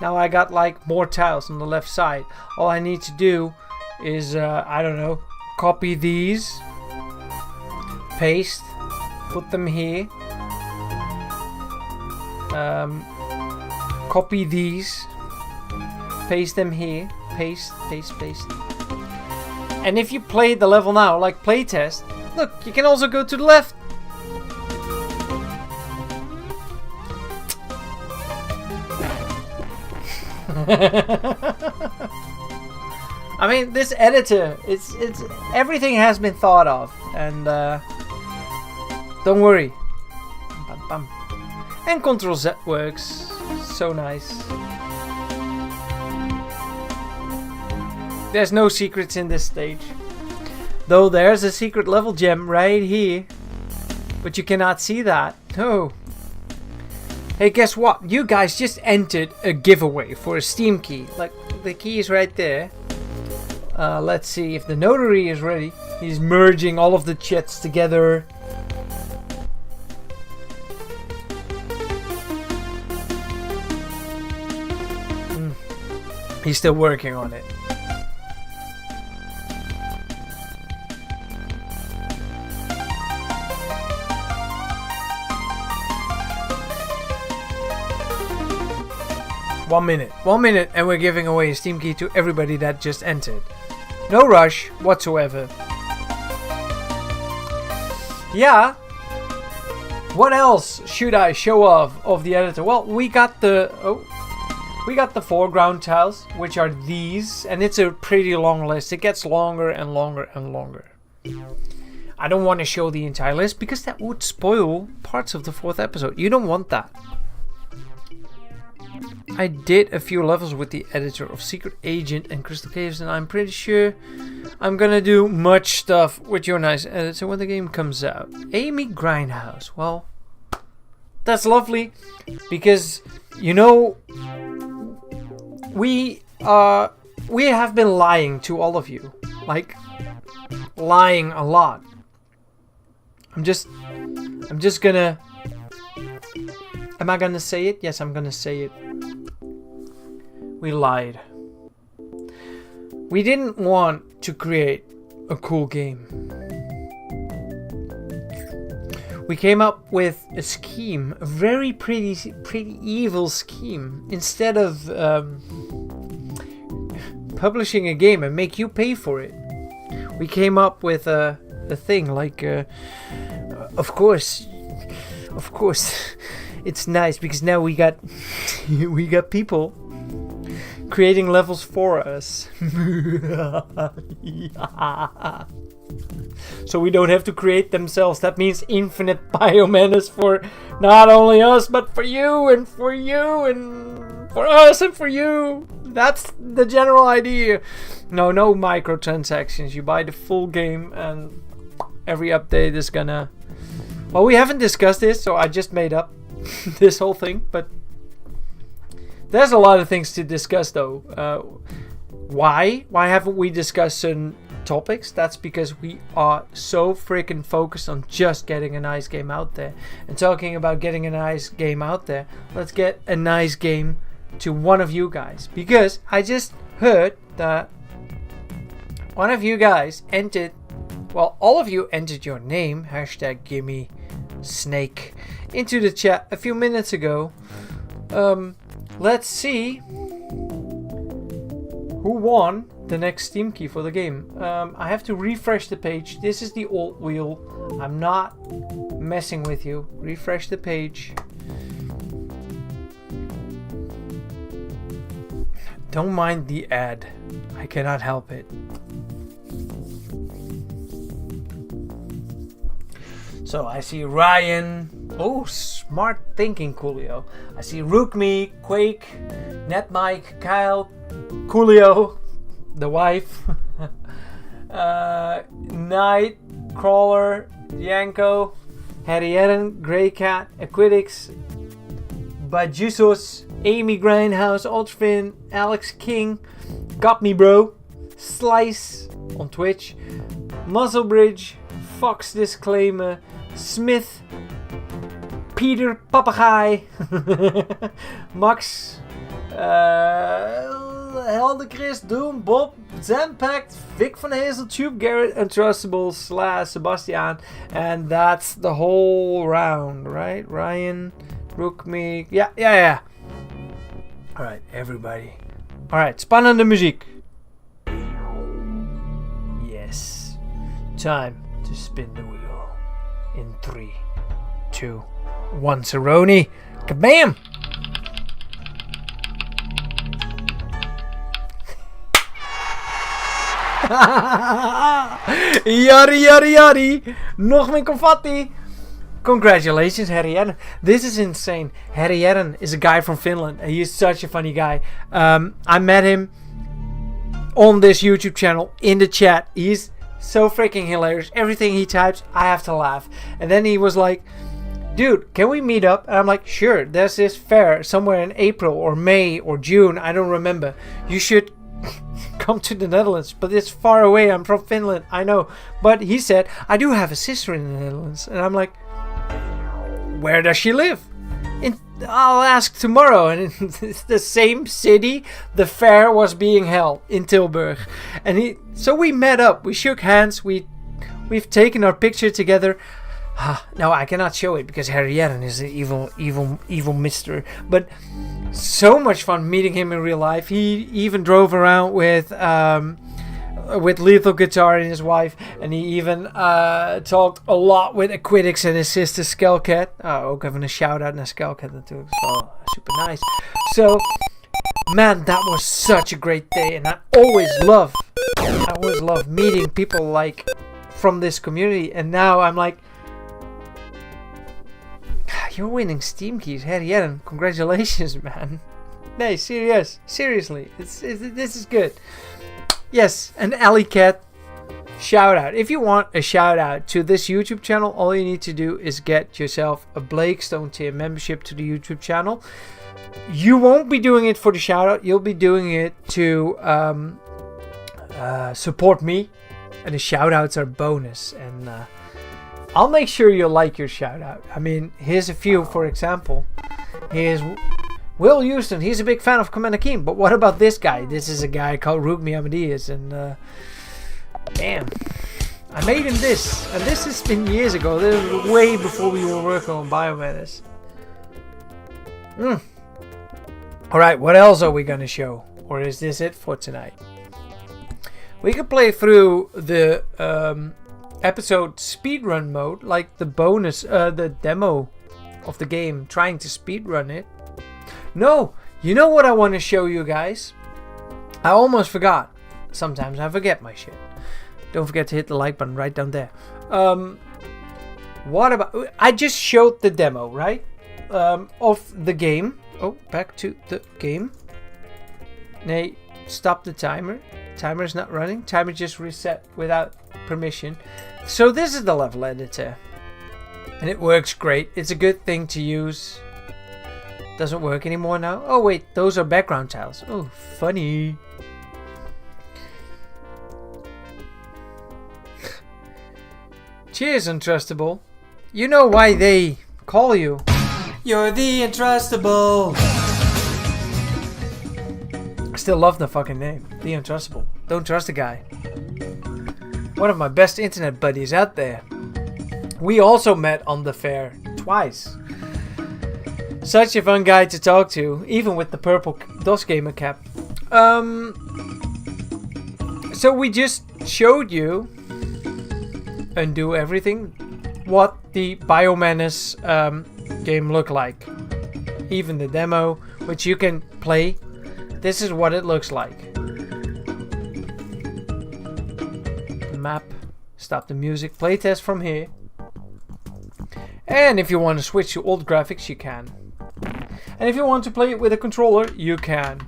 Now I got like more tiles on the left side. All I need to do is, I don't know, copy these, paste, put them here. Copy these, paste them here, paste. And if you play the level now, like playtest, look, you can also go to the left. I mean, this editor, it's everything has been thought of, and don't worry. Bam, bam. And Ctrl Z works. So nice. There's no secrets in this stage. Though there's a secret level gem right here. But you cannot see that. Oh. Hey, guess what? You guys just entered a giveaway for a Steam key. Like, the key is right there. Let's see if the notary is ready. He's merging all of the chats together. He's still working on it. One minute, and we're giving away a Steam key to everybody that just entered. No rush whatsoever. Yeah. What else should I show off of the editor? Well, we got the foreground tiles, which are these, and it's a pretty long list. It gets longer and longer and longer. I don't want to show the entire list because that would spoil parts of the 4th episode. You don't want that. I did a few levels with the editor of Secret Agent and Crystal Caves, and I'm pretty sure I'm gonna do much stuff with your nice editor when the game comes out. Amy Grindhouse. Well, that's lovely because, you know, we have been lying to all of you. Like, lying a lot. I'm just gonna... Am I gonna say it? Yes, I'm gonna say it. We lied. We didn't want to create a cool game. We came up with a scheme, a very pretty evil scheme. Instead of publishing a game and make you pay for it, we came up with a thing like, of course, it's nice because now we got people creating levels for us. So we don't have to create themselves. That means infinite BioMenace for not only us, but for you and for you and for us and for you. That's the general idea. No microtransactions. You buy the full game and every update is gonna... Well, we haven't discussed this, so I just made up this whole thing, but there's a lot of things to discuss though. Why haven't we discussed certain topics? That's because we are so freaking focused on just getting a nice game out there. And talking about getting a nice game out there, let's get a nice game to one of you guys, because I just heard that one of you guys entered, well, all of you entered your name, #GimmeSnake, into the chat a few minutes ago. Let's see who won the next Steam key for the game. I have to refresh the page. This is the old wheel. I'm not messing with you. Refresh the page. Don't mind the ad. I cannot help it. So I see Ryan. Oh, smart thinking, Coolio. I see Rookme, Quake, NetMike, Kyle, Coolio, the wife, Night, Crawler, Yanko, Harrieren, Greycat, Aquidix, Bajusos, Amy Grindhouse, Ultrafin, Alex King, Got Me Bro, Slice on Twitch, Muzzlebridge, Fox Disclaimer, Smith, Peter Papagai, Max, Helder Chris, Doom, Bob, Zampact, Vic van Hazeltube, Garrett, Untrustable, Sebastian, and that's the whole round, right? Ryan, Rookme, yeah. Alright, everybody. Alright, spannende muziek. Yes. Time to spin the wheel. In 3, 2, 1, Cerrone. Kabam! Yari. Nog meer confetti. Congratulations, Harrieren. This is insane. Harrieren is a guy from Finland. And he is such a funny guy. I met him on this YouTube channel in the chat. He's So freaking hilarious. Everything he types, I have to laugh. And then he was like, dude, can we meet up? And I'm like, sure, there's this fair somewhere in April or May or June, I don't remember. You should come to the Netherlands, but it's far away. I'm from Finland, I know. But he said, I do have a sister in the Netherlands. And I'm like, where does she live? I'll ask tomorrow. And it's the same city the fair was being held, in Tilburg. And so we met up, we shook hands, we've taken our picture together. No, I cannot show it because Harry Jan is an evil mister. But so much fun meeting him in real life. He even drove around with Lethal Guitar and his wife, and he even talked a lot with Aquitics and his sister Skelcat. Ook even een shout-out naar Skelcat natuurlijk. So, super nice. So, man, that was such a great day, and I always love meeting people like from this community. And now I'm like, you're winning Steam keys, Harry Jan. Congratulations, man. Nee, seriously, this is good. Yes, an Alley Cat shout out. If you want a shout out to this YouTube channel, all you need to do is get yourself a Blake Stone tier membership to the YouTube channel. You won't be doing it for the shout out. You'll be doing it to support me, and the shout outs are bonus. And I'll make sure you like your shout out. I mean, here's a few. For example, here's Will Houston. He's a big fan of Commander Keen. But what about this guy? This is a guy called Rugmi Amadeus. And damn, I made him this. And this has been years ago. This was way before we were working on BioMenace. Alright, what else are we going to show? Or is this it for tonight? We can play through the episode speedrun mode, like the bonus, the demo of the game, trying to speedrun it. No, you know what I want to show you guys? I almost forgot. Sometimes I forget my shit. Don't forget to hit the like button right down there. What about... I just showed the demo, right? Of the game. Oh, back to the game. Nee, stop the timer. Timer is not running. Timer just reset without permission. So this is the level editor. And it works great. It's a good thing to use. Doesn't work anymore now. Oh wait, those are background tiles. Oh, funny. Cheers, Untrustable. You know why they call you. You're the Untrustable. I still love the fucking name. The Untrustable. Don't trust the guy. One of my best internet buddies out there. We also met on the fair twice. Such a fun guy to talk to, even with the purple Dosgamert cap. So we just showed you, undo everything, what the BioMenace game looked like. Even the demo, which you can play. This is what it looks like. Map, stop the music, playtest from here. And if you want to switch to old graphics, you can. And if you want to play it with a controller, you can.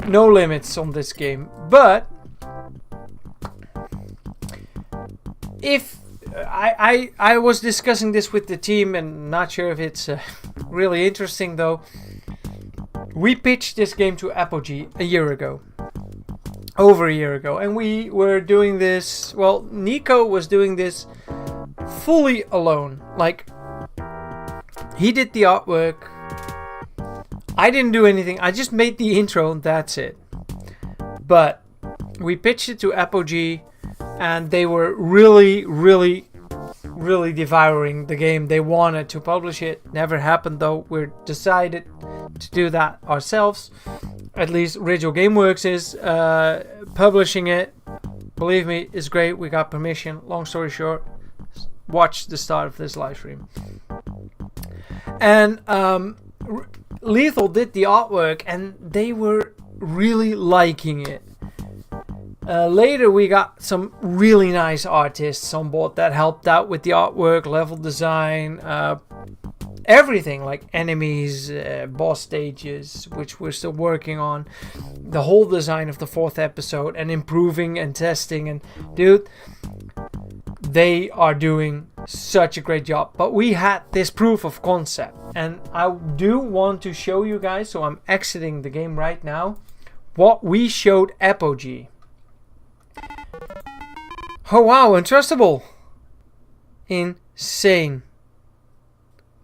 No limits on this game, but if I was discussing this with the team, and not sure if it's really interesting though. We pitched this game to Apogee a year ago. Over a year ago. And we were doing this... Well, Nico was doing this fully alone. Like, he did the artwork. I didn't do anything. I just made the intro and that's it. But we pitched it to Apogee. And they were really devouring the game. They wanted to publish it. Never happened though. We decided to do that ourselves. At least Original Gameworks is publishing it. Believe me, it's great. We got permission. Long story short, watch the start of this live stream. And Lethal did the artwork and they were really liking it. Later we got some really nice artists on board that helped out with the artwork, level design, everything, like enemies, boss stages, which we're still working on, the whole design of the 4th episode, and improving and testing. And dude, they are doing such a great job. But we had this proof of concept, and I do want to show you guys, so I'm exiting the game right now, what we showed Apogee. Oh wow, untrustable. Insane.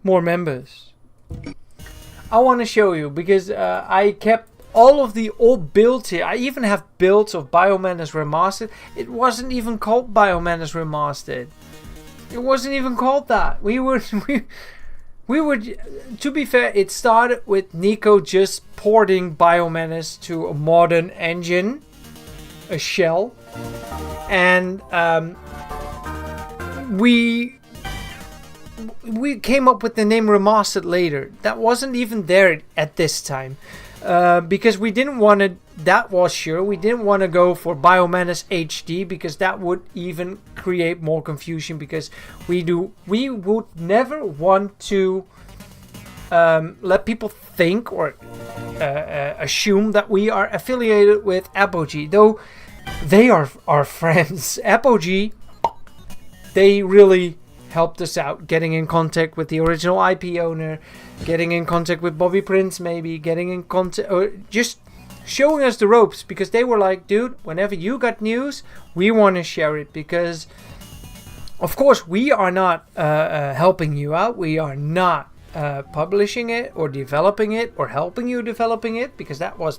More members. I want to show you, because I kept all of the old builds here. I even have builds of BioMenace Remastered. It wasn't even called BioMenace Remastered. It wasn't even called that. We were, to be fair, it started with Nico just porting BioMenace to a modern engine, a shell, and we came up with the name Remastered later. That wasn't even there at this time. Because we didn't want to, that was sure, we didn't want to go for BioMenace HD, because that would even create more confusion, because we would never want to let people think or assume that we are affiliated with Apogee, though they are our friends. Apogee, they really helped us out, getting in contact with the original IP owner, getting in contact with Bobby Prince, maybe getting in contact, or just showing us the ropes, because they were like, dude, whenever you got news, we want to share it, because of course we are not helping you out, we are not publishing it or developing it or helping you developing it, because that was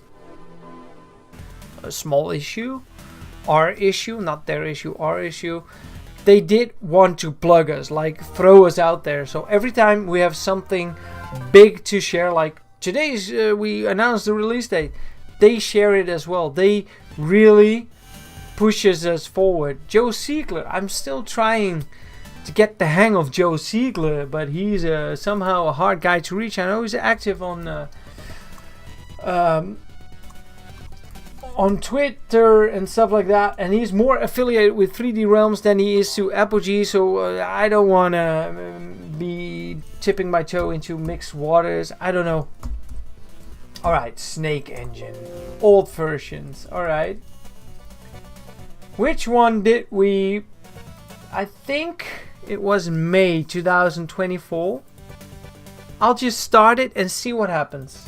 a small issue, our issue, not their issue, our issue. They did want to plug us, like throw us out there. So every time we have something big to share, like today's, we announced the release date, they share it as well. They really pushes us forward. Joe Siegler, I'm still trying to get the hang of Joe Siegler, but he's somehow a hard guy to reach. I know he's active on Twitter and stuff like that, and he's more affiliated with 3D Realms than he is to Apogee, so I don't want to be tipping my toe into mixed waters. I don't know. Alright, Snake Engine. Old versions. Alright. Which one did we... I think it was May 2024. I'll just start it and see what happens.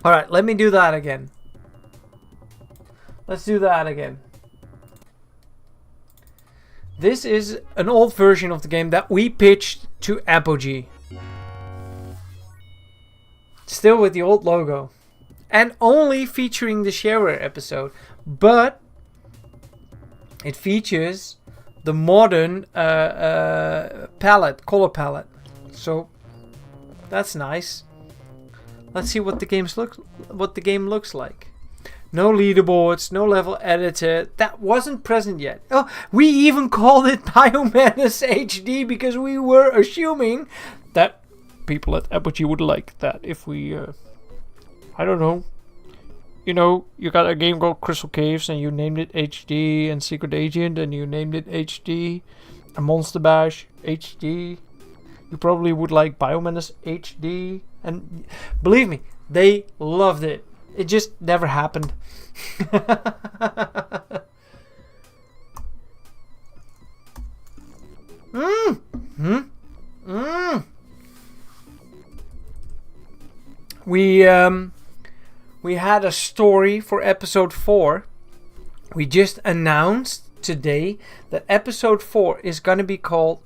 Alright, let me do that again. Let's do that again. This is an old version of the game that we pitched to Apogee. Still with the old logo. And only featuring the sharer episode. But it features the modern palette, color palette. So that's nice. Let's see what the game looks like. No leaderboards, no level editor. That wasn't present yet. Oh, we even called it BioMenace HD because we were assuming that people at Apogee would like that if we, I don't know. You know, you got a game called Crystal Caves and you named it HD, and Secret Agent and you named it HD, and Monster Bash HD. You probably would like BioMenace HD, and believe me, they loved it. It just never happened. We had a story for episode 4. We just announced today that episode 4 is gonna be called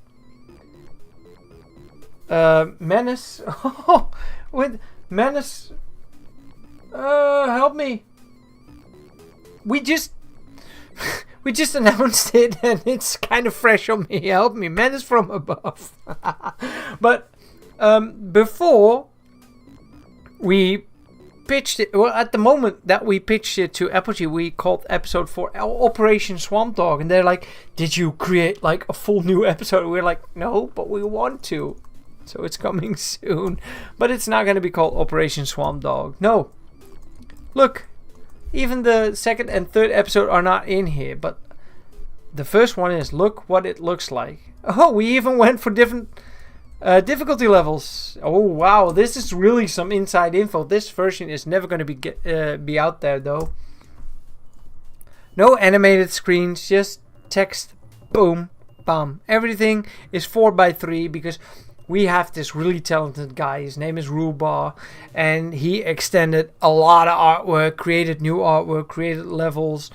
Menace. With Menace. Help me. We just announced it and it's kind of fresh on me. Help me. Menace from above. But before we pitched it, well, at the moment that we pitched it to Apogee, we called episode 4 Operation Swamp Dog, and they're like, did you create like a full new episode? We're like, no, but we want to. So it's coming soon. But it's not going to be called Operation Swamp Dog. No. Look. even the second and third episode are not in here, but the first one is. Look what it looks like. Oh, we even went for different difficulty levels. Oh wow, this is really some inside info. This version is never going to be out there though. No animated screens, just text. Boom, bam. Everything is 4x3 because we have this really talented guy. His name is Rubar, and he extended a lot of artwork, created new artwork, created levels,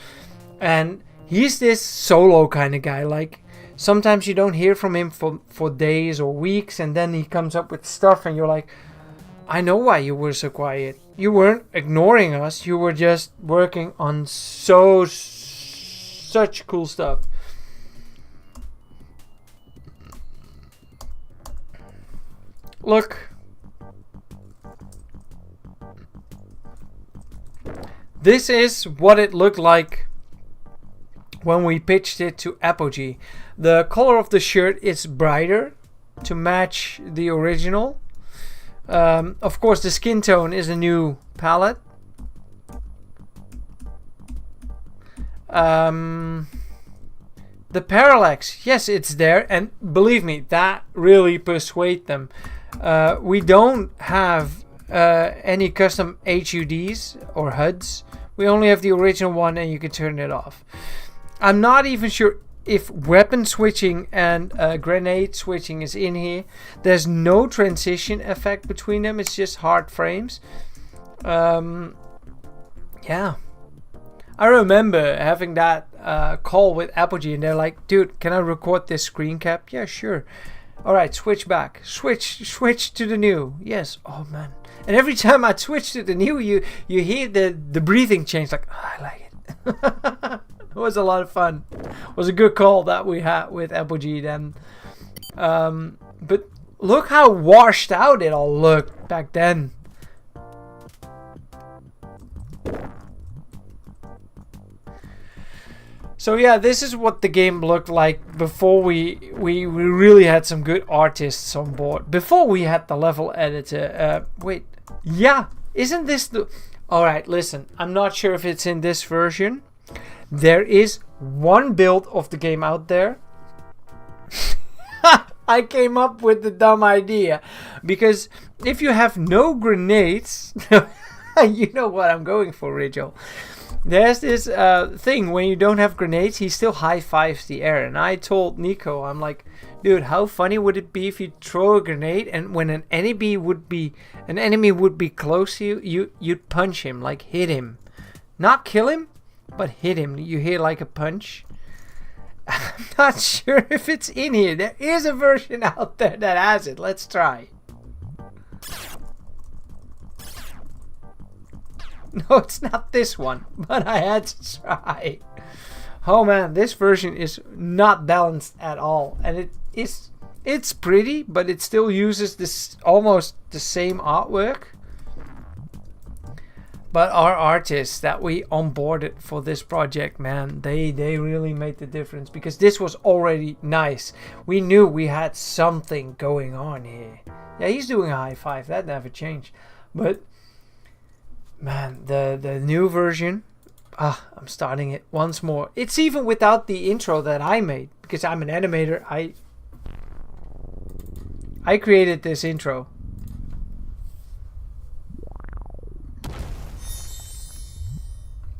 and he's this solo kind of guy. Like, sometimes you don't hear from him for days or weeks, and then he comes up with stuff and you're like, I know why you were so quiet. You weren't ignoring us. You were just working on such cool stuff. Look. This is what it looked like when we pitched it to Apogee. The color of the shirt is brighter to match the original. Of course, the skin tone is a new palette. The parallax, yes, it's there, and believe me, that really persuades them. We don't have any custom HUDs or HUDs. We only have the original one, and you can turn it off. I'm not even sure if weapon switching and grenade switching is in here. There's no transition effect between them. It's just hard frames. Yeah. I remember having that call with Apogee, and they're like, dude, can I record this screen cap? Yeah, sure. Alright, switch back. Switch to the new. Yes. Oh, man. And every time I switch to the new, you hear the breathing change. Like, oh, I like it. It was a lot of fun. It was a good call that we had with Apogee then. But look how washed out it all looked back then. So yeah, this is what the game looked like before we really had some good artists on board. Before we had the level editor. Wait, yeah, isn't this the... Alright, listen, I'm not sure if it's in this version. There is one build of the game out there. I came up with the dumb idea. Because if you have no grenades... You know what I'm going for, Rachel. There's this thing, when you don't have grenades, he still high-fives the air. And I told Nico, I'm like, dude, how funny would it be if you throw a grenade and when an enemy would be close to you, you'd punch him, like hit him. Not kill him, but hit him. You hear like a punch. I'm not sure if it's in here. There is a version out there that has it. Let's try. No, it's not this one, but I had to try. Oh man, this version is not balanced at all, and it's pretty, but it still uses this almost the same artwork. But our artists that we onboarded for this project, man, they really made the difference, because this was already nice. We knew we had something going on here. Yeah, he's doing a high five, that never changed. But man, the new version, I'm starting it once more. It's even without the intro that I made, because I'm an animator. I created this intro.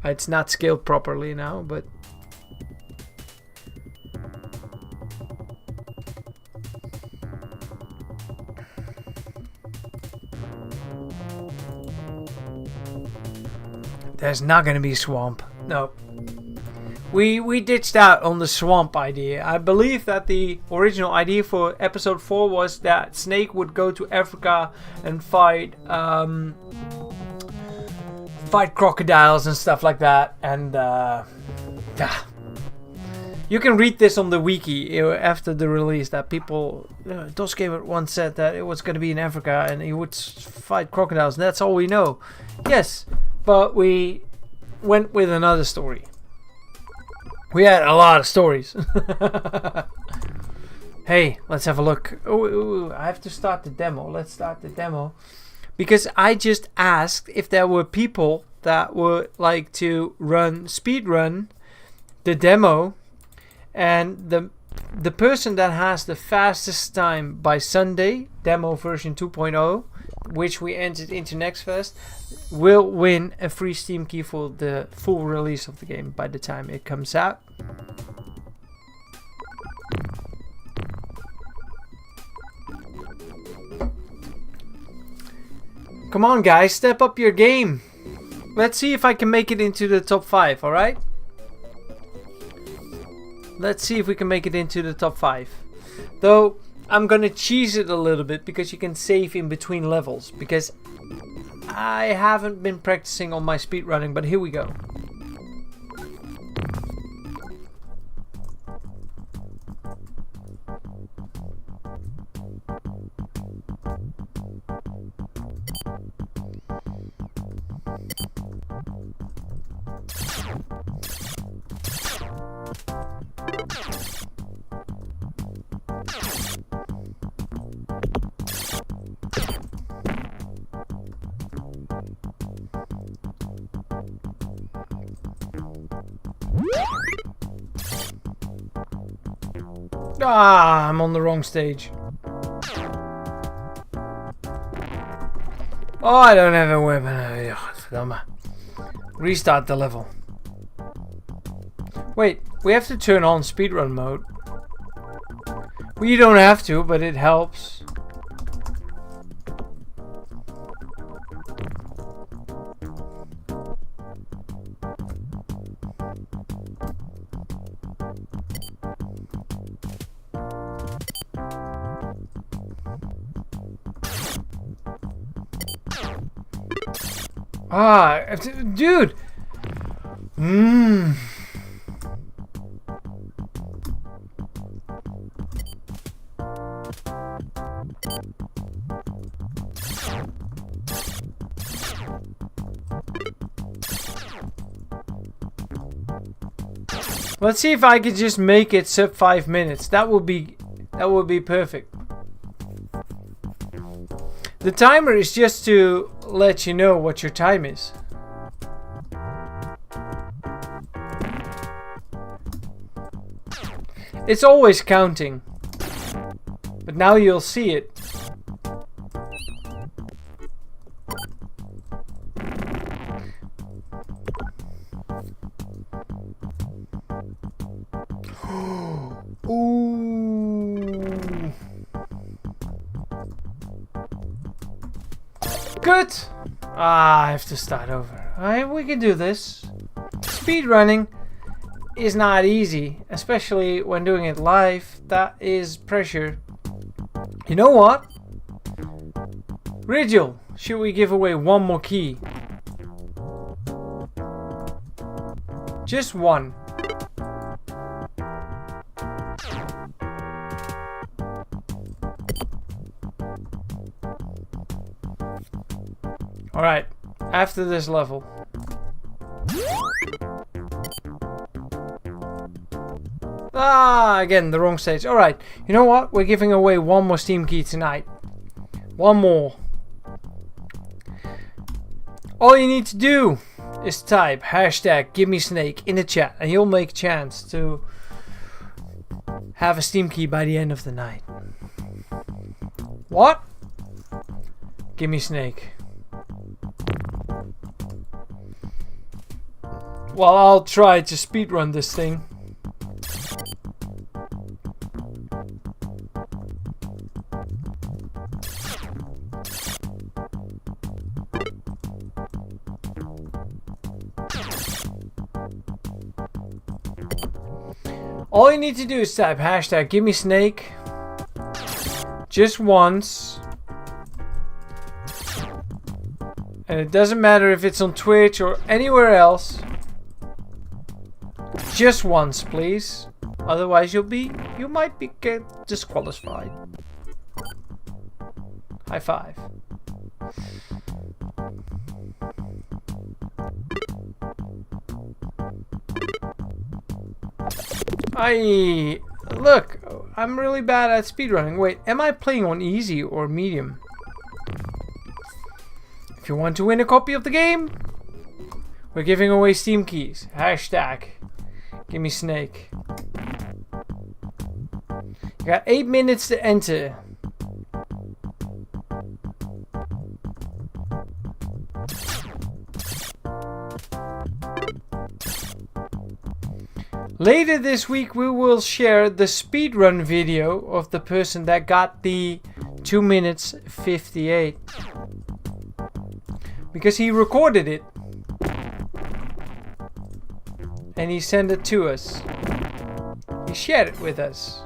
It's not scaled properly now, but there's not gonna be swamp. No. We ditched out on the swamp idea. I believe that the original idea for episode 4 was that Snake would go to Africa and fight crocodiles and stuff like that. And you can read this on the wiki after the release, that people, Dosgamert once said that it was going to be in Africa and he would fight crocodiles, and that's all we know. Yes, but we went with another story. We had a lot of stories. Hey, let's have a look. Oh, I have to start the demo. Let's start the demo. Because I just asked if there were people that would like to speed run the demo, and the person that has the fastest time by Sunday, demo version 2.0, which we entered into next fest, will win a free Steam key for the full release of the game by the time it comes out. Come on guys, step up your game. Let's see if I can make it into the top 5, alright? Let's see if we can make it into the top 5. Though, I'm gonna cheese it a little bit because you can save in between levels. Because I haven't been practicing on my speedrunning, but here we go. Ah, I'm on the wrong stage. Oh, I don't have a weapon. Restart the level. Wait, we have to turn on speedrun mode. We don't have to, but it helps. Ah, dude. Let's see if I could just make it sub 5 minutes. That would be perfect. The timer is just to let you know what your time is. It's always counting. But now you'll see it. Ooh. Good. Ah, I have to start over. Alright, we can do this. Speedrunning is not easy, especially when doing it live. That is pressure. You know what? Rigel, should we give away one more key? Just one. Alright, after this level. Ah, again, the wrong stage. Alright, you know what? We're giving away one more Steam key tonight. One more. All you need to do is type hashtag #GiveMeSnake in the chat and you'll make a chance to have a Steam key by the end of the night. What? Give me Snake. Well, I'll try to speedrun this thing. All you need to do is type hashtag #GiveMeSnake just once. And it doesn't matter if it's on Twitch or anywhere else. Just once, please. Otherwise you might get disqualified. High five. Look, I'm really bad at speedrunning. Wait, am I playing on easy or medium? If you want to win a copy of the game, We're giving away Steam keys. Hashtag give me snake. You got 8 minutes to enter. Later this week we will share the speedrun video of the person that got the 2 minutes 58. Because he recorded it. And he sent it to us. He shared it with us.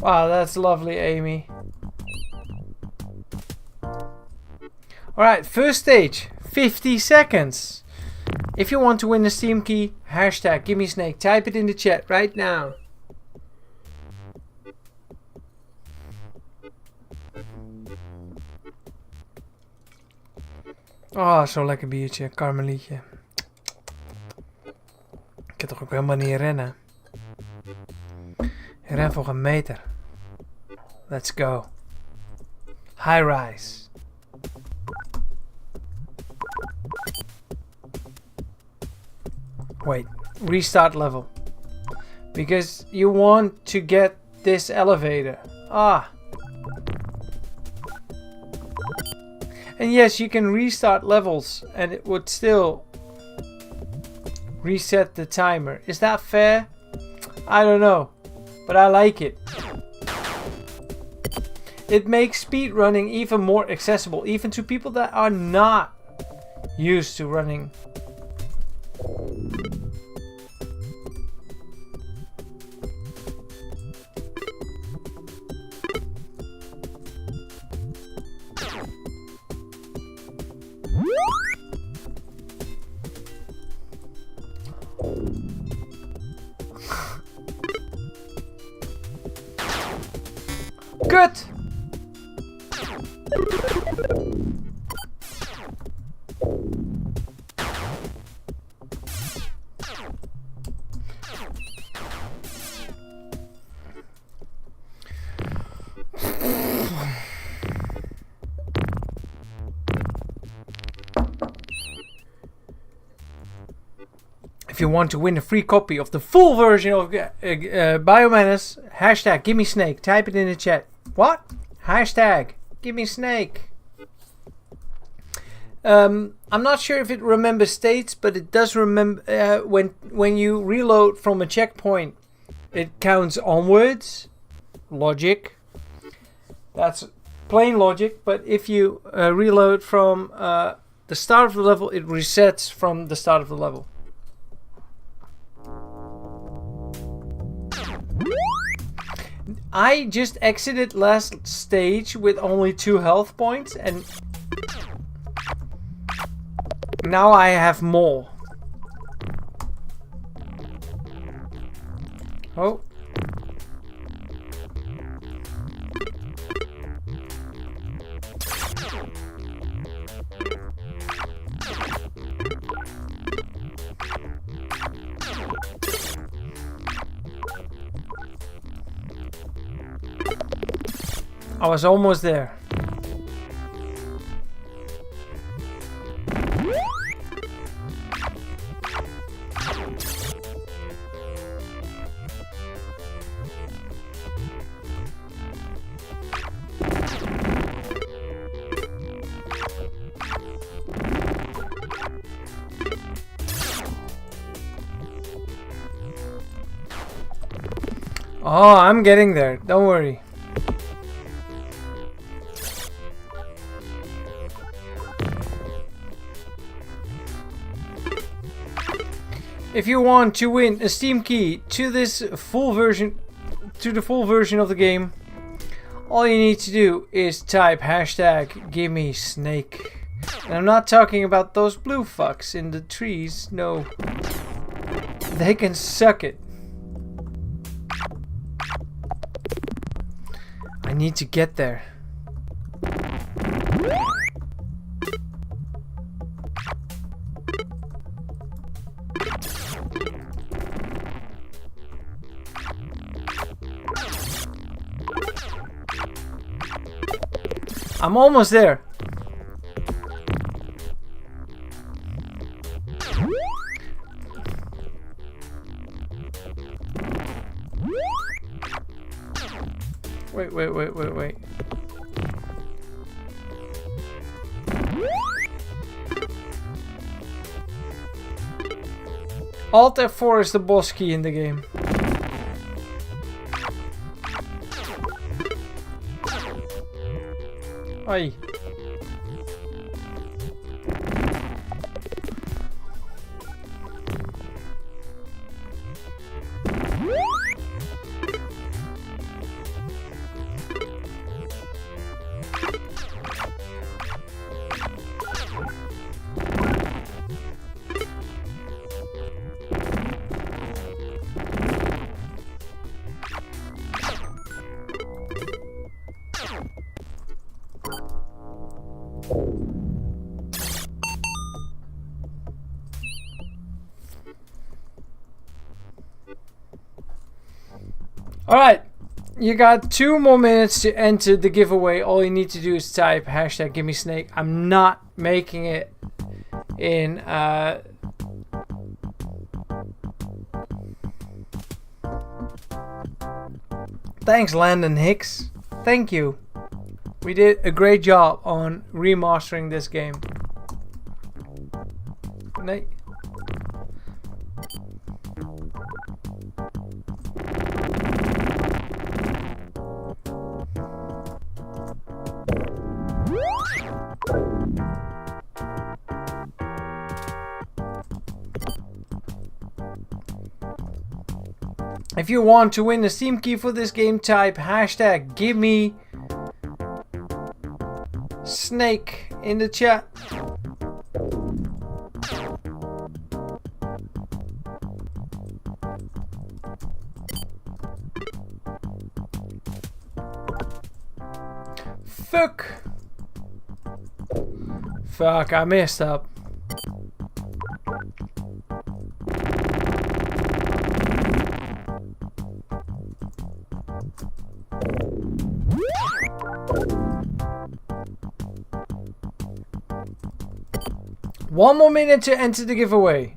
Wow, that's lovely, Amy. Alright, first stage, 50 seconds. If you want to win the Steam key, hashtag gimme snake. Type it in the chat right now. Oh, zo'n lekker biertje, karmelietje. Ik kan toch ook helemaal niet rennen. Ik ren voor een meter. Let's go. High rise. Wait, restart level. Because you want to get this elevator. Ah. And yes, you can restart levels and it would still reset the timer. Is that fair? I don't know, but I like it. It makes speedrunning even more accessible, even to people that are not used to running. Good. If you want to win a free copy of the full version of BioMenace, hashtag gimme snake. Type it in the chat. What? Hashtag gimme snake. I'm not sure if it remembers states, but it does remember when you reload from a checkpoint, it counts onwards. Logic. That's plain logic. But if you reload from the start of the level, it resets from the start of the level. I just exited last stage with only 2 health points and now I have more. Oh. I was almost there. Oh, I'm getting there. Don't worry. If you want to win a Steam key to this full version, to the full version of the game, all you need to do is type hashtag gimme snake. And I'm not talking about those blue fucks in the trees. No, they can suck it. I need to get there. I'm almost there. Wait. Alt F4 is the boss key in the game. Oi. Alright, you got 2 more minutes to enter the giveaway. All you need to do is type hashtag GimmeSnake. I'm not making it in Thanks Landon Hicks. Thank you. We did a great job on remastering this game. Nee. If you want to win the Steam key for this game, type hashtag GimmeSnake in the chat. Fuck, I messed up. One more minute to enter the giveaway.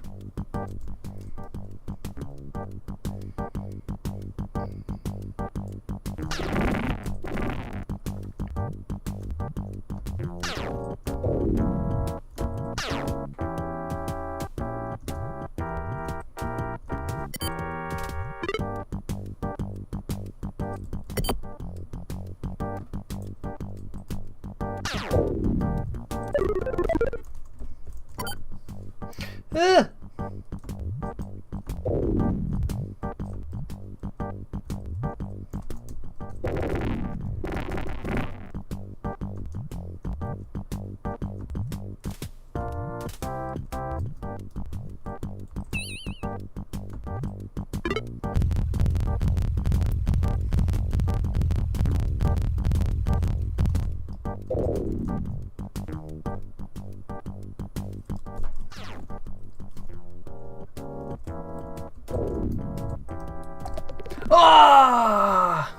Ah!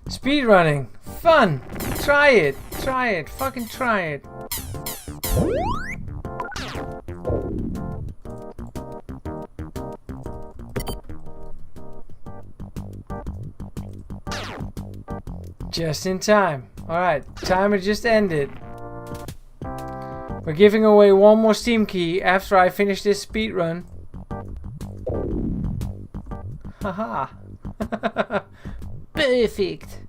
Speedrunning. Fun. Try it. Try it. Fucking try it. Just in time. Alright, timer just ended. We're giving away one more Steam key after I finish this speedrun. Haha. Perfect.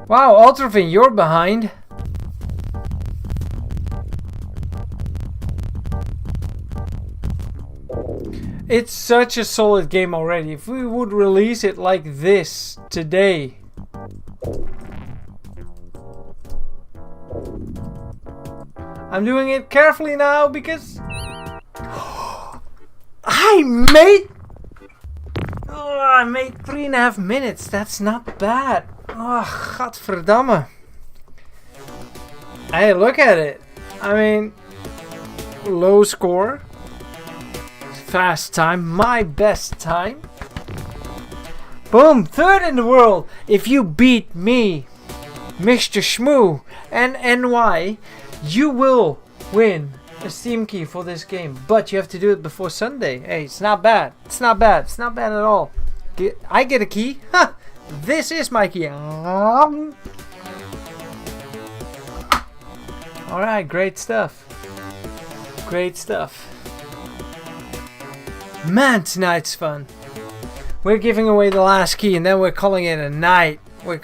Wow, Ultravin, you're behind. It's such a solid game already. If we would release it like this today. I'm doing it carefully now because I made 3.5 minutes. That's not bad. Oh, godverdamme. Hey, look at it. I mean, low score. Fast time. My best time. Boom. 3rd in the world. If you beat me, Mr. Shmoo and NY, you will win a Steam key for this game. But you have to do it before Sunday. Hey, it's not bad. It's not bad. It's not bad at all. I get a key. Ha! This is my key. Alright, great stuff. Great stuff. Man, tonight's fun. We're giving away the last key and then we're calling it a night. We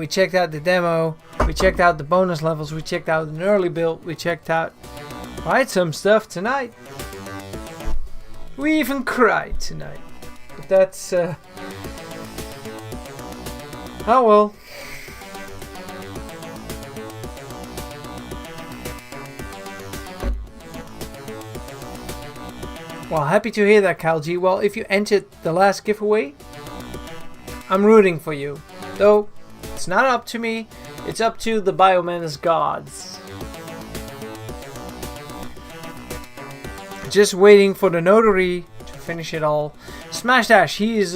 checked out the demo. We checked out the bonus levels. We checked out an early build. We checked out some stuff tonight. We even cried tonight. But that's oh well. Well, happy to hear that, Kalji. Well, if you entered the last giveaway, I'm rooting for you. Though, it's not up to me. It's up to the BioMenace gods. Just waiting for the notary to finish it all. Smash Dash, he is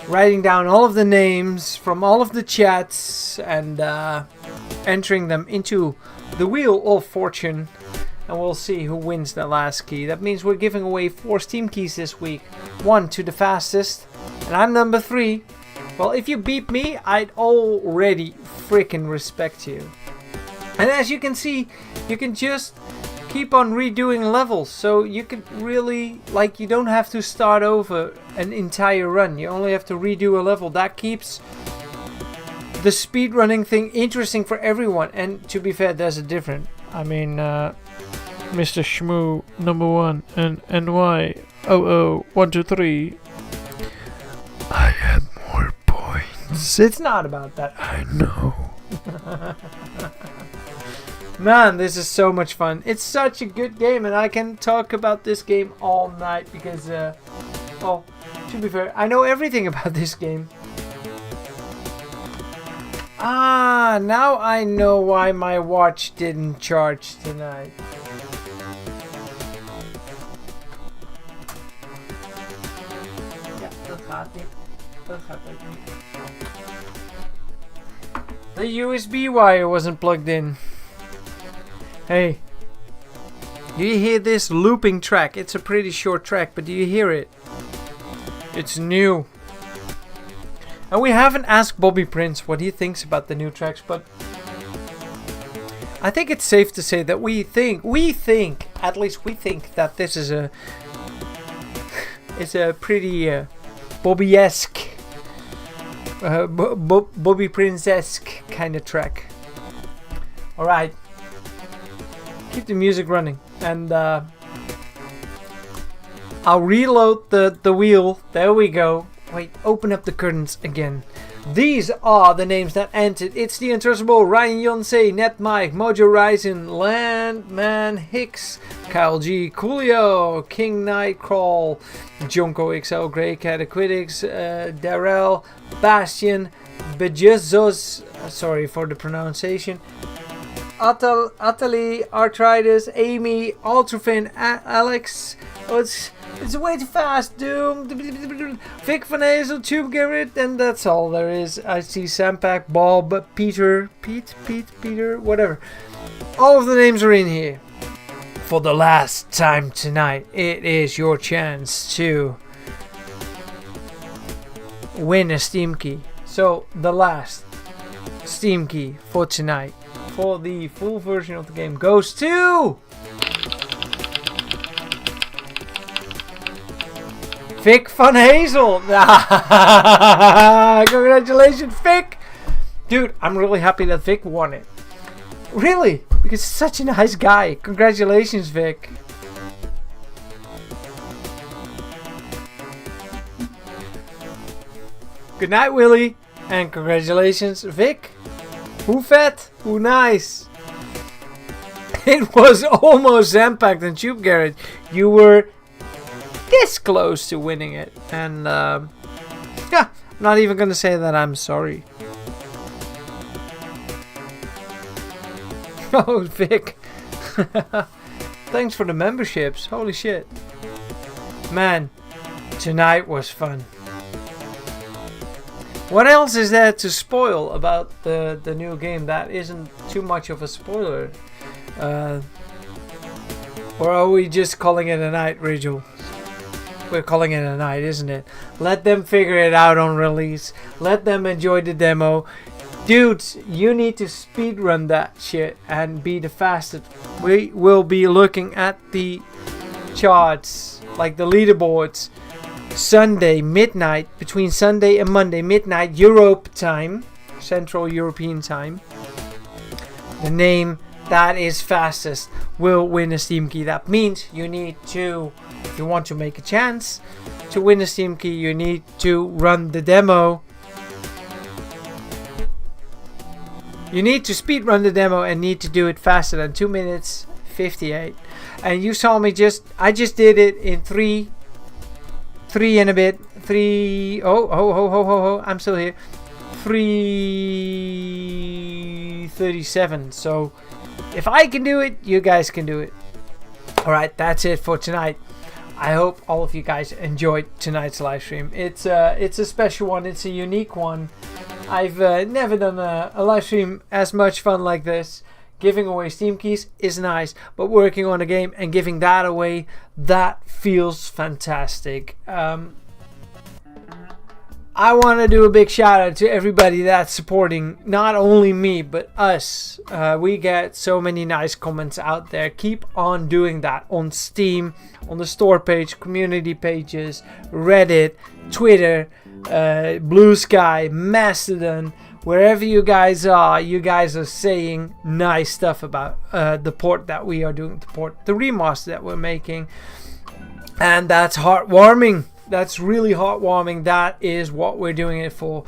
writing down all of the names from all of the chats and entering them into the Wheel of Fortune. And we'll see who wins the last key. That means we're giving away 4 Steam keys this week. 1 to the fastest. And I'm number 3. Well, if you beat me, I'd already freaking respect you. And as you can see, you can just keep on redoing levels. So you can really, like, you don't have to start over an entire run. You only have to redo a level. That keeps the speedrunning thing interesting for everyone. And to be fair, there's a difference. I mean, Mr. Shmoo number 1 and NY 00123. I had more points. It's not about that. I know. Man, this is so much fun. It's such a good game, and I can talk about this game all night because, well, to be fair, I know everything about this game. Ah, now I know why my watch didn't charge tonight. The USB wire wasn't plugged in. Hey, do you hear this looping track? It's a pretty short track, but do you hear it? It's new. And we haven't asked Bobby Prince what he thinks about the new tracks, but I think it's safe to say that we think that this is a pretty Bobby-esque, Bobby Prince-esque kind of track. Alright. Keep the music running. And I'll reload the wheel. There we go. Wait, open up the curtains again. These are the names that entered. It's the Untrustable, Ryan Yonsei, Net Mike, Mojo Ryzen, Landman Hicks, Kyle G, Coolio, King Nightcrawl, Jonko XL, Grey Cat Aquitics, Darrell, Bastion, Bejuzos, sorry for the pronunciation, Atali, Arthritis, Amy, Ultrafin, Alex, it's way too fast, Doom, Vic Van Hazel, Tube Garrett, and that's all there is. I see Sampak, Bob, Peter, whatever. All of the names are in here. For the last time tonight, it is your chance to win a Steam key. So, the last Steam key for tonight, for the full version of the game, goes to Vic Van Hazel. Congratulations, Vic. Dude, I'm really happy that Vic won it. Really, because he's such a nice guy. Congratulations, Vic. Good night, Willie. And congratulations, Vic. Who fat? Who nice? It was almost Zampact and Tube Garrett. You were this close to winning it. And yeah, I'm not even gonna say that I'm sorry. Oh, Vic. Thanks for the memberships. Holy shit. Man, tonight was fun. What else is there to spoil about the new game that isn't too much of a spoiler? Or are we just calling it a night, Rachel? We're calling it a night, isn't it? Let them figure it out on release. Let them enjoy the demo. Dudes, you need to speedrun that shit and be the fastest. We will be looking at the charts, like the leaderboards, Sunday midnight, between Sunday and Monday midnight Europe time, Central European time. The name that is fastest will win a Steam key. That means you need to, if you want to make a chance to win a Steam key, you need to run the demo. You need to speed run the demo and need to do it faster than 2 minutes 58. And you saw me I just did it in 3 and a bit. I'm still here. 3:37. So if I can do it, you guys can do it. Alright, that's it for tonight. I hope all of you guys enjoyed tonight's live stream. It's a special one. It's a unique one. I've never done a live stream as much fun like this. Giving away Steam keys is nice, but working on a game and giving that away, that feels fantastic. I want to do a big shout out to everybody that's supporting not only me but us. We get so many nice comments out there. Keep on doing that on Steam, on the store page, community pages, Reddit, Twitter, Blue Sky, Mastodon. Wherever you guys are saying nice stuff about the port that we are doing, the remaster that we're making. And that's heartwarming. That's really heartwarming. That is what we're doing it for.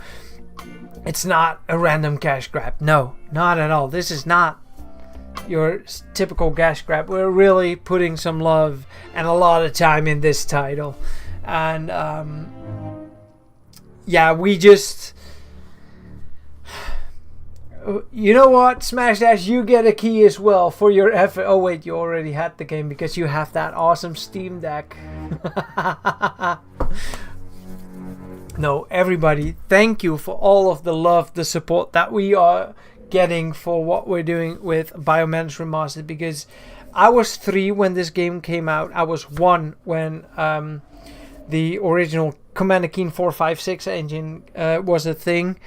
It's not a random cash grab. No, not at all. This is not your typical cash grab. We're really putting some love and a lot of time in this title. And yeah, we just... You know what, Smash Dash, you get a key as well for your effort. Oh wait, you already had the game because you have that awesome Steam Deck. No, everybody, thank you for all of the love, the support that we are getting for what we're doing with BioMenace Remastered, because I was 3 when this game came out. I was 1 when the original Commander Keen 456 engine was a thing.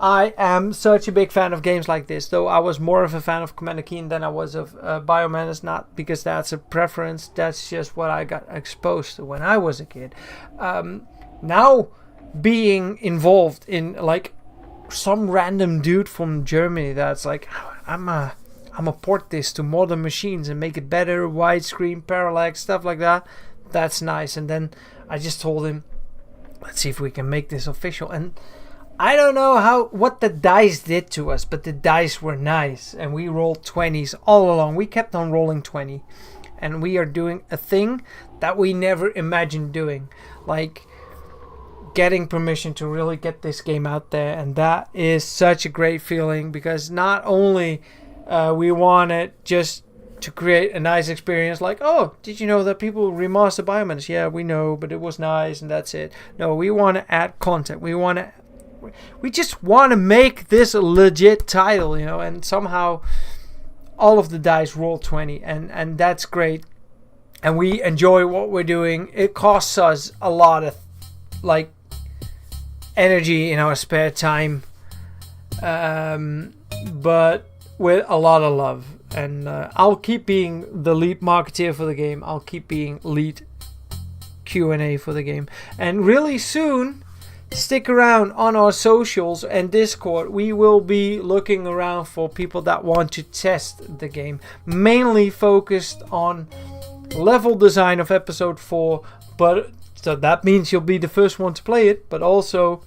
I am such a big fan of games like this, though I was more of a fan of Commander Keen than I was of BioMenace, not because that's a preference, that's just what I got exposed to when I was a kid. Now, being involved in like some random dude from Germany that's like, I'm a port this to modern machines and make it better, widescreen, parallax, stuff like that, that's nice. And then I just told him, let's see if we can make this official. And I don't know what the dice did to us, but the dice were nice, and we rolled 20s all along. We kept on rolling 20, and we are doing a thing that we never imagined doing, like getting permission to really get this game out there. And that is such a great feeling, because not only we want it just to create a nice experience, like, oh, did you know that people remaster BioMenace? Yeah, we know, but it was nice and that's it. No, we want to add content. We just want to make this a legit title, you know, and somehow all of the dice roll 20, and that's great. And we enjoy what we're doing. It costs us a lot of like energy in our spare time, but with a lot of love. And I'll keep being the lead marketeer for the game. I'll keep being lead Q&A for the game. And really soon, stick around on our socials and Discord. We will be looking around for people that want to test the game, mainly focused on level design of episode 4, but so that means you'll be the first one to play it, but also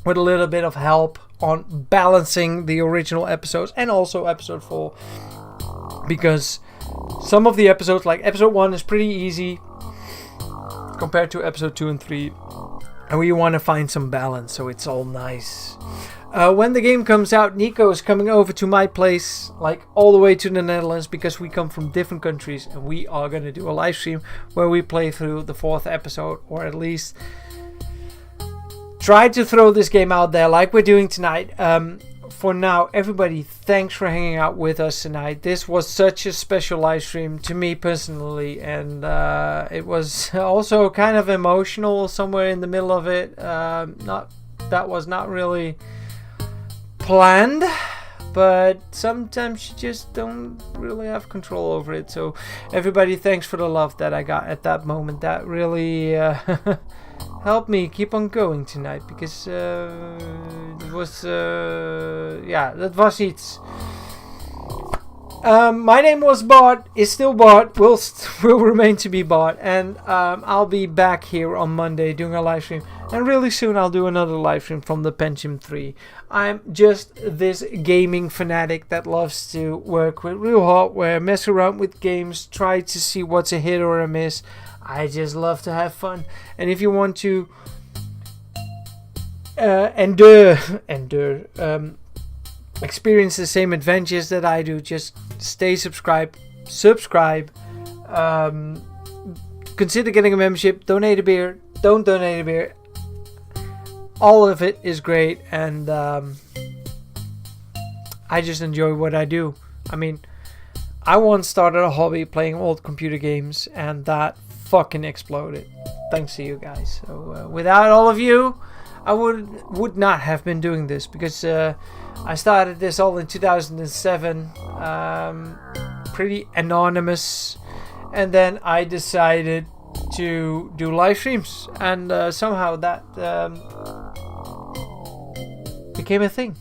with a little bit of help on balancing the original episodes and also episode 4, because some of the episodes, like episode 1, is pretty easy compared to episode 2 and 3, and we want to find some balance so it's all nice. When the game comes out, Nico is coming over to my place, like all the way to the Netherlands, because we come from different countries, and we are going to do a live stream where we play through the 4th episode, or at least try to throw this game out there like we're doing tonight. For now, everybody, thanks for hanging out with us tonight. This was such a special live stream to me personally, and it was also kind of emotional somewhere in the middle of it. That was not really planned, but sometimes you just don't really have control over it. So everybody, thanks for the love that I got at that moment. That really helped me keep on going tonight, because it was that was iets. My name was Bart, is still Bart, will remain to be Bart, and I'll be back here on Monday doing a live stream, and really soon I'll do another live stream from the Pentium 3. I'm just this gaming fanatic that loves to work with real hardware, mess around with games, try to see what's a hit or a miss. I just love to have fun, and if you want to experience the same adventures that I do, just stay subscribe, consider getting a membership, donate a beer, don't donate a beer, all of it is great, and I just enjoy what I do. I mean, I once started a hobby playing old computer games, and that fucking exploded, thanks to you guys. So without all of you, I would not have been doing this, because I started this all in 2007, pretty anonymous, and then I decided to do live streams, and somehow that became a thing.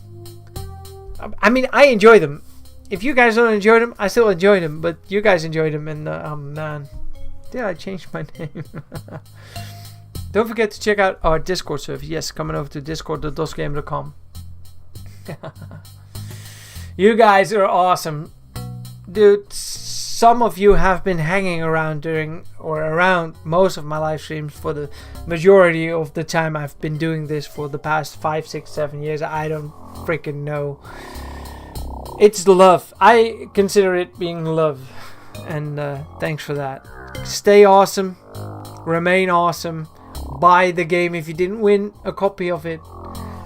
I mean, I enjoy them. If you guys don't enjoy them, I still enjoy them, but you guys enjoy them, and oh man, did I change my name? Don't forget to check out our Discord server. Yes, coming over to discord.dosgamert.com. You guys are awesome. Dude, some of you have been hanging around around most of my live streams for the majority of the time I've been doing this for the past 5, 6, 7 years. I don't freaking know. It's love. I consider it being love. And thanks for that. Stay awesome. Remain awesome. Buy the game if you didn't win a copy of it,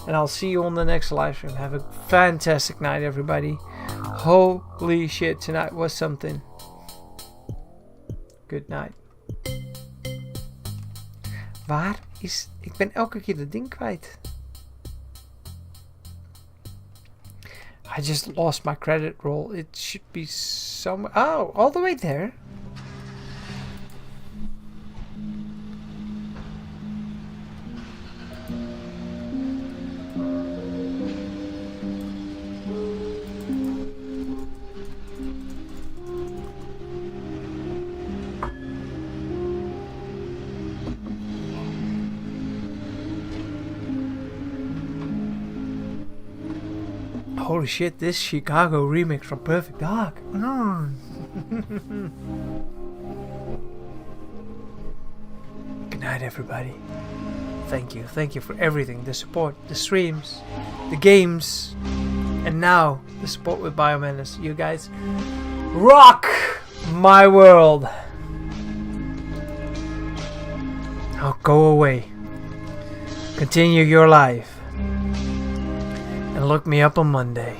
and I'll see you on the next live stream. Have a fantastic night, everybody. Holy shit, tonight was something. Good night. Waar is... Ik ben elke keer de ding kwijt. I just lost my credit roll. It should be somewhere... Oh, all the way there. Holy shit, this Chicago remix from Perfect Dark. Good night, everybody. Thank you. Thank you for everything. The support, the streams, the games, and now the support with BioMenace. You guys rock my world. Now go away. Continue your life. And look me up on Monday.